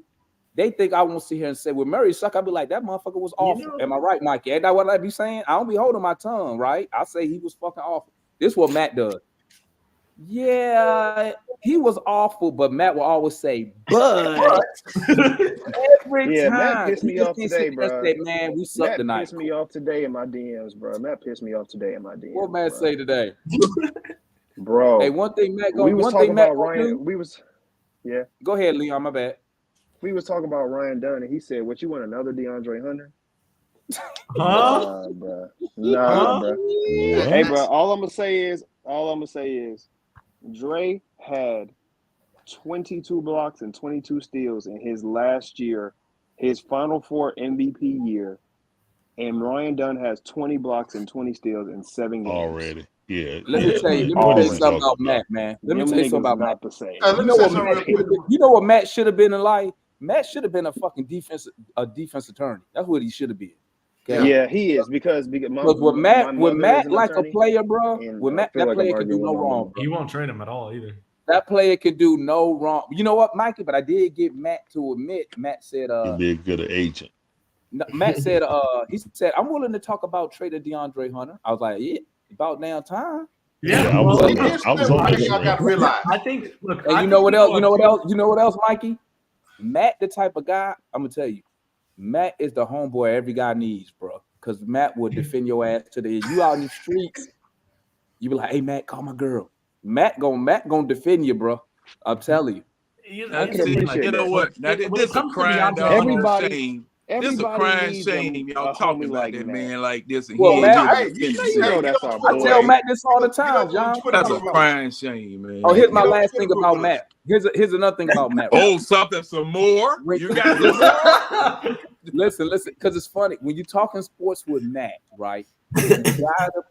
they think I won't sit here and say, well, Murray suck. I'll be like, that motherfucker was awful. know- Am I right, Mikey? Ain't that what I be saying? I don't be holding my tongue, right? I say he was fucking awful. This is what Matt does. Yeah, he was awful, but Matt will always say, but every Yeah, time Matt pissed me he just off gets today, in there and bro. say, man, we sucked Matt tonight. pissed me off today in my DMs, bro. Matt pissed me off today in my DMs. What Matt bro. say today? Bro, Hey, one thing Matt we gonna was one talking thing Matt about gonna Ryan. do. Go ahead, Leon. My bad. We was talking about Ryan Dunn, and he said, "What, you want another DeAndre Hunter?" Huh? Nah, bro. Nah, bro. Hey, bro. All I'm gonna say is, Dre had 22 blocks and 22 steals in his last year, his Final Four MVP year, and Ryan Dunn has 20 blocks and 20 steals in 7 games. Already. Yeah. Let me tell you What is something he talking about Matt, man. Let me Them tell you niggas something about Matt. not the same. Let You me know say what something Matt real should quick. have been? You know what Matt should have been in life? Matt should have been a fucking defense attorney. That's what he should have been. Okay? Yeah, he is because my With mother Matt is an like a attorney, player, bro. and With I Matt, feel that like I'm player can do arguing no with my wrong, mother. bro. You won't trade him at all either. That player can do no wrong. You know what, Mikey? But I did get Matt to admit. Matt said, He'd be a good agent. Matt said, he said, I'm willing to talk about trading DeAndre Hunter. I was like, yeah, about damn time. Yeah, I was well, on that. I was on that I got train. realized. I think. Look, And I you know think what people else? are You know what too- else? You know what else, Mikey? Matt, the type of guy, I'm gonna tell you, Matt is the homeboy every guy needs, bro. Because Matt will defend your ass to the end. You out in the streets, you be like, hey, Matt, call my girl. Matt gonna defend you, bro. I'm telling you. You I know, can appreciate You know that. what? Now When it this is a comes to crying DeAndre down Everybody- shame. This is a Everybody crying needs shame. Y'all a talking homie about like that Matt. man like this, and Well, he Matt, ain't Hey, even you defending You know himself. that's our I boy. tell Matt this all the Get up time, on John. Twitter That's a with us. crying shame, man. Oh, here's my Get on last Twitter thing about with us. Matt. Here's another thing about Matt. Oh, something some more? When- You got some more? listen, because it's funny when you're talking sports with Matt, right?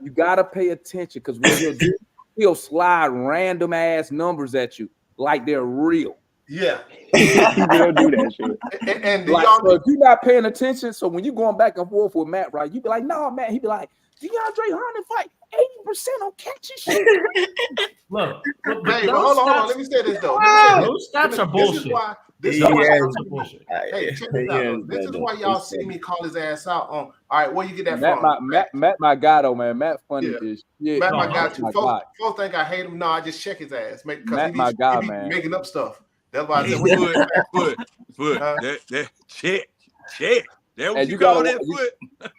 You gotta pay attention because what he'll slide random ass numbers at you like they're real. Yeah. He will do that shit. And do Like, y'all so if you're not paying attention, so when you're going back and forth with Matt, right? You be like, no, Matt. He be like, DeAndre Hunter fight 80% on catching shit. Look, Hey, but but those hold on. stats- Let me say this though. Let me say this. Those stats are This is bullshit. why. This Those is why. stats are bullshit. Hey, check this out. Though. This is why y'all see me call his ass out on. All right, where you get that Matt, from? Matt, my guy though, man. Matt funny Yeah. is shit. Matt, No, my no, guy that's too. my Folks, guy. folks think I hate him. No, I just check his ass, Matt, because my guy, he be man. making up stuff. That's why I Hey, said, what you foot. That check. That what And you you call gotta that, wa- foot?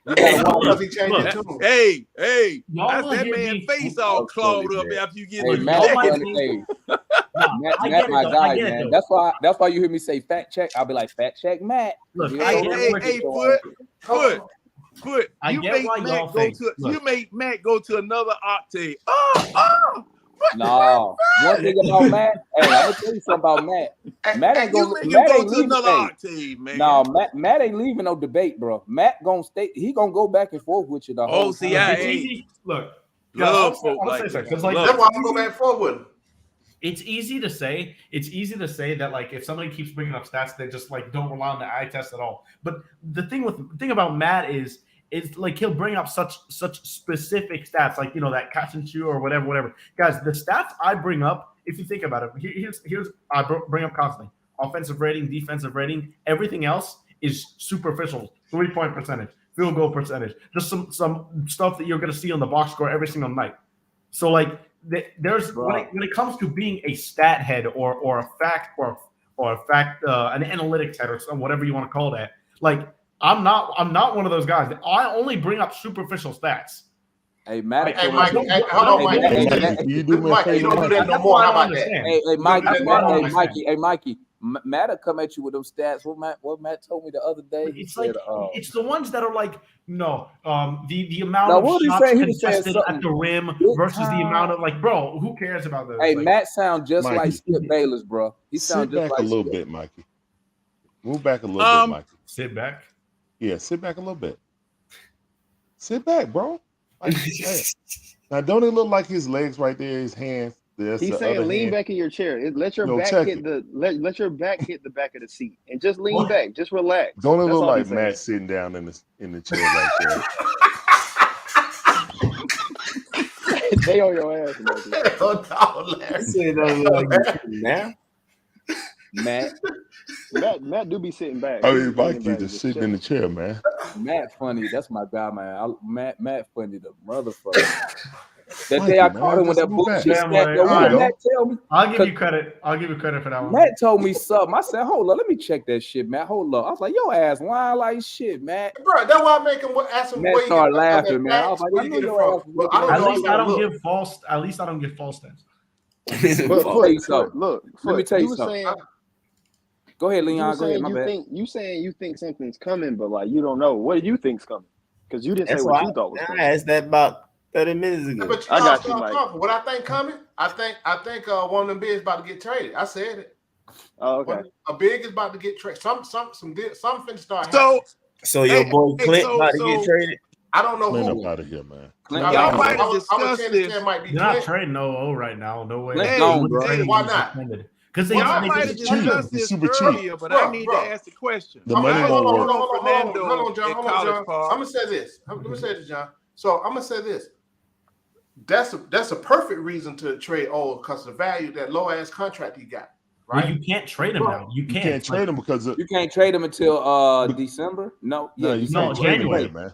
You gotta watch. because he changed Look, it too. Hey, Y'all that's wanna that hear man me- face all That's clawed funny, up man. after you get Hey, the Matt, y'all might funny. think- Hey, Nah, Matt, I Matt get my it, though. guy, I get man. it, though. That's why you hear me say fact check. I'll be like fact check Matt. Look, You I know, get Hey, what hey, you- foot. I You get make why Matt y'all go think. to Look. you make Matt go to another octave. No, one thing about Matt. Hey, I'm gonna tell you something about Matt. Matt ain't You gonna. make him Matt go ain't to leaving. another Hey, octave, man. no, Matt ain't leaving no debate, bro. Matt gonna stay. He gonna go back and forth with you the whole see, time. It's easy. Look, love I'm folk gonna like say that. something, 'cause, like, Love That's why it's I'm going easy- back forward with him. It's easy to say. It's easy to say that, like, if somebody keeps bringing up stats, they just like don't rely on the eye test at all. But the thing about Matt is like he'll bring up such specific stats, like, you know, that catch and shoot or whatever. Guys, the stats I bring up, if you think about it, here's I bring up constantly: offensive rating, defensive rating, everything else is superficial. 3-point percentage, field goal percentage, just some stuff that you're gonna see on the box score every single night. So like there's when it comes to being a stat head or a fact or a fact an analytics head or whatever you want to call that, like I'm not one of those guys. I only bring up superficial stats. Hey, Matt. Hey, Mike. Hey, hold on, Mike. Can you do me a Mike, you don't do favor? that no That's more. why I How don't about that? understand. Hey, Mike. That's why I don't Hey, understand. Mikey. Hey, Mikey. Matt'll come at you with them stats. What Matt told me the other day. He It's said, like it's the ones that are like the amount Now, of what did he shots say? He was saying contested at something the rim big versus the time. amount of, like, bro, who cares about those? Hey, Like, Matt sound just Mikey. like Skip Bayless, bro. He Sit sound just back like a little Skip. bit, Mikey. Move back a little bit, Mikey. sit back. Yeah, sit back a little bit. Sit back, bro. Like, hey. Now, don't it look like his legs right there, his hands? That's He's the saying other lean hand. back in your chair. Let your No, back check hit it. let your back hit the back of the seat and just lean back. Just relax. Don't it That's look all like he's saying. Matt sitting down in the chair like that? They on your ass, Mikey. Now, Matt Matt do be sitting back. I He mean, be leaning Mikey back, just sitting in the chair, man. Matt funny. That's my guy, man. Matt funny the motherfucker. That Mikey, day I man, caught him with just that move back. bullshit Damn stat. right. Yo, what All did right. Matt tell me? I'll give you credit. I'll give you credit for that one. Matt told me something. I said, hold on, let me check that shit, Matt. Hold up. I was like, your ass lying like shit, Matt. Bro, that's why I make him ask him Matt where you started get laughing, that man. I was facts, like, where I you know get it your from. ass was Well, I looking don't At know. least I I gotta don't look. give false. At least I don't give false stats. Let me tell you something. Look, Let me tell you were something. saying Go ahead, you Leon. were Go ahead. saying My you bad. think you think something's coming, but like you don't know. What do you think's coming? Because you didn't say That's what why you thought was I coming. asked that about 30 minutes ago. But I y'all got you, start Mike. talking. What I think coming? I think one of them bigs about to get traded. I said it. Oh, okay. A big is about to get traded. Something finna start So happening. So your boy Clint so- about to so- get traded? I don't know Clint who. up out of here, man. Clint I gone, mean, might bro. have I'm discussed saying this this. might be They're not Clint. trading OO right now. No way. Clint Hey, gone, bro. Hey, why not? Because Y'all Why? might have He's cheap. discussed He's this super cheap. earlier, but I need Bro. to ask the question. The money hold won't on, work. hold on, Fernando John. Hold at on, College John. Park. I'm gonna say this. Let me say this, John. So I'm gonna say this. That's a perfect reason to trade old because the value that low ass contract he got. Well, Right? you can't trade him now. You You can't. can't trade him because You can't trade him until December. No, no, yeah, you No, can't trade him January. yet, man.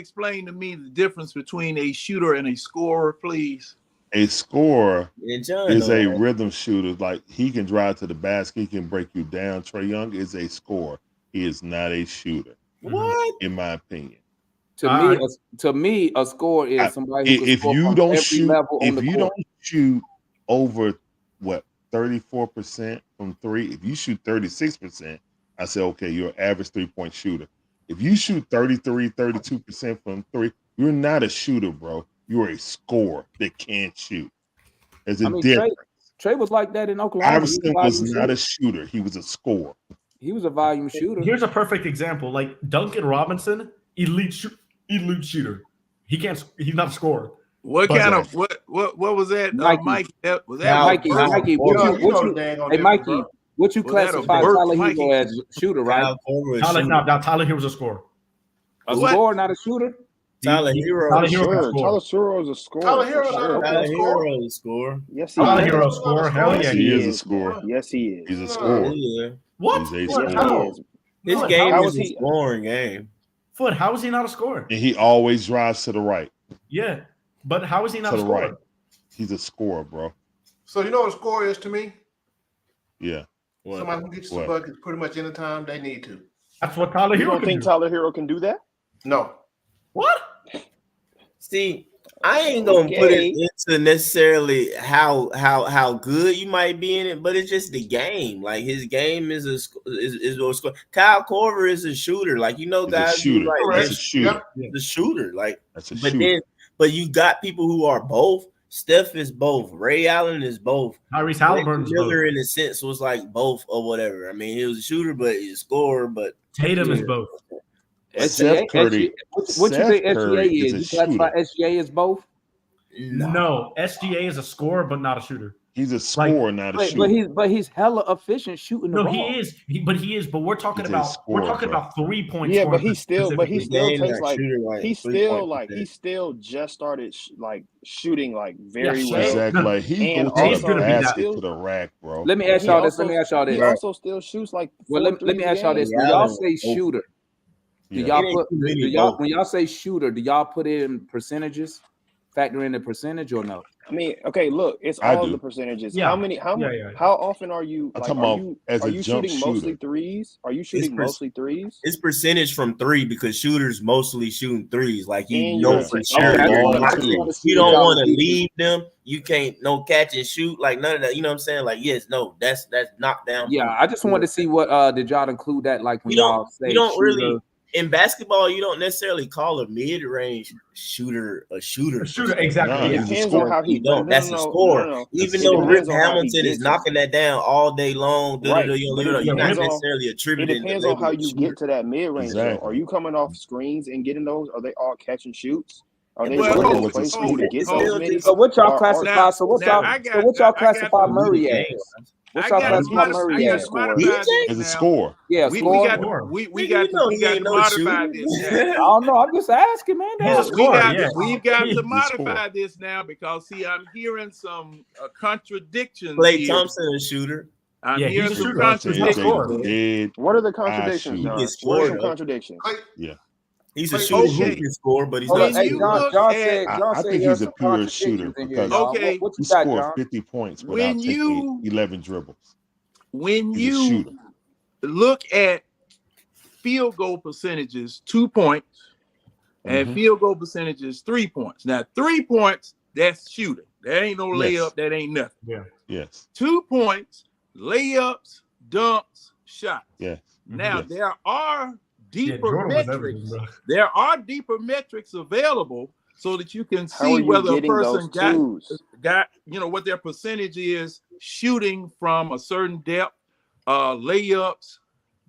explain to me the difference between a shooter and a scorer, please? A scorer And John is know a that. rhythm shooter. Like he can drive to the basket, he can break you down. Trae Young is a scorer. He is not a shooter, What? in my opinion. To me, a scorer is somebody who can If score you from don't every shoot, level on if the you court. don't shoot over what 34% from three, if you shoot 36%, I say okay, you're an average 3-point shooter. If you shoot 33, 32% from three, you're not a shooter, bro. You're a scorer that can't shoot. There's a I mean, difference. Trey was like that in Oklahoma. Iverson was not a shooter. He was a scorer. He was a volume shooter. Here's a perfect example. Like Duncan Robinson, elite shooter. He's not a scorer. What But- kind of what was that, Mikey. Mike? That was Now, that Mikey, Mikey, what you Was that a classify burp, Tyler Mikey? Hero as shooter, right? Tyler Hero's a scorer. A What? scorer, not a shooter. Tyler Hero. Tyler Hero can Sure, score. Tyler Hero is a scorer. Tyler Hero for not sure. a Tyler scorer. Hero score. Yes, he Tyler is. Hero score. Hell yeah, He he is is. a scorer. Yes, he is. He's a scorer. Yeah. What? He's a Foot, scorer. how? Yes, His How game is is a he- scoring game. Foot, how is he not a scorer? And he always drives to the right. Yeah, but how is he not To a the scorer? right. He's a scorer, bro. So you know what a score is to me? Yeah. Somebody who gets some What? buckets pretty much anytime they need to. That's what Tyler You Hero don't can think do. Tyler Hero can do that? No. What? See, I ain't gonna put it into necessarily how good you might be in it, but it's just the game. Like his game is a score. Kyle Korver is a shooter. Like He's guys a shooter. who, like That's a that's shooter. the shooter. Like, That's a but shooter. but you got people who are both. Steph is both. Ray Allen is both. Tyrese Halliburton's Miller, both. in a sense, was like both or whatever. I mean, he was a shooter, but he's a scorer. But Tatum is Yeah. both. Seth Curry. What you Seth think SGA Curry is? is a You classify shooter. SGA as both? No, SGA is a scorer, but not a shooter. He's a scorer, not a But, shooter. but he's hella efficient shooting the No, ball. he is. But we're talking He's a about scorer, bro. 3-point. Yeah, but scorers he still He takes like shooting, like, he 3 still points a day. he still just started shooting like very Yeah, well. Exactly. Like he And goes to also- the He's gonna be basket that- to the rack, bro. Let me ask y'all this. Let me ask y'all He this. also still shoots like Well, let me ask y'all this. When y'all say shooter, do Yeah. y'all It ain't put too many do y'all both. when y'all say shooter, do y'all put in percentages? Factor in the percentage or no? I mean, okay, look, it's I all do. the percentages. Yeah. How often are you I'm like talking are about you as are a you jump shooting mostly shooter. threes? Are you shooting mostly threes? It's percentage from three because shooters mostly shooting threes. Like you And know you- for Okay, sure. I You want don't to. want to- you don't want to leave them. You can't no catch and shoot like none of that. You know what I'm saying? Like yes, no, that's knockdown. Yeah, I just wanted to see what did y'all include that like when You don't- y'all say you don't shooter? really in basketball. You don't necessarily call a mid-range shooter a shooter. A shooter, exactly. Nah, It he's a depends scorer. on how he You don't. no, That's no, a no, score. no, no. Even It though Rip depends on how he Hamilton gets is it. knocking that down all day long, Right, you're but it not depends on- necessarily It attributing. depends the on how label you shooter. get to that mid range. Exactly. Are you coming off screens and getting those? Are they all catch and shoots? Are they Well, running in what's a place for you to score? get It's those still many? just- So what y'all Or- classify? now- So what now y'all? I So got- what y'all I got classify the Murray game. as? What I y'all got classify to Murray as? score. As a scorer. Yeah, We score. got Score. we Nigga, got you know we he got ain't to no modify shooter. this. I don't know. I'm just asking, man. He's a Dog. scorer, yeah. We've got to He's a modify scorer. this now because see, I'm hearing some contradictions. Klay here. Thompson, a shooter. I'm Yeah, hearing he's a some shooter. Thompson He's not is contradictions. a dead. What are the I contradictions, shoot. John? He gets What are some scored, though. contradictions? He's a Okay. shooter who Okay. can score, but he's Hold not. on. Hey, you John. look John at- said. John I said think there's he's a some pure contradictions shooter in here, because y'all. Okay. What he you got, scored John? 50 points When without taking you- 11 dribbles. When He's a you shooter. look at field goal percentages, 2 points, and Mhm. field goal percentages, 3 points. Now, 3 points, that's shooting. That ain't no Yes. layup. That ain't nothing. Yes. 2 points, layups, dunks, shots. Yes. Now, Yes. there are Yeah, deeper Jordan was metrics. everything, bro. There are deeper metrics available so that you can How are see you whether a getting person those twos? got what their percentage is shooting from a certain depth, layups,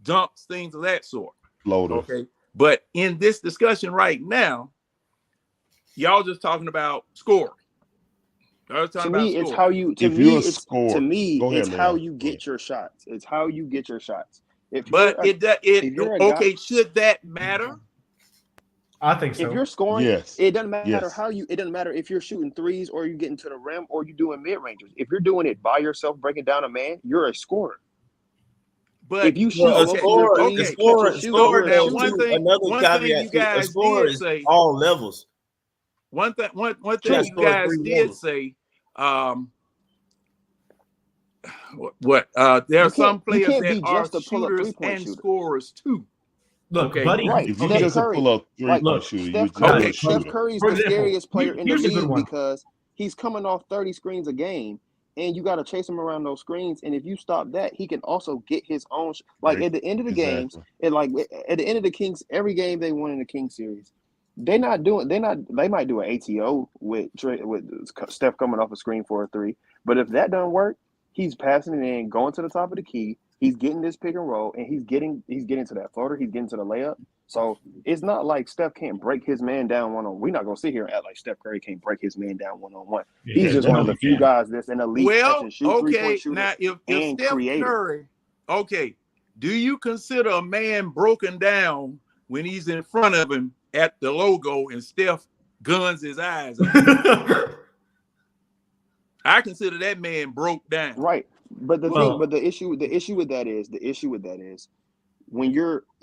dunks, things of that sort. Floater. Okay. But in this discussion right now, y'all just talking about scoring. Y'all just To talking me, about it's scoring. how you. To If me, you're a it's scorer- to me, Go ahead, it's how Leon. you Go get ahead. your shots. It's how you get your shots. If But you're a- if you're a guy- okay, should that matter? I think so. if you're scoring, Yes. it doesn't matter Yes. how you. It doesn't matter if you're shooting threes or you getting to the rim or you doing mid ranges. If you're doing it by yourself, breaking down a man, you're a scorer. But If you shoot Well, a most of scorer, your a threes, scorer, catch and shoot, scorer you're a now, though, shooter. one too, thing- another one thing caveat you to a guys scorer did is say- all levels. One thing Can't you score guys three did levels. say What there are some you players can't be that are just a pull-up shooters three-point and shooter. scorers too. Look, Okay. Buddy. Right. If you Steph just a Curry, pull up like, 3-point shooter, Steph you're Curry, just a Steph shooter. Curry's For the example, scariest player in the here's a good league one. because he's coming off 30 screens a game, and you got to chase him around those screens. And if you stop that, he can also get his own. Like Right. at the end of the games, Exactly. and like at the end of the Kings, every game they won in the Kings series, they might do an ATO with Steph coming off a screen for a three. But if that doesn't work, he's passing it in, going to the top of the key. He's getting this pick and roll, and he's getting to that floater. He's getting to the layup. So it's not like Steph can't break his man down one-on-one. We're not gonna sit here and act like Steph Curry can't break his man down one-on-one. Yeah, He's just one of the few guys that's an elite catch Well, and shoot okay. three-point shooter Now, if and Steph creator. Curry, okay, do you consider a man broken down when he's in front of him at the logo and Steph guns his eyes out? I consider that man broke down. Right. But Well- the issue with that is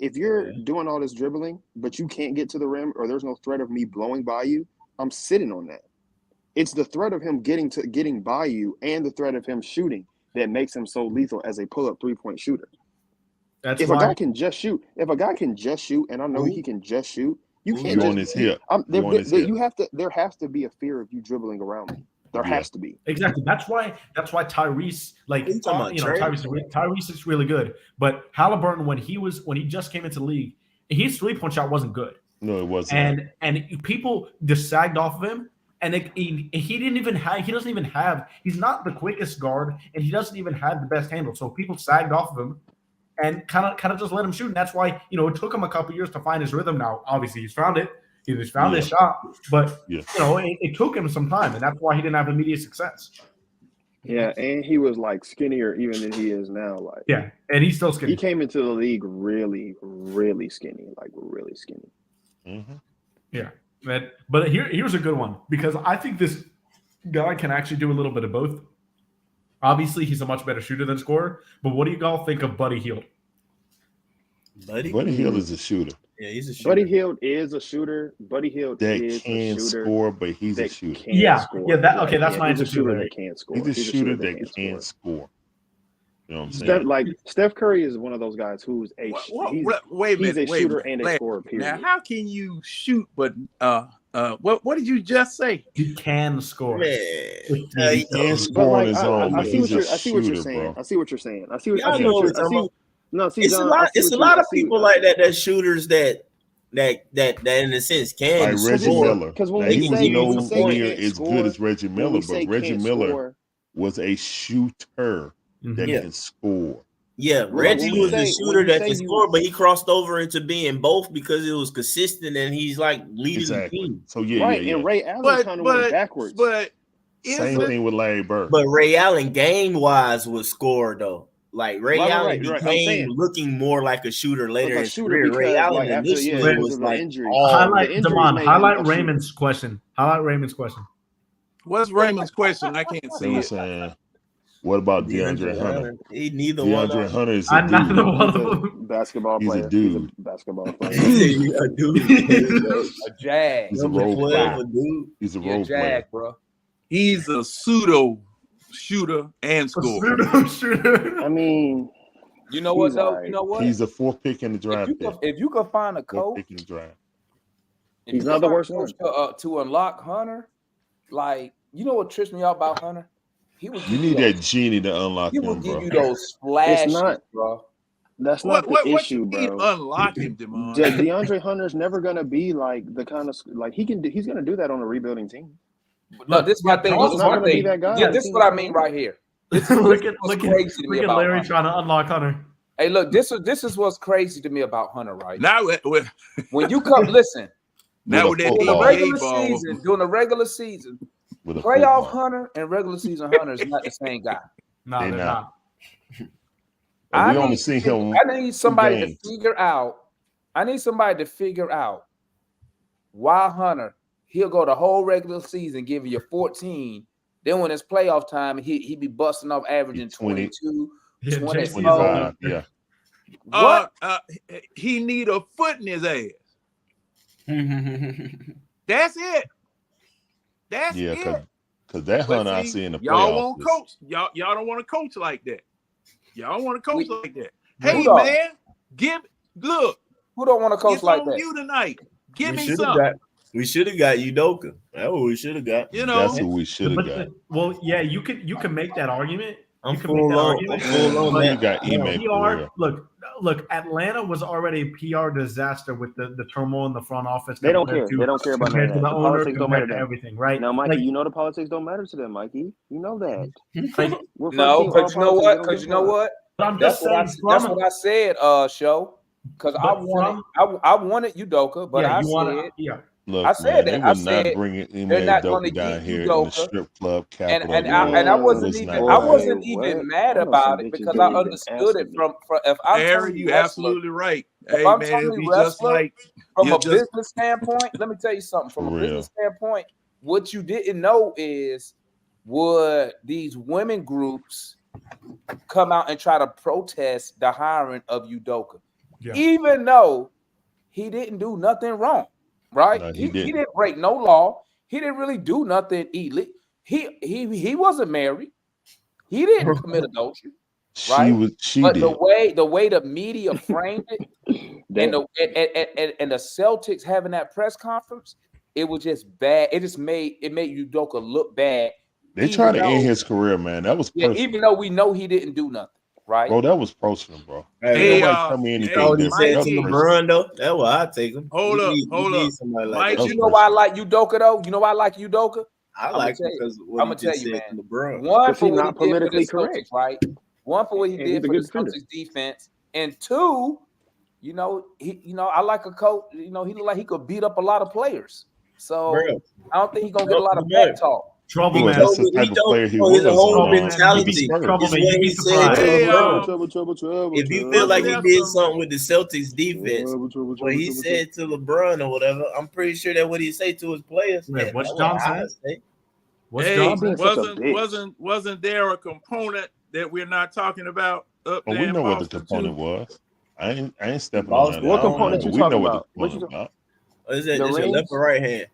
if you're doing all this dribbling, but you can't get to the rim or there's no threat of me blowing by you, I'm sitting on that. It's the threat of him getting by you and the threat of him shooting that makes him so lethal as a pull-up three-point shooter. That's If why a guy can just shoot, and I know he can just shoot, you can't You just on his hip. there You on his hip. there has to be a fear of you dribbling around me. There Yeah. has to be. exactly. That's why Tyrese, like What you talking about, Trey? Tyrese is really good. But Halliburton, when he just came into the league, his 3-point shot wasn't good. No, it wasn't. And people just sagged off of him. And he doesn't even have, he's not the quickest guard, and he doesn't even have the best handle. So people sagged off of him and kind of just let him shoot. And that's why, it took him a couple years to find his rhythm. Now, obviously, he's found it. He's found his shot, but it took him some time, and that's why he didn't have immediate success. Yeah, and he was like skinnier even than he is now. Like, Yeah, and he's still skinny. he came into the league really, really skinny, like really skinny. Mm-hmm. Yeah, but here's a good one because I think this guy can actually do a little bit of both. Obviously, he's a much better shooter than scorer. But what do you all think of Buddy Hield? Buddy Hield is a shooter. Yeah, he's a shooter. Buddy Hield is a shooter. Buddy Hield That is can a shooter score, but he's a that shooter. can Yeah, score. yeah, that's my he's a answer too, shooter Larry. that can score. He's a shooter that can can score. You know what I'm Steph, saying? like Steph Curry is one of those guys who's a Wait a he's minute. a wait shooter minute. and a Larry, scorer. Period. Now, how can you shoot? But what did you just say? He can score. Man, He can score on his own, but he's a I see what you're shooter, saying. bro. I see what you're saying. I see what Y'all I see. know What what you're, I I'm see. talking No, see, it's a John, lot. I see It's a what lot you- of people like that. That shooters that in a sense can Like Reggie score. Miller. Because when Now, we he was say no we say near can't as score, good as Reggie when Miller, we but say Reggie can't Miller score, was a shooter that Yeah. can score. Yeah, Reggie when we was say- a shooter when we that say can you- score, but he crossed over into being both because it was consistent and he's like leading Exactly. the team. So yeah, right? yeah, And yeah. Ray Allen But kind of went but backwards. but Same isn't- thing with Larry Bird. But Ray Allen game wise was score though. Like Ray Right, Allen right. I'm became saying- looking more like a shooter later Like a in his shooter career. Ray because, Allen like, after- initially because was of the like injury. all Highlight the injuries Damon. made him Highlight a shooter. Raymond's question. Highlight Raymond's question. What's Raymond's question? I can't They see were it. saying, what about DeAndre Hunter? He neither one of DeAndre them. Hunter is a I'm not the dude. one of He's a them. basketball He's a player. dude. He's a basketball player. He's a dude. A jag. He's a Number role 12, player. a dude. He's a He a role player. jag, bro. He's a pseudo shooter and scorer. Shooter. I mean, You know what He's though? alright. You know what? He's a fourth pick in the draft. If you could find a Fourth coach, pick in the draft. if He's you not could the find a worst coach to unlock Hunter, like you know what trips me out about Hunter? He would You give need those- that genie to unlock He him, will give bro. you those splashes, not- bro. that's What not the what issue, you mean bro. unlock him, Demond? DeAndre Hunter's never gonna be like the kind of like he's gonna do that on a rebuilding team. No, this is my thing. Charles This is not my gonna be thing. that guy. Yeah, this is what I mean right here. This is look at what's look at crazy to me look at about Larry Hunter. trying to unlock Hunter. Hey, look, this is what's crazy to me about Hunter, right? Now, When you come, listen, now With with a that during the football. regular NBA ball, season, during the regular season, With a playoff football. Hunter and regular season Hunter is not the same guy. No, They they're not. not. And we only see him. I need somebody to games. figure out. I need somebody to figure out why Hunter. He'll go the whole regular season, give you 14. Then when it's playoff time, he be busting off averaging 20, 22, Yeah, 20. Jason- 25. Yeah. What? he need a foot in his ass. That's it. That's Yeah, it. because that But Hunter I see, see in the y'all playoffs. won't coach. Y'all don't want to coach like that. Y'all want to coach like that. Who Hey don't? man, look. Who don't want to coach It's like on that? you tonight. Give We me should have something. got. We should have got Udoka. That's what we should have got. You know, That's who we should have got. Well, yeah, you can make that argument. I'm You can make full that on. argument. I'm full on We that. got Ime PR, for look, Atlanta was already a PR disaster with the turmoil in the front office. They don't care. compared to- They don't care about none compared of to that. the The owner, politics don't matter compared to to them. everything, right? Now, Mikey, Like, you know the politics don't matter to them, Mikey. You know that. like, We're No, team because you know politics. what? They don't Because give you a know fuck. what? but I'm That's just what I. saying, That's what I said. Show. Because I But wanted. from- I wanted Udoka, but yeah, I you want said. to, yeah. Look, I said man, that. they I were said not bringing Ime they're not gonna Udoka down get here in the Udoka. strip club And capital of the I world. and I It wasn't was even not I happening. wasn't Boy, even what? mad I know about some it bitches because I don't even understood it answer me. from if I'm Harry, Tony you Wrestler, absolutely right. if Hey I'm man, it'll Tony be just Wrestler, like from you a just business standpoint, let me tell you something. For From a real. business standpoint, what you didn't know is would these women groups come out and try to protest the hiring of Udoka, Yeah. even though he didn't do nothing wrong, right? No, he he didn't. didn't break no law. He didn't really do nothing illegal. He wasn't married. He didn't commit adultery, She right? was. She But did. the way the media framed it, and the Celtics having that press conference, it was just bad. It just made Udoka look bad. They even tried to end though- his career, man. That was Yeah, personal. even though we know he didn't do nothing, right? Bro, that was personal, bro. Hey, Nobody Hey, tell me hey, anything that's what he different. said That to was personal. LeBron though. That's why I take him. Hold You up, need- hold you need up. somebody like Mike, that. But you know why I like Udoka though? You know why I like Udoka? I I'ma like tell him you. because what I'ma he just tell you, said man. to LeBron. One, Because for he's what not he did for the politically Celtics, correct. right? One, for what he And he's did a for the good defender. Celtics defense, and two, I like a coach. He look like he could beat up a lot of players. So Bro, I don't think he's gonna get a lot of Bro. back talk. Trouble, Well, man. that's the He type of don't player he know his was. whole Trouble, man. mentality. You'd be- Spurs. trouble, It's man. what You'd be he said to surprised. Hey, LeBron. Trouble. If you feel like he Wasn't did there some- something with the Celtics defense, what he said to LeBron or whatever, I'm pretty sure that what he say to his players. Wait, Yeah, what's that's what John I saying? say. What's Hey, John being saying? such a bitch. wasn't there a component that we're not talking about up But there we in know what the Boston component too? was. I ain't stepping Boston. on that. What I don't component know. you We know talking what the about? What you component about. What is that? The That's your left rings? or right hand?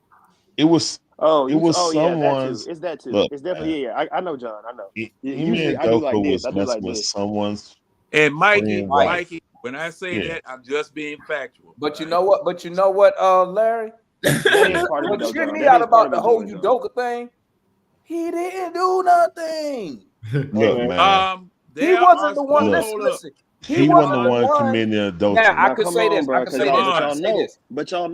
It was. Oh, It was yeah, that too. someone's. It's that too. Look, It's definitely yeah. I know, John. I know. Ime Usually I do like Udoka this. was I do messing like with this. someone's And Mikey, friend wife. Mikey, when I say Yeah. that, I'm just being factual. But you know what? Larry? That is part of it, What though, tripped John. me That out is part about of the it, whole John. Udoka thing, he didn't do nothing. Look, man. He There wasn't are the one. Look. Listen. He wasn't the one committing adultery. Now I Now, could come say on, this. bro. I could say this. John. I Y'all could say know. this. But y'all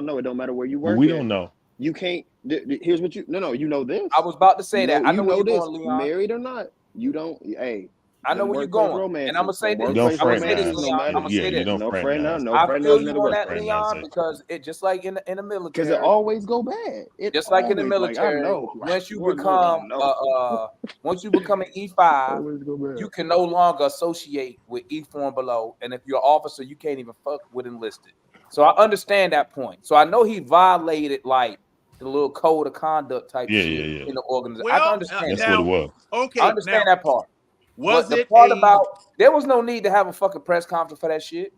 know. It don't matter where you Well, work. we at. don't know. You can't. Here's what you. No. You know this. I was about to say that. I You know where you're this. going, Leon. Married or not, you don't. Hey. I know them where you're workplace going. And I'm gonna romances, say them this. You don't workplace I'm gonna say this, fraternize. romances, Leon. no I'm gonna matter. say Yeah, you this. don't No fraternize. friend, no I friend feel knows you in the on work. that, Leon, Fraternization. because it just like in the military. Because it always go bad. It Just like in the always, like, I military, know. once you Lord knows become I know. once you become an E5, Always go bad. you can no longer associate with E4 and below. And if you're an officer, you can't even fuck with enlisted. So I understand that point. So I know he violated like the little code of conduct type Yeah, shit yeah. in the organization. I Well, can understand That's that. what it was. Okay, I understand now, that part. was But the it part a about there was no need to have a fucking press conference for that shit.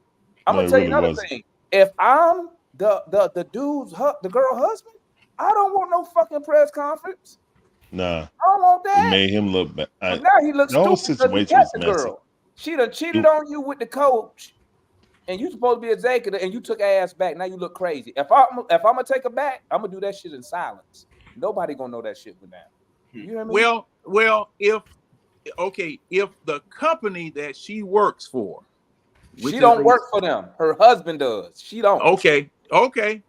I'm No, gonna it tell you really another wasn't. thing. If I'm the dude's the girl husband, I don't want no fucking press conference. Nah, I don't want it that. made him look bad. But now he looks The whole stupid because he situation got was the messy. girl. She done cheated on you with the coach, and you supposed to be executive, and you took ass back. Now you look crazy. If I'm gonna take her back, I'm gonna do that shit in silence. Nobody gonna know that shit with that. You hear me? well, if the company that she works for, which She is don't a- work for them. Her husband does. She don't. Okay.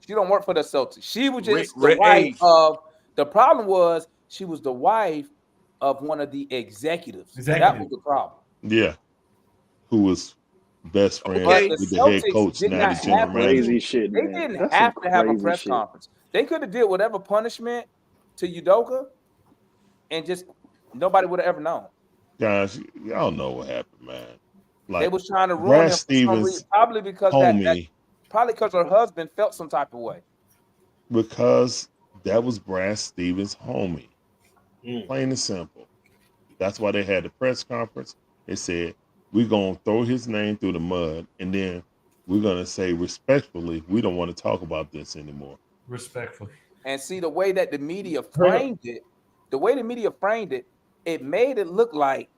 She don't work for the Celtics. She was just Re- the wife hey. of. The problem was she was the wife of one of the executives. That was the problem. Yeah. Who was best friend Okay. with the Celtics head coach, did now not the general have manager. Crazy shit, They man. didn't That's have some to have a crazy press shit. conference. They could have did whatever punishment to Udoka, and just nobody would have ever known. Guys, y'all know what happened, man. Like They was trying to ruin Brad him for some Stevens, reason, probably because her husband felt some type of way. because that was Brad Stevens' homie. Mm. Plain and simple. That's why they had the press conference. They said, we're going to throw his name through the mud, and then we're going to say respectfully, we don't want to talk about this anymore. Respectfully. And see the way that the media framed it, the way the media framed it, it made it look like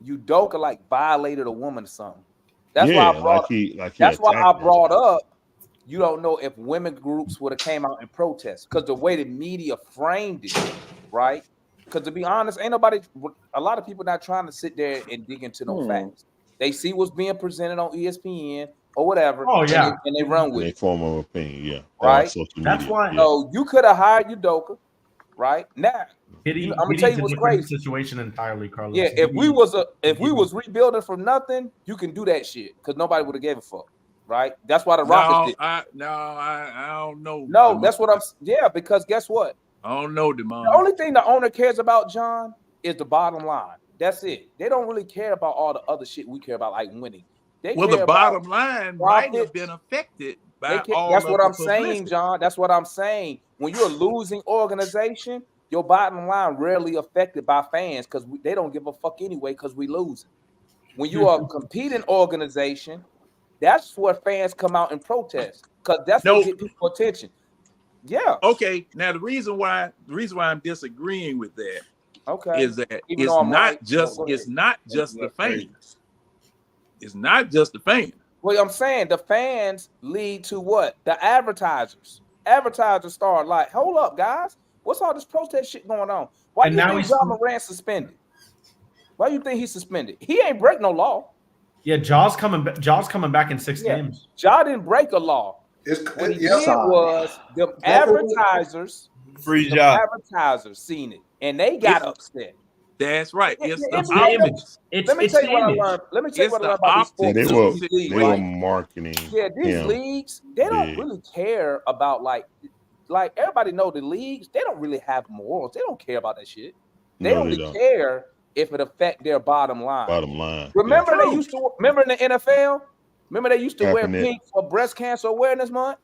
Udoka like violated a woman or something. That's why I brought. That's why I brought up. You don't know if women groups would have came out and protest because the way the media framed it, right? Because to be honest, ain't nobody. A lot of people not trying to sit there and dig into no facts. They see what's being presented on ESPN or whatever. Oh yeah, and they run with They it. form of opinion, yeah. Right. Social That's media, why. yeah. So you could have hired Udoka, right? Now, I'm gonna tell you what's crazy. Situation entirely, Carlos. Yeah, if we was rebuilding from nothing, you can do that shit because nobody would have gave a fuck, right? That's why the Rockets did. I don't know. No, that's what I'm. Yeah, because guess what? I don't know, Demond. The only thing the owner cares about, John, is the bottom line. That's it. They don't really care about all the other shit we care about, like winning. They Well, care the bottom line might profit. have been affected by all. That's of what the I'm saying, publicity. John. That's what I'm saying. When you're a losing organization, your bottom line rarely affected by fans because they don't give a fuck anyway because we losing. When you are a competing organization, that's where fans come out and protest because that's what get people attention. Yeah. Okay. Now the reason why I'm disagreeing with that, is that Even it's though I'm not right, just go ahead. it's not just the fans. It's not just the fans. Well, I'm saying the fans lead to what? The advertisers. Advertisers start like, hold up, guys. What's all this protest shit going on? Why do you think John Moran suspended? Why do you think he's suspended? He ain't break no law. Yeah, Jaw's coming back in 6 games. Ja didn't break a law. What he did was the advertisers, Free the Ja. advertisers seen it and they got upset. That's right. It's the It's optics. Let me tell you what I learned. Let me tell you what I learned about these sports. They were marketing. Yeah, these him leagues, they don't big. really care about like everybody know the leagues, they don't really have morals. They don't care about that shit. They No, only they don't. care if it affect their bottom line. Bottom line. Remember they used to remember in the NFL? Remember they used to wear Kaepernick. pink for Breast Cancer Awareness Month?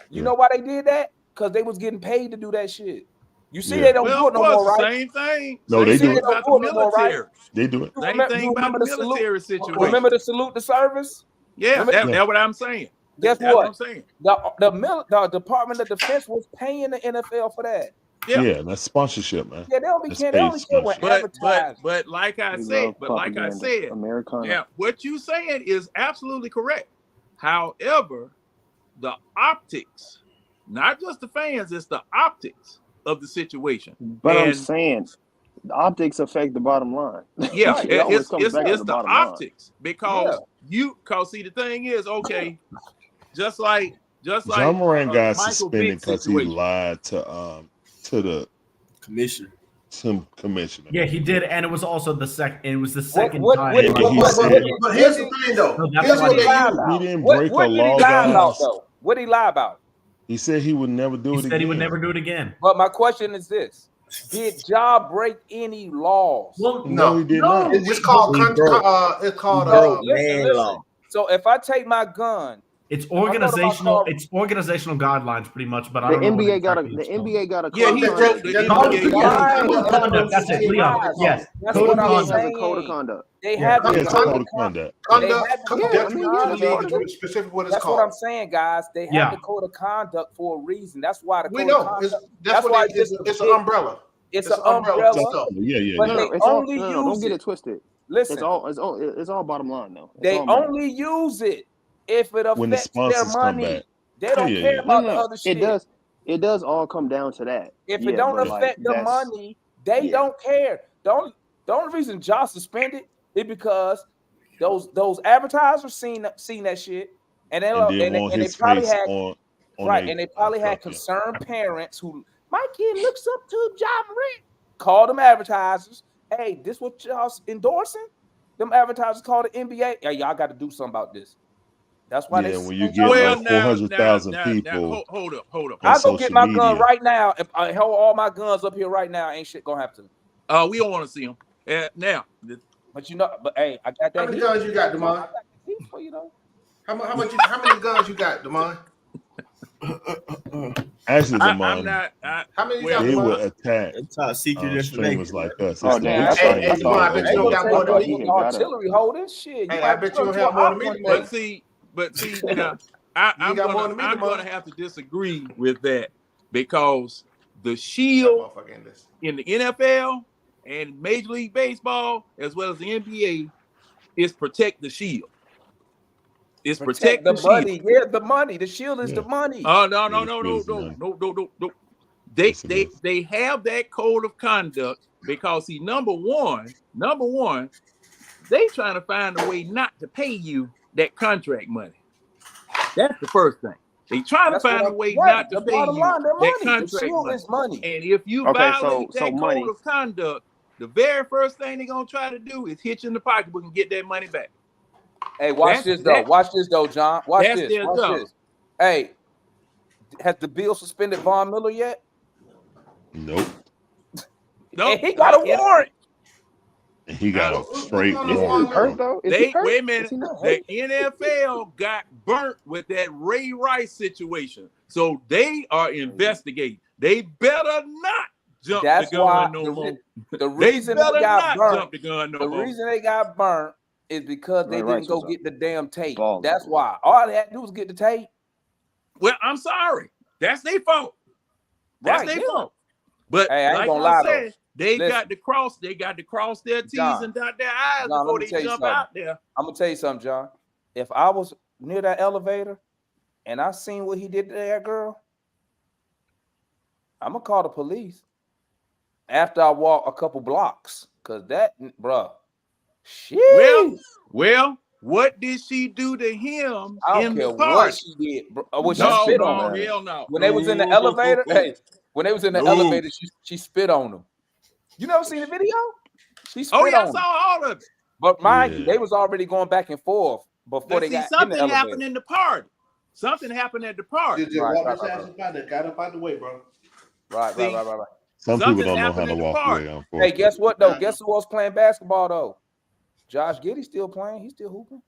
You know why they did that? Because they was getting paid to do that shit. You see, they don't do it no more, right? Same thing. No, they do it. About the military. They do it. Same thing about the military situation. Remember the salute to service? Yeah, Remember- that's what I'm saying. Guess That's what? I'm saying. The Department of Defense was paying the NFL for that. Yeah, that's sponsorship, man. Yeah, they only That's care. They only paid care when sponsorship. advertised. But like I said, Americana. yeah, what you saying is absolutely correct. However, the optics, not just the fans, it's the optics of the situation. But I'm And- saying the optics affect the bottom line. Yeah, Right. It always it's comes back to the bottom line. optics because see the thing is, okay, just like John Moran got Michael suspended Vick because he situation. lied to the commissioner. Some commissioner. Yeah, he did, and it was also the second. It was the second what- time. what- And he what- said But here's the thing, though. No, that's Here's why what they they lied use. about. he didn't What break a did he law, lie about guys. though? What did he lie about? He said he would never do He it said again. he would never do it again. But my question is this: did Ja break any laws? Well, No, he did not. It's called He broke. listen. Listen. law. So if I take my gun, it's I go to my organizational. car- It's organizational guidelines, pretty much. But I The don't know what NBA got a exactly the it's called. NBA got a Yeah, he code of broke conduct. the Code of conduct. That's it, Leon. Yes, That's code what of I'm Has a saying. code of conduct. They Yeah. have Yeah, the it's a code code of of conduct. They have the code of conduct. Specific what it's That's called. what I'm saying, guys. They have Yeah. the code of conduct for a reason. That's why the We code of know. conduct. That's why what it's it's an umbrella. It's It's an an umbrella. umbrella, stuff. Yeah. but No, they no, it's all, only no, use don't get it. it twisted. Listen, It's all bottom line though. It's they all money. only use it if it When the affects their sponsors come money. back. They don't Yeah, care yeah. about No, the no, other shit. It does all come down to that. If Yeah, it don't but, affect the that's- money, they yeah. don't care. The only reason Josh suspended is because those advertisers seen that shit, and they And didn't want and they his probably face had on right, their and they probably had stuff, concerned parents who my kid looks up to John Moran. Call them advertisers. Hey, this what y'all endorsing? Them advertisers call the NBA. Yeah, y'all got to do something about this. That's why Yeah, they. when you suspend get y'all. like 400,000 people. Hold up. on I go social get my gun media. right now. If I hold all my guns up here right now, ain't shit gonna happen. We don't want to see him. Now, But but hey, I got How that. many heat. guns you got, I Demond? got that heat for you though. How many guns you got, Demond? Actually, I'm Demond, not. How many you Well, got, they would Demond? attack That's top secret streamers information. like us. Oh, It's the damn, rich Hey, streamers Demond, I that bet you don't do got it. more than He me. got it. Artillery holding shit. Hey, I bet you don't have more than me, But see, now, I'm got more than me, going Demond. to have to disagree with that because the shield Motherfucker ain't listen. in the NFL and Major League Baseball, as well as the NBA, is protect the shield. It's protect the the shield. money. Yeah, the money. The shield is the money. Oh no. Yeah, the shield is the money. No. Yes, it is. They have that code of conduct because see, number one, they trying to find a way not to pay you that contract money. That's the first thing. They trying to find a way not to pay you that contract money. And if you violate that code of conduct, the very first thing they're gonna try to do is hit you in the pocketbook and get that money back. Hey, watch this though, John. Watch this. Hey, has the bill suspended Von Miller yet? Nope. And he got a warrant. And he got a straight warrant. Hurt though? Wait a minute. The NFL got burnt with that Ray Rice situation, so they are investigating. They better not jump the gun no more. The reason they got burnt. The reason they got burnt is because they didn't go get the damn tape. That's why. All they had to do was get the tape. Well, I'm sorry. That's their fault. That's their fault. But hey, I ain't like gonna I lie, said, they got to cross their T's and dot their I's before they jump out there. I'm gonna tell you something, John. If I was near that elevator and I seen what he did to that girl, I'm gonna call the police after I walk a couple blocks. Cause that, bruh, shit. Well, what did she do to him? I don't care what she did, bro. She spit on him. Hell no. When they was in the elevator, when they was in the elevator, she spit on him. You never seen the video? She spit on him. I saw all of it. But mind you, they was already going back and forth before they got in the elevator. Something happened in the party. Something happened at the party. Just walk his ass by there, got up out the way, bro. Right. Some people don't know how to walk away. Hey, guess what though? Guess who else playing basketball though? Josh Giddey still playing. He's still hooping.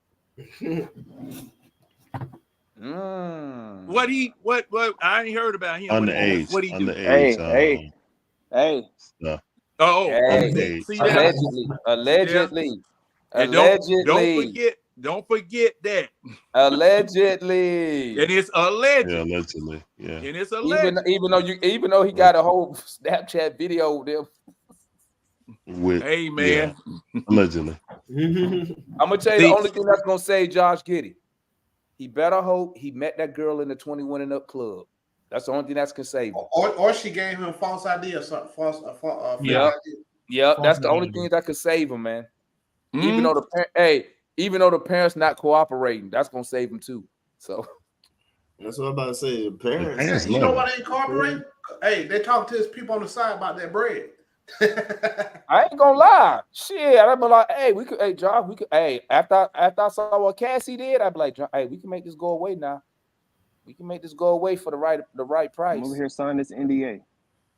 What I ain't heard about him. Underage. What he do? Hey. Allegedly. And don't forget that. Allegedly. And it's alleged. Yeah, allegedly. Yeah. And it's alleged. Even though he got a whole Snapchat video with them. Hey man. Yeah, allegedly. I'm gonna tell you the only thing that's gonna save Josh Giddey. He better hope he met that girl in the 21 and up club. That's the only thing that's gonna save him. Or she gave him a false idea or something. Yeah, that's the only thing that could save him, man. Even though the parents not cooperating, that's gonna save him too. So that's what I'm about to say. The parents. You know why they incorporate? Hey, they talk to his people on the side about that bread. I ain't gonna lie. Shit, I'd be like, hey, we could, hey, John, we could, hey, after I saw what Cassie did, I'd be like, John, hey, we can make this go away now. We can make this go away for the right price. I'm over here signing this NDA.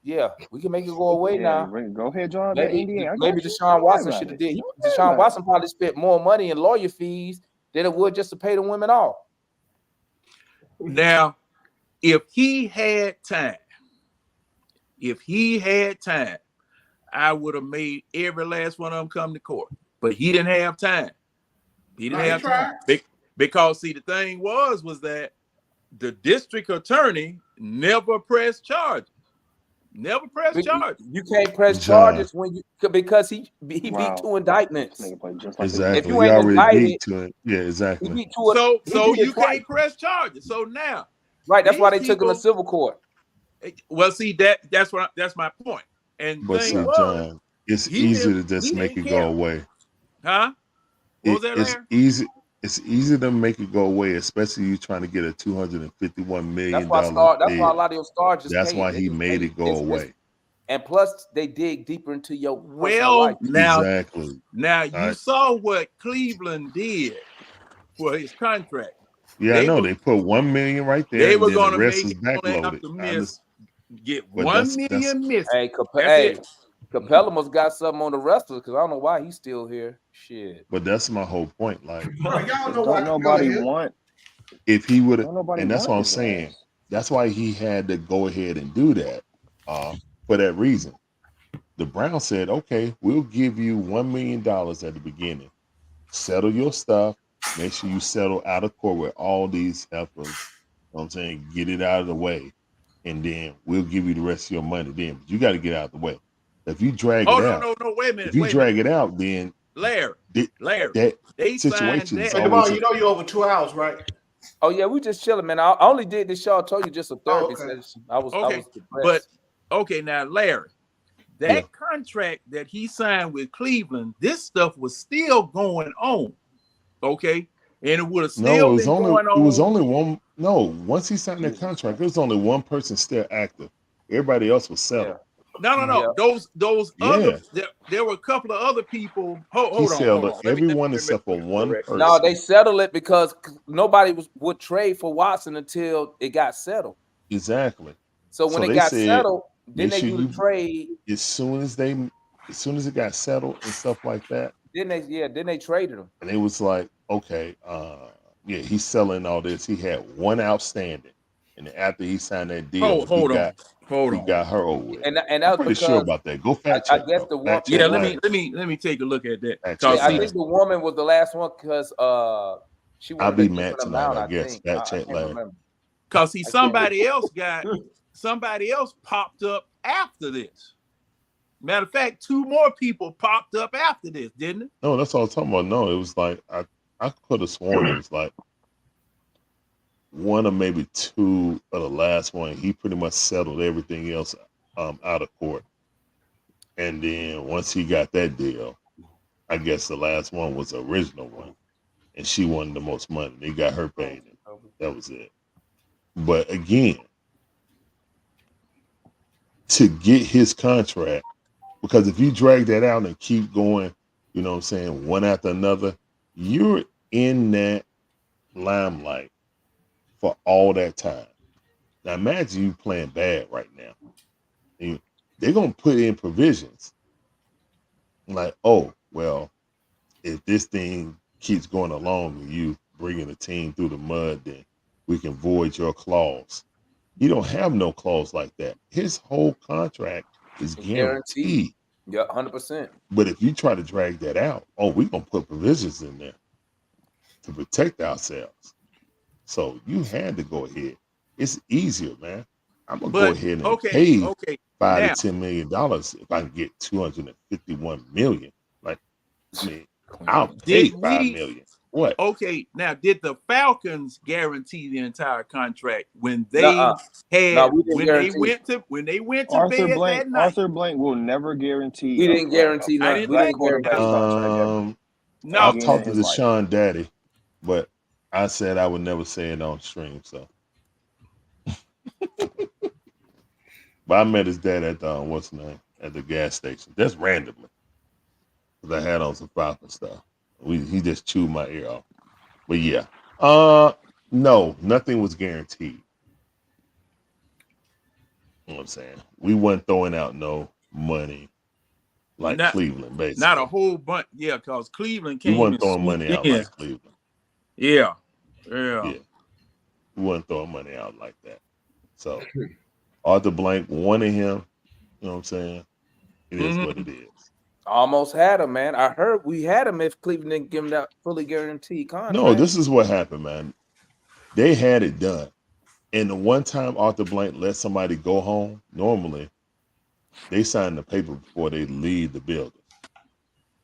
Yeah, we can make it go away now. Go ahead, John. Maybe Deshaun Watson should have did. Deshaun Watson probably spent more money in lawyer fees than it would just to pay the women off. Now, if he had time, I would have made every last one of them come to court. But he didn't have time. He didn't have time. Because, see, the thing was that the district attorney never pressed charges. Never press charges. You can't press charges when you because he beat 2 indictments. Exactly. If you ain't indicted, yeah, exactly. So you can't press charges. So now, right? That's why they took him to civil court. Well, see that's my point. And but see, John, it's easy to just make it go away. Huh? What was that, Larry? It's easy to make it go away, especially you trying to get a $251 million. That's why a lot of your stars just. That's why he made it go away. And plus, they dig deeper into your life. Exactly. Now you saw what Cleveland did for his contract. Yeah, I know they put $1 million right there. They were going to make it get $1 million missed. Hey, Capella must got something on the wrestlers because I don't know why he's still here. Shit. But that's my whole point. Like, y'all know why nobody want. If he would have, and that's what I'm saying. That's why he had to go ahead and do that. For that reason, the Browns said, "Okay, we'll give you $1 million at the beginning. Settle your stuff. Make sure you settle out of court with all these heifers. You know what I'm saying, get it out of the way. and then we'll give you the rest of your money then. But you got to get out of the way. If you drag Oh it no, out, no, no, wait a minute. if you wait a drag minute. it out, then Larry, that they signed situation is that. Hey, always Devon, you know you over 2 hours, right? Oh yeah, we just chilling, man. I only did this show. I told you just a therapy okay. session. I was Okay, depressed. but okay, now Larry, that contract that he signed with Cleveland, this stuff was still going on. Okay, and it would have still no, it was been only going on. it was only one. No, once he signed that contract, there was only one person still active. Everybody else was settled. No. Those Yeah. other there were a couple of other people. Hold on. settled Let me everyone except for one correct. person. No, they settled it because nobody would trade for Watson until it got settled. Exactly. So when it they got said, settled, then make they sure do the trade. As soon as it got settled and stuff like that, Then they traded him. and it was like, okay, he's selling all this. He had one outstanding, and after he signed that deal, Hold he on. got her over with. And that I'm was pretty because sure about that. Go fact check. I guess the one. Yeah, let me take a look at that. I think the woman was the last one because she I'll wanted be a mad different tonight, amount. I guess. think. Fact check I can't later. remember. Because somebody else popped up after this. Matter of fact, 2 more people popped up after this, didn't it? No, that's all I'm talking about. No, it was like I could have sworn it was like one or maybe 2 of the last one. He pretty much settled everything else out of court. And then once he got that deal, I guess the last one was the original one. And she wanted the most money. They got her paid. That was it. But again, to get his contract, because if you drag that out and keep going, you know what I'm saying, one after another, you're in that limelight for all that time. Now imagine you playing bad right now. They're going to put in provisions like, oh, well, if this thing keeps going along and you bringing the team through the mud, then we can void your clause. You don't have no clause like that. His whole contract is guaranteed. Yeah, 100%. But if you try to drag that out, we're going to put provisions in there to protect ourselves. So you had to go ahead. It's easier, man. I'm going to go ahead and pay $5 to $10 million if I can get $251 million. Like, I mean, I'll pay $5 million. What? Okay, now did the Falcons guarantee the entire contract when they went to Arthur bed Blank, that night? Arthur Blank will never guarantee. He didn't guarantee I didn't think quarterback contract ever. No, I'll talk to Deshaun Daddy, but I said I would never say it on stream. So, but I met his dad at at the gas station. That's randomly, because I had on some Falcon stuff. He just chewed my ear off. But yeah, no, nothing was guaranteed. You know what I'm saying? We weren't throwing out no money like Cleveland, basically. Not a whole bunch, yeah, because Cleveland came. We weren't throwing money out like Cleveland. Yeah. We weren't throwing money out like that. So Arthur Blank wanted him. You know what I'm saying? It is what it is. Almost had him, man. I heard we had him if Cleveland didn't give him that fully guaranteed contract. No, this is what happened, man. They had it done. And the one time Arthur Blank let somebody go home, normally they sign the paper before they leave the building.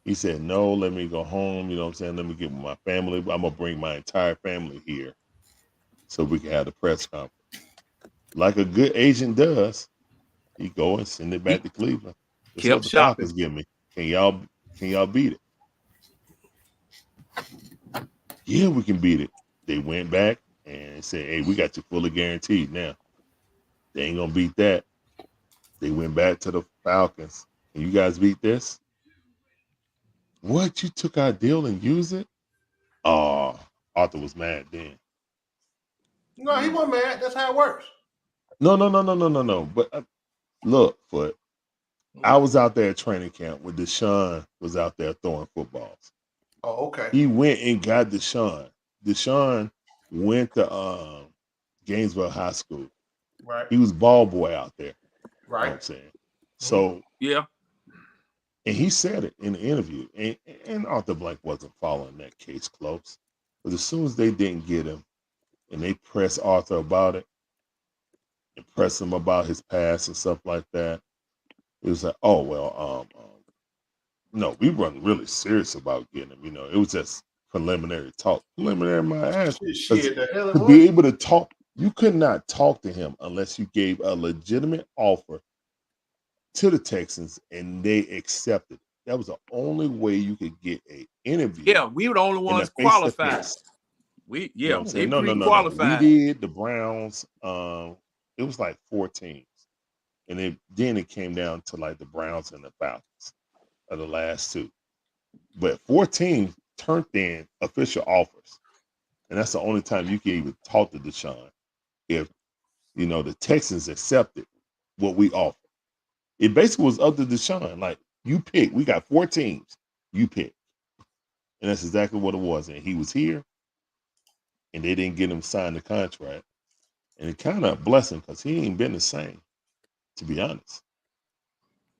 He said, no, let me go home. You know what I'm saying? Let me get with my family. I'm going to bring my entire family here so we can have the press conference. Like a good agent does, he go and send it back to Cleveland. This is what the Falcons give me. Can y'all beat it? Yeah, we can beat it. They went back and said, hey, we got you fully guaranteed now. They ain't going to beat that. They went back to the Falcons. Can you guys beat this? What? You took our deal and used it? Oh, Arthur was mad then. No, he wasn't mad. That's how it works. No. But look, Foot, I was out there at training camp when Deshaun was out there throwing footballs. Oh, okay. He went and got Deshaun. Deshaun went to Gainesville High School. Right. He was ball boy out there. Right. You know what I'm saying? So yeah. And he said it in the interview. And Arthur Blank wasn't following that case close. But as soon as they didn't get him and they pressed Arthur about it, and press him about his past and stuff like that. It was like, oh well, no, we weren't really serious about getting him. It was just preliminary talk. Preliminary, my ass. Shit, the hell it To was. be able to talk, you could not talk to him unless you gave a legitimate offer to the Texans and they accepted. That was the only way you could get an interview. Yeah, we were the only ones qualified. We You know what I'm they saying? No. We pre-qualified. did the Browns. It was like 4 teams, and then it came down to like the Browns and the Falcons are the last 2. But 4 teams turned in official offers, and that's the only time you can even talk to Deshaun if the Texans accepted what we offered. It basically was up to Deshaun. Like, you pick. We got 4 teams. You pick. And that's exactly what it was. And he was here, and they didn't get him signed the contract. And it kind of blessed him because he ain't been the same, to be honest.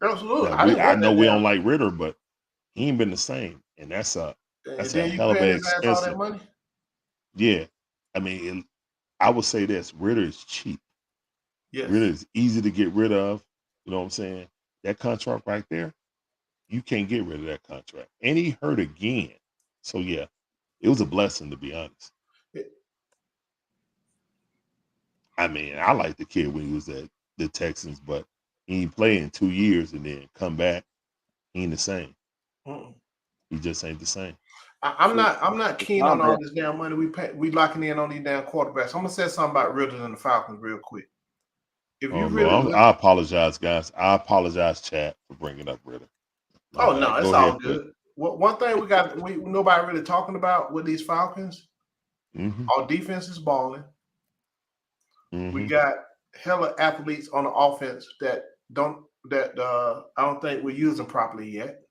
Absolutely. Now, I know we don't like Ritter, but he ain't been the same. And that's a hell of an expensive. Money? Yeah. I mean, I would say this. Ritter is cheap. Yes. Ritter is easy to get rid of. You know what I'm saying? That contract right there, you can't get rid of that contract. And he hurt again. So, yeah, it was a blessing, to be honest. I mean, I liked the kid when he was at the Texans, but he ain't play in 2 years and then come back. He ain't the same. He just ain't the same. I'm not keen on all this damn money we locking in on these damn quarterbacks. I'm gonna say something about Ritter and the Falcons real quick. If you I apologize, guys. I apologize, chat, for bringing up Ritter. No, it's all good. One thing nobody really talking about with these Falcons, our defense is balling. We got hella athletes on the offense that I don't think we're using properly yet.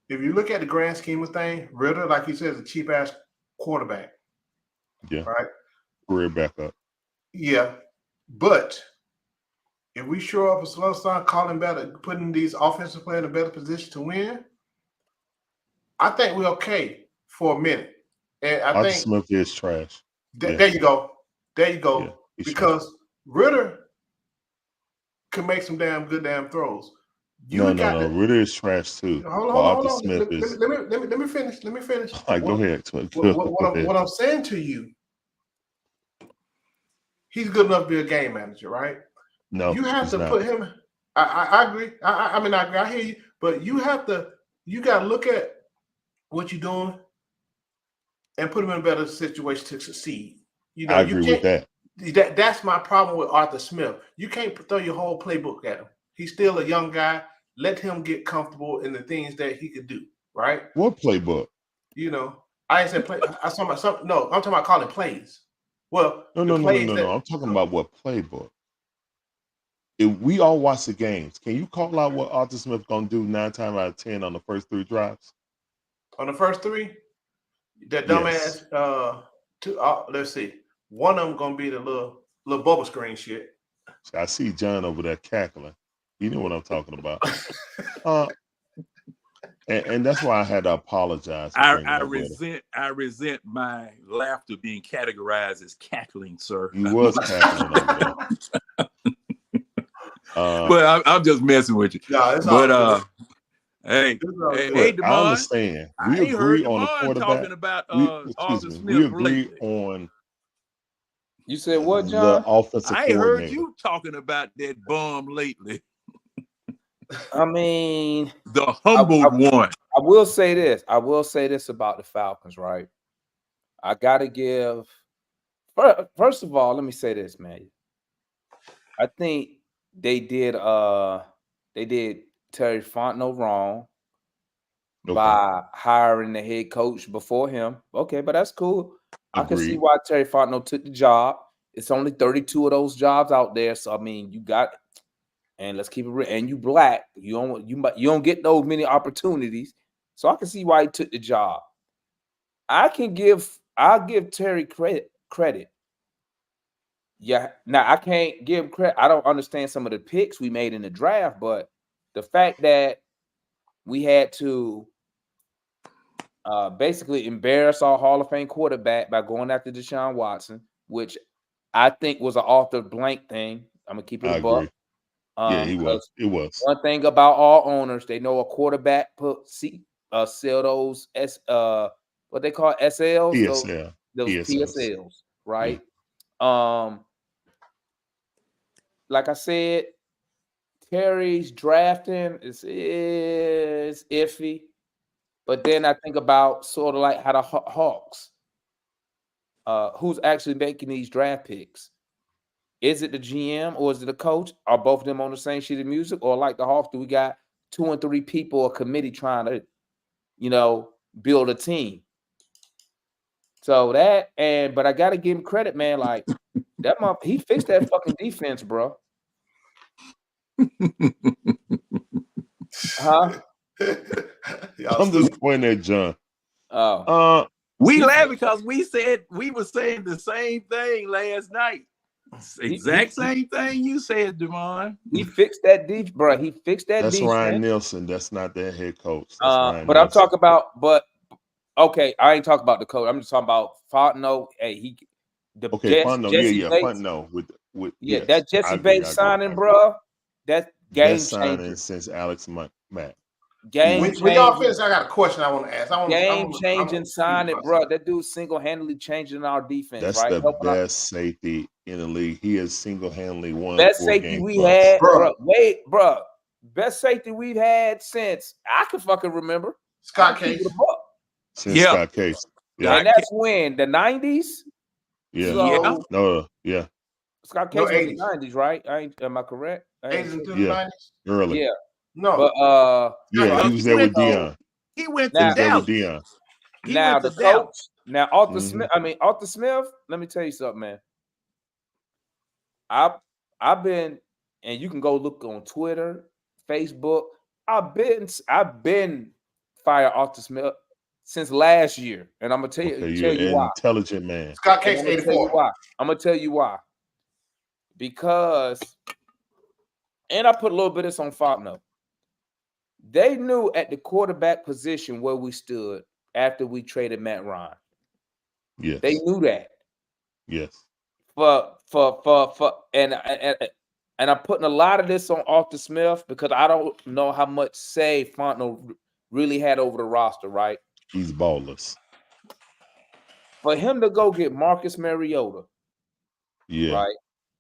If you look at the grand scheme of things, Ritter, like you said, is a cheap ass quarterback. Yeah. Right. Career backup. Yeah. But if we show up a slow start, calling better, putting these offensive players in a better position to win, I think we're okay for a minute. And I think Smith is trash. There you go. There you go. Yeah, because Ritter can make some damn throws. No. Ritter is trash too. Hold on. Let me finish. All right, go ahead. What I'm saying to you, he's good enough to be a game manager, right? No, you have to put him. I agree. I mean, I agree. I hear you, but you got to look at what you're doing and put him in a better situation to succeed. I agree with that. That's my problem with Arthur Smith. You can't throw your whole playbook at him. He's still a young guy. Let him get comfortable in the things that he could do, right? What playbook? I ain't said play. I'm talking about something. No, I'm talking about calling plays. Well, no. I'm talking about what playbook. If we all watch the games, can you call out what Arthur Smith gonna do 9 times out of 10 on the first 3 drives? On the first 3, that dumbass. Let's see. One of them gonna be the little bubble screen shit. I see John over there cackling. You know what I'm talking about. And that's why I had to apologize. I resent my laughter being categorized as cackling, sir. You was cackling over there. But I'm just messing with you. No, it's hey, Demond, I understand. We agree on the quarterback. Talking about Arthur Smith. We agree on. You said what, John? The offensive I ain't heard you talking about that bum lately. I mean, the humbled one. I will say this. About the Falcons, right? I gotta give. First of all, let me say this, man. I think they did Terry Fontenot wrong by hiring the head coach before him. Okay, but that's cool. I can see why Terry Fontenot took the job. It's only 32 of those jobs out there, so I mean, you got, and let's keep it real. And you black, you don't get those many opportunities, so I can see why he took the job. I'll give Terry credit. Yeah, now I can't give credit. I don't understand some of the picks we made in the draft, but the fact that we had to basically embarrass our Hall of Fame quarterback by going after Deshaun Watson, which I think was an Arthur Blank thing. I'm gonna keep it I a buck. agree. Yeah, he was. It was. One thing about all owners, they know a quarterback sell those what they call SLs, PSL. those PSLs. PSLs, right? Yeah. Like I said, Terry's drafting is iffy, but then I think about sort of like how the Hawks, who's actually making these draft picks. Is it the GM or is it the coach? Are both of them on the same sheet of music? Or like the Hawks, do we got 2 and 3 people, a committee trying to, build a team? So but I gotta give him credit, man. Like he fixed that fucking defense, bro. Huh? I'm just pointing at John. Oh. We laugh because we were saying the same thing last night. Exact same thing you said, Devon. He fixed that defense, bro. He fixed that That's defense. Ryan Nielsen. That's not their head coach. That's Ryan but Nielsen. I'm talking about, okay, I ain't talking about the coach. I'm just talking about Fontenot. Hey, Fontenot, Fontenot with that Jesse Bates signing, bro. That game best signing changer since Alex Mack. When y'all finish, I got a question I want to ask. Game-changing signing, bro. That dude single-handedly changing our defense. That's right? the best safety in the league. He has single-handedly won. Best safety we had, bro. Best safety we've had since I can fucking remember. Scott Case. Scott Case. Yeah. And that's when the 90s. Yeah. So, yeah. Scott Case was in the 90s, right? Am I correct? 80s into the 90s. Early. Yeah. No. But he was there with Dion. He went to Dallas. Now the coach. Now Arthur Smith. Arthur Smith. Let me tell you something, man. I've been, and you can go look on Twitter, Facebook. I've been fire Arthur Smith since last year, and I'm gonna tell you why. Intelligent man. Scott Case 84. I'm gonna tell you why. Because, and I put a little bit of this on Fontenot. They knew at the quarterback position where we stood after we traded Matt Ryan. Yes. They knew that. Yes. And I'm putting a lot of this on Arthur Smith because I don't know how much say Fontenot really had over the roster, right? He's ballless. For him to go get Marcus Mariota. Yeah. Right.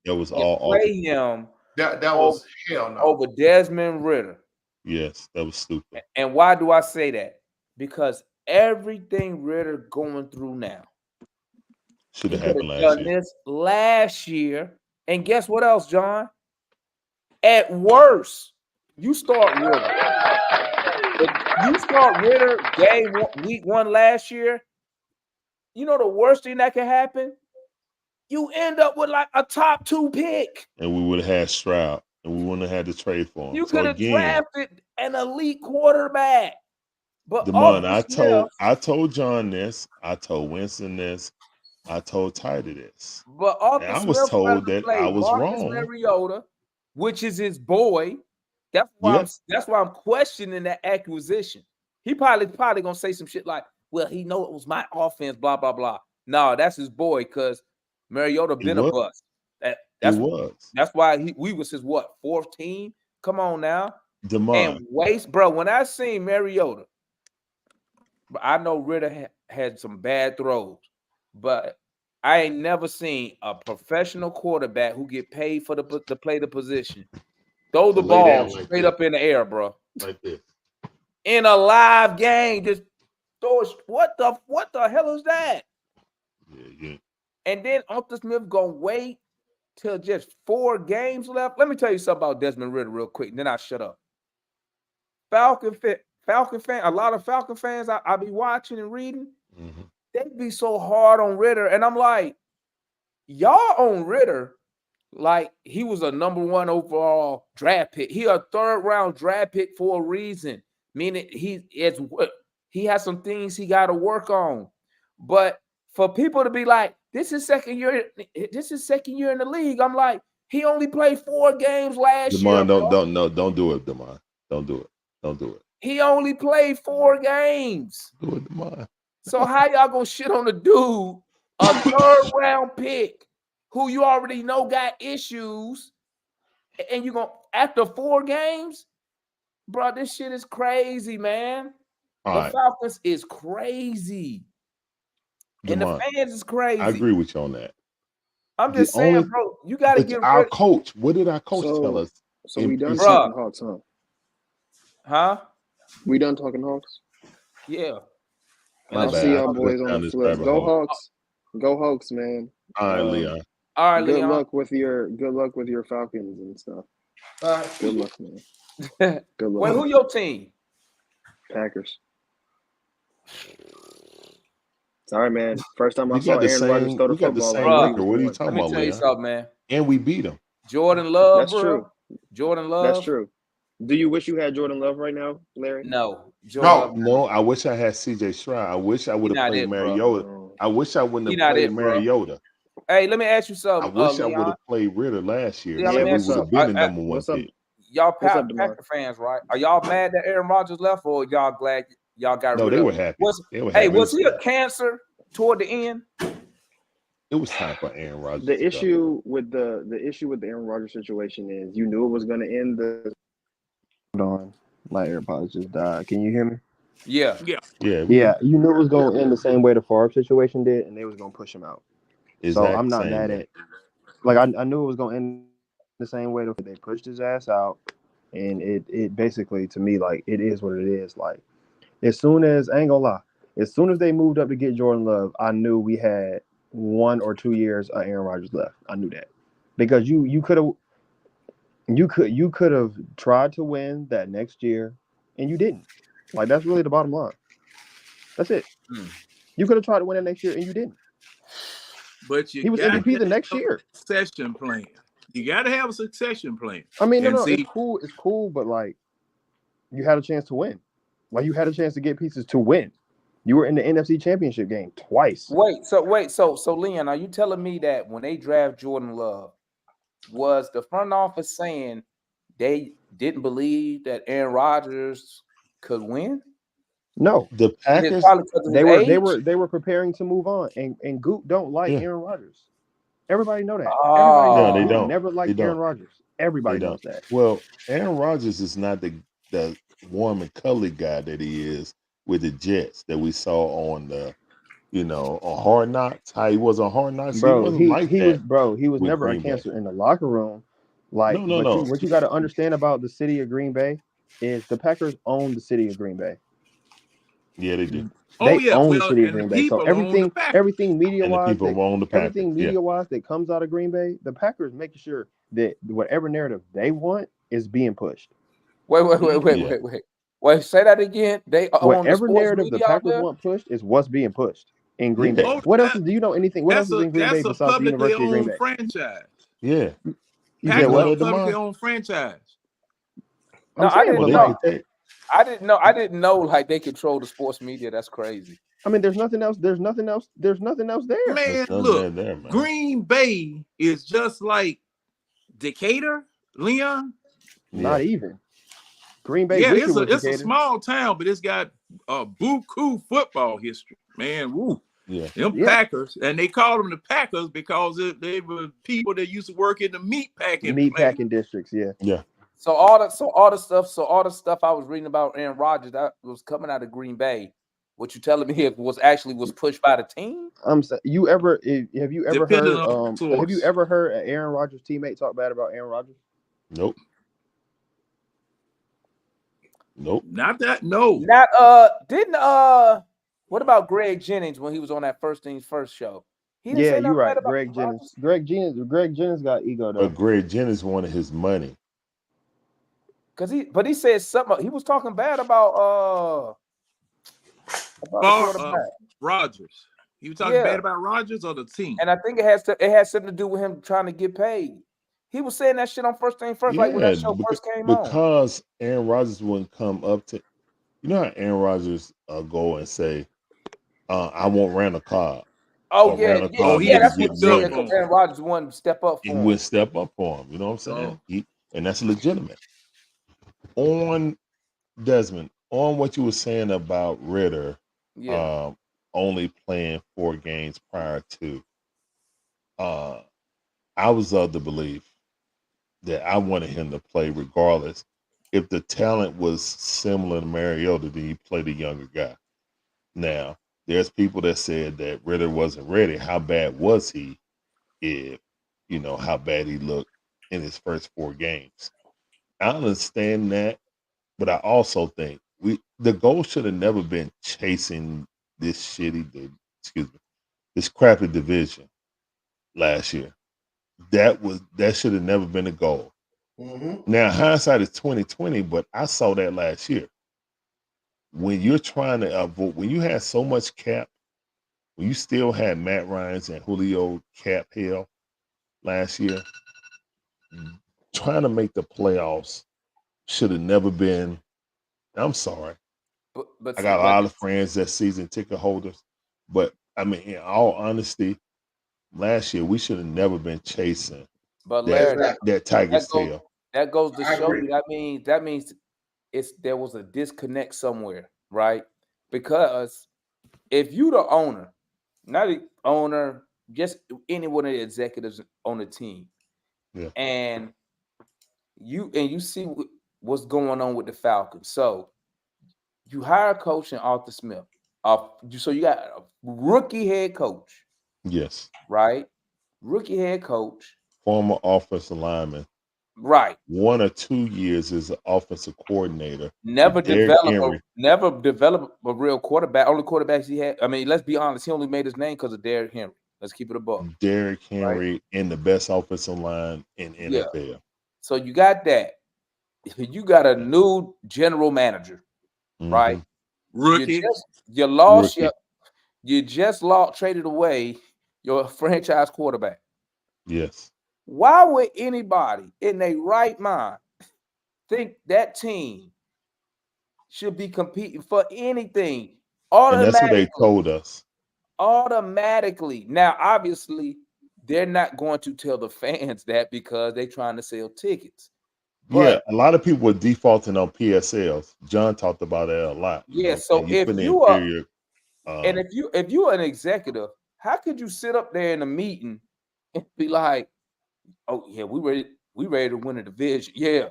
That was all play him. That was hell no. Over Desmond Ridder. Yes, that was stupid. And why do I say that? Because everything Ridder going through now should have happened last year. And guess what else, John? At worst, you start Ridder. If you start Ridder week 1 last year, you know the worst thing that can happen? You end up with like a top 2 pick. And we would have had Stroud. And we wouldn't have had to trade for him. You could have drafted an elite quarterback. But Demond, I told John this. I told Winston this. I told Tidy this. But I was told that I was wrong. Mariota, which is his boy. That's why I'm questioning that acquisition. He probably gonna say some shit like, "Well, he know it was my offense." Blah blah blah. No, that's his boy because Mariota been a bust. That's why we was his 4th team. Come on now, Demond. And waste, bro. When I seen Mariota, I know Ridder had some bad throws, but I ain't never seen a professional quarterback who get paid for to play the position throw the ball straight up in the air, bro. Like this in a live game, just throw it. What the hell is that? Yeah. And then Arthur Smith gonna wait till just 4 games left. Let me tell you something about Desmond Ridder real quick, and then I'll shut up. Falcon fan, a lot of Falcon fans I be watching and reading, they be so hard on Ridder. And I'm like, y'all on Ridder like he was a number 1 overall draft pick. He a 3rd round draft pick for a reason. Meaning he has some things he got to work on. But for people to be like, this is second year in the league. I'm like, he only played 4 games last year. Don't do it, Demond. Don't do it. He only played 4 games. Do it, Demond. So how y'all gonna shit on the dude, a 3rd round pick, who you already know got issues, and you gonna after 4 games, bro, this shit is crazy, man. All The right. Falcons is crazy. And the Jamon, fans is crazy. I agree with you on that. I'm The just saying, only- bro, you got to But get our rid. coach, what did our coach tell us? So in we done preseason? talking Hawks, huh? Huh? We done talking Hawks. Yeah. My I'll bad. see I y'all took boys us on down the this flip. rabbit Go hole. Hawks. Go Hawks, man. All right, Leon. All right, Good Leon. luck with your Falcons and stuff. Good luck, man. Good luck. Wait, who your team? Packers. Sorry, man. First time I We saw got the Aaron Rodgers same. throw the We got the football, same I knew he record. was What are you going. talking Let me about, tell you Leon? something, man. And we beat him. Jordan Love, That's bro. true. Jordan Love. That's true. Do you wish you had Jordan Love right now, Larry? No. Jordan No, Love. I wish I had CJ Stroud. I wish I would have not played it, bro. Mariota. I wish I wouldn't He have not played it, bro. Mariota. Hey, let me ask you I something, wish I would Leon. have played Ritter last year. Yeah, So let me we ask you would have something. been the number one What's up? pick. Y'all What's up, DeMar? Packer fans, right? Are y'all mad that Aaron Rodgers left, or y'all glad y'all got No, rid they of were him? happy. They were Hey, happy. was he a cancer toward the end? It was time for Aaron Rodgers. The to go. issue with the Aaron Rodgers situation is you knew it was going to end the. Hold on, my AirPods just died. Can you hear me? Yeah. Yeah. Yeah, you knew it was going to end the same way the Favre situation did, and they was going to push him out. Exactly. So I'm not mad at. Like I knew it was going to end the same way. They pushed his ass out, and it basically, to me, like, it is what it is. Like, as soon as, I ain't gonna lie, as soon as they moved up to get Jordan Love, I knew we had 1 or 2 years of Aaron Rodgers left. I knew that, because you could have tried to win that next year, and you didn't. Like, that's really the bottom line. That's it. You could have tried to win that next year, and you didn't. But He was MVP the next year. Succession plan. You got to have a succession plan. I mean, no, see, it's cool, but like, you had a chance to win. Like, you had a chance to get pieces to win. You were in the NFC Championship game twice. So Leon, are you telling me that when they draft Jordan Love, was the front office saying they didn't believe that Aaron Rodgers could win? No, the Packers. They were preparing to move on, and Goop don't like Yeah. Aaron Rodgers. Everybody know that. Oh. Everybody knows No, they Goop don't. never liked They Aaron don't. Rodgers. Everybody They knows don't. that. Well, Aaron Rodgers is not the warm and cuddly guy that he is with the Jets that we saw on the, on Hard Knocks. How he was on Hard Knocks. Bro, he wasn't like that. he was with never a Green Bay. cancer in the locker room. Like, No. what you got to understand about the city of Green Bay is the Packers own the city of Green Bay. Yeah, they do. They own the city of Green Bay. So everything media And the wise, people own the Packers. everything media wise that comes out of Green Bay, the Packers making sure that whatever narrative they want is being pushed. Wait, say that again. They own Whatever the narrative the media out Packers there? want pushed is what's being pushed in Green Yeah. Bay. What else do you know anything? What else is in Green Bay that's a besides the publicly University of Green owned Bay? franchise. Yeah. You Packers said are what? a publicly owned franchise. No, I didn't but know. like, I didn't know like they control the sports media. That's crazy. I mean, there's nothing else. There's nothing else there. Man, There's nothing look, there, man. Green Bay is just like Decatur, Leon. Not even. Green Bay. Yeah, wish it was it's a Decatur. small town, but it's got a buku football history, man. Woo. Yeah. Them Packers, and they called them the Packers because they were people that used to work in the meat packing districts. Yeah. Yeah. So all the stuff I was reading about Aaron Rodgers that was coming out of Green Bay. What you telling me it was pushed by the team? Have you ever Depending heard on source. have you ever heard an Aaron Rodgers teammate talk bad about Aaron Rodgers? Nope. Not that. No. What about Greg Jennings when he was on that First Things First show? He didn't say Yeah, you're nothing right. bad about Greg Jennings. Greg Jennings got ego though. But Greg Jennings wanted his money. But he said something. He was talking bad about Rodgers. You talking bad about Rodgers or the team? And I think it had something to do with him trying to get paid. He was saying that shit on First Thing First, like when that show first came on. Because Aaron Rodgers wouldn't come up to, how Aaron Rodgers go and say, "I want Randall Cobb." Oh yeah, that's what he said. Because Aaron Rodgers wouldn't step up for him. He wouldn't step up for him. You know what I'm saying? And that's legitimate. On Desmond, on what you were saying about Ritter, only playing 4 games prior to. I was of the belief that I wanted him to play regardless. If the talent was similar to Mariota, then you play the younger guy. Now, there's people that said that Ritter wasn't ready. How bad was he? If you know how bad he looked in his first 4 games. I understand that, but I also think the goal should have never been chasing this this crappy division last year. That should have never been a goal. Now hindsight is 2020, but I saw that last year. When you're trying to avoid, when you had so much cap, when you still had Matt Ryan's and Julio cap hell last year, trying to make the playoffs should have never been. I'm sorry. But I got a lot of friends that season ticket holders, but I mean, in all honesty, last year we should have never been chasing that Tiger's tail. That goes to show you. That means there was a disconnect somewhere, right? Because if you the owner, not the owner, just any one of the executives on the team, and you see what's going on with the Falcons. So you hire a coach in Arthur Smith. So you got a rookie head coach. Yes. Right? Rookie head coach. Former offensive lineman. Right. 1 or 2 years as an offensive coordinator. Never developed a real quarterback. Only quarterbacks he had. I mean, let's be honest. He only made his name because of Derrick Henry. Let's keep it above. Derrick Henry in the best offensive line in NFL. Yeah. So you got that. You got a new general manager, right? Rookie. You just traded away your franchise quarterback. Yes. Why would anybody in their right mind think that team should be competing for anything? And that's what they told us. Automatically. Now, obviously, they're not going to tell the fans that because they're trying to sell tickets. But a lot of people were defaulting on PSLs. John talked about that a lot. Yeah, so if you are, and if you're an executive, how could you sit up there in a meeting and be like, "Oh yeah, we ready to win a division"? Yeah,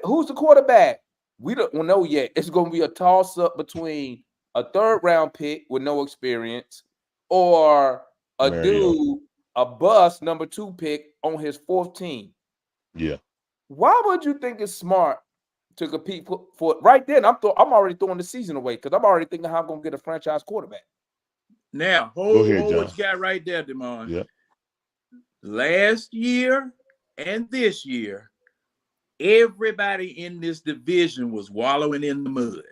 who's the quarterback? We don't know yet. It's going to be a toss up between a 3rd round pick with no experience or a bust number 2 pick on his 4th team. Yeah. Why would you think it's smart to compete for right then? I'm already throwing the season away because I'm already thinking how I'm going to get a franchise quarterback. Now, hold what you got right there, Damon. Yeah. Last year and this year, everybody in this division was wallowing in the mud.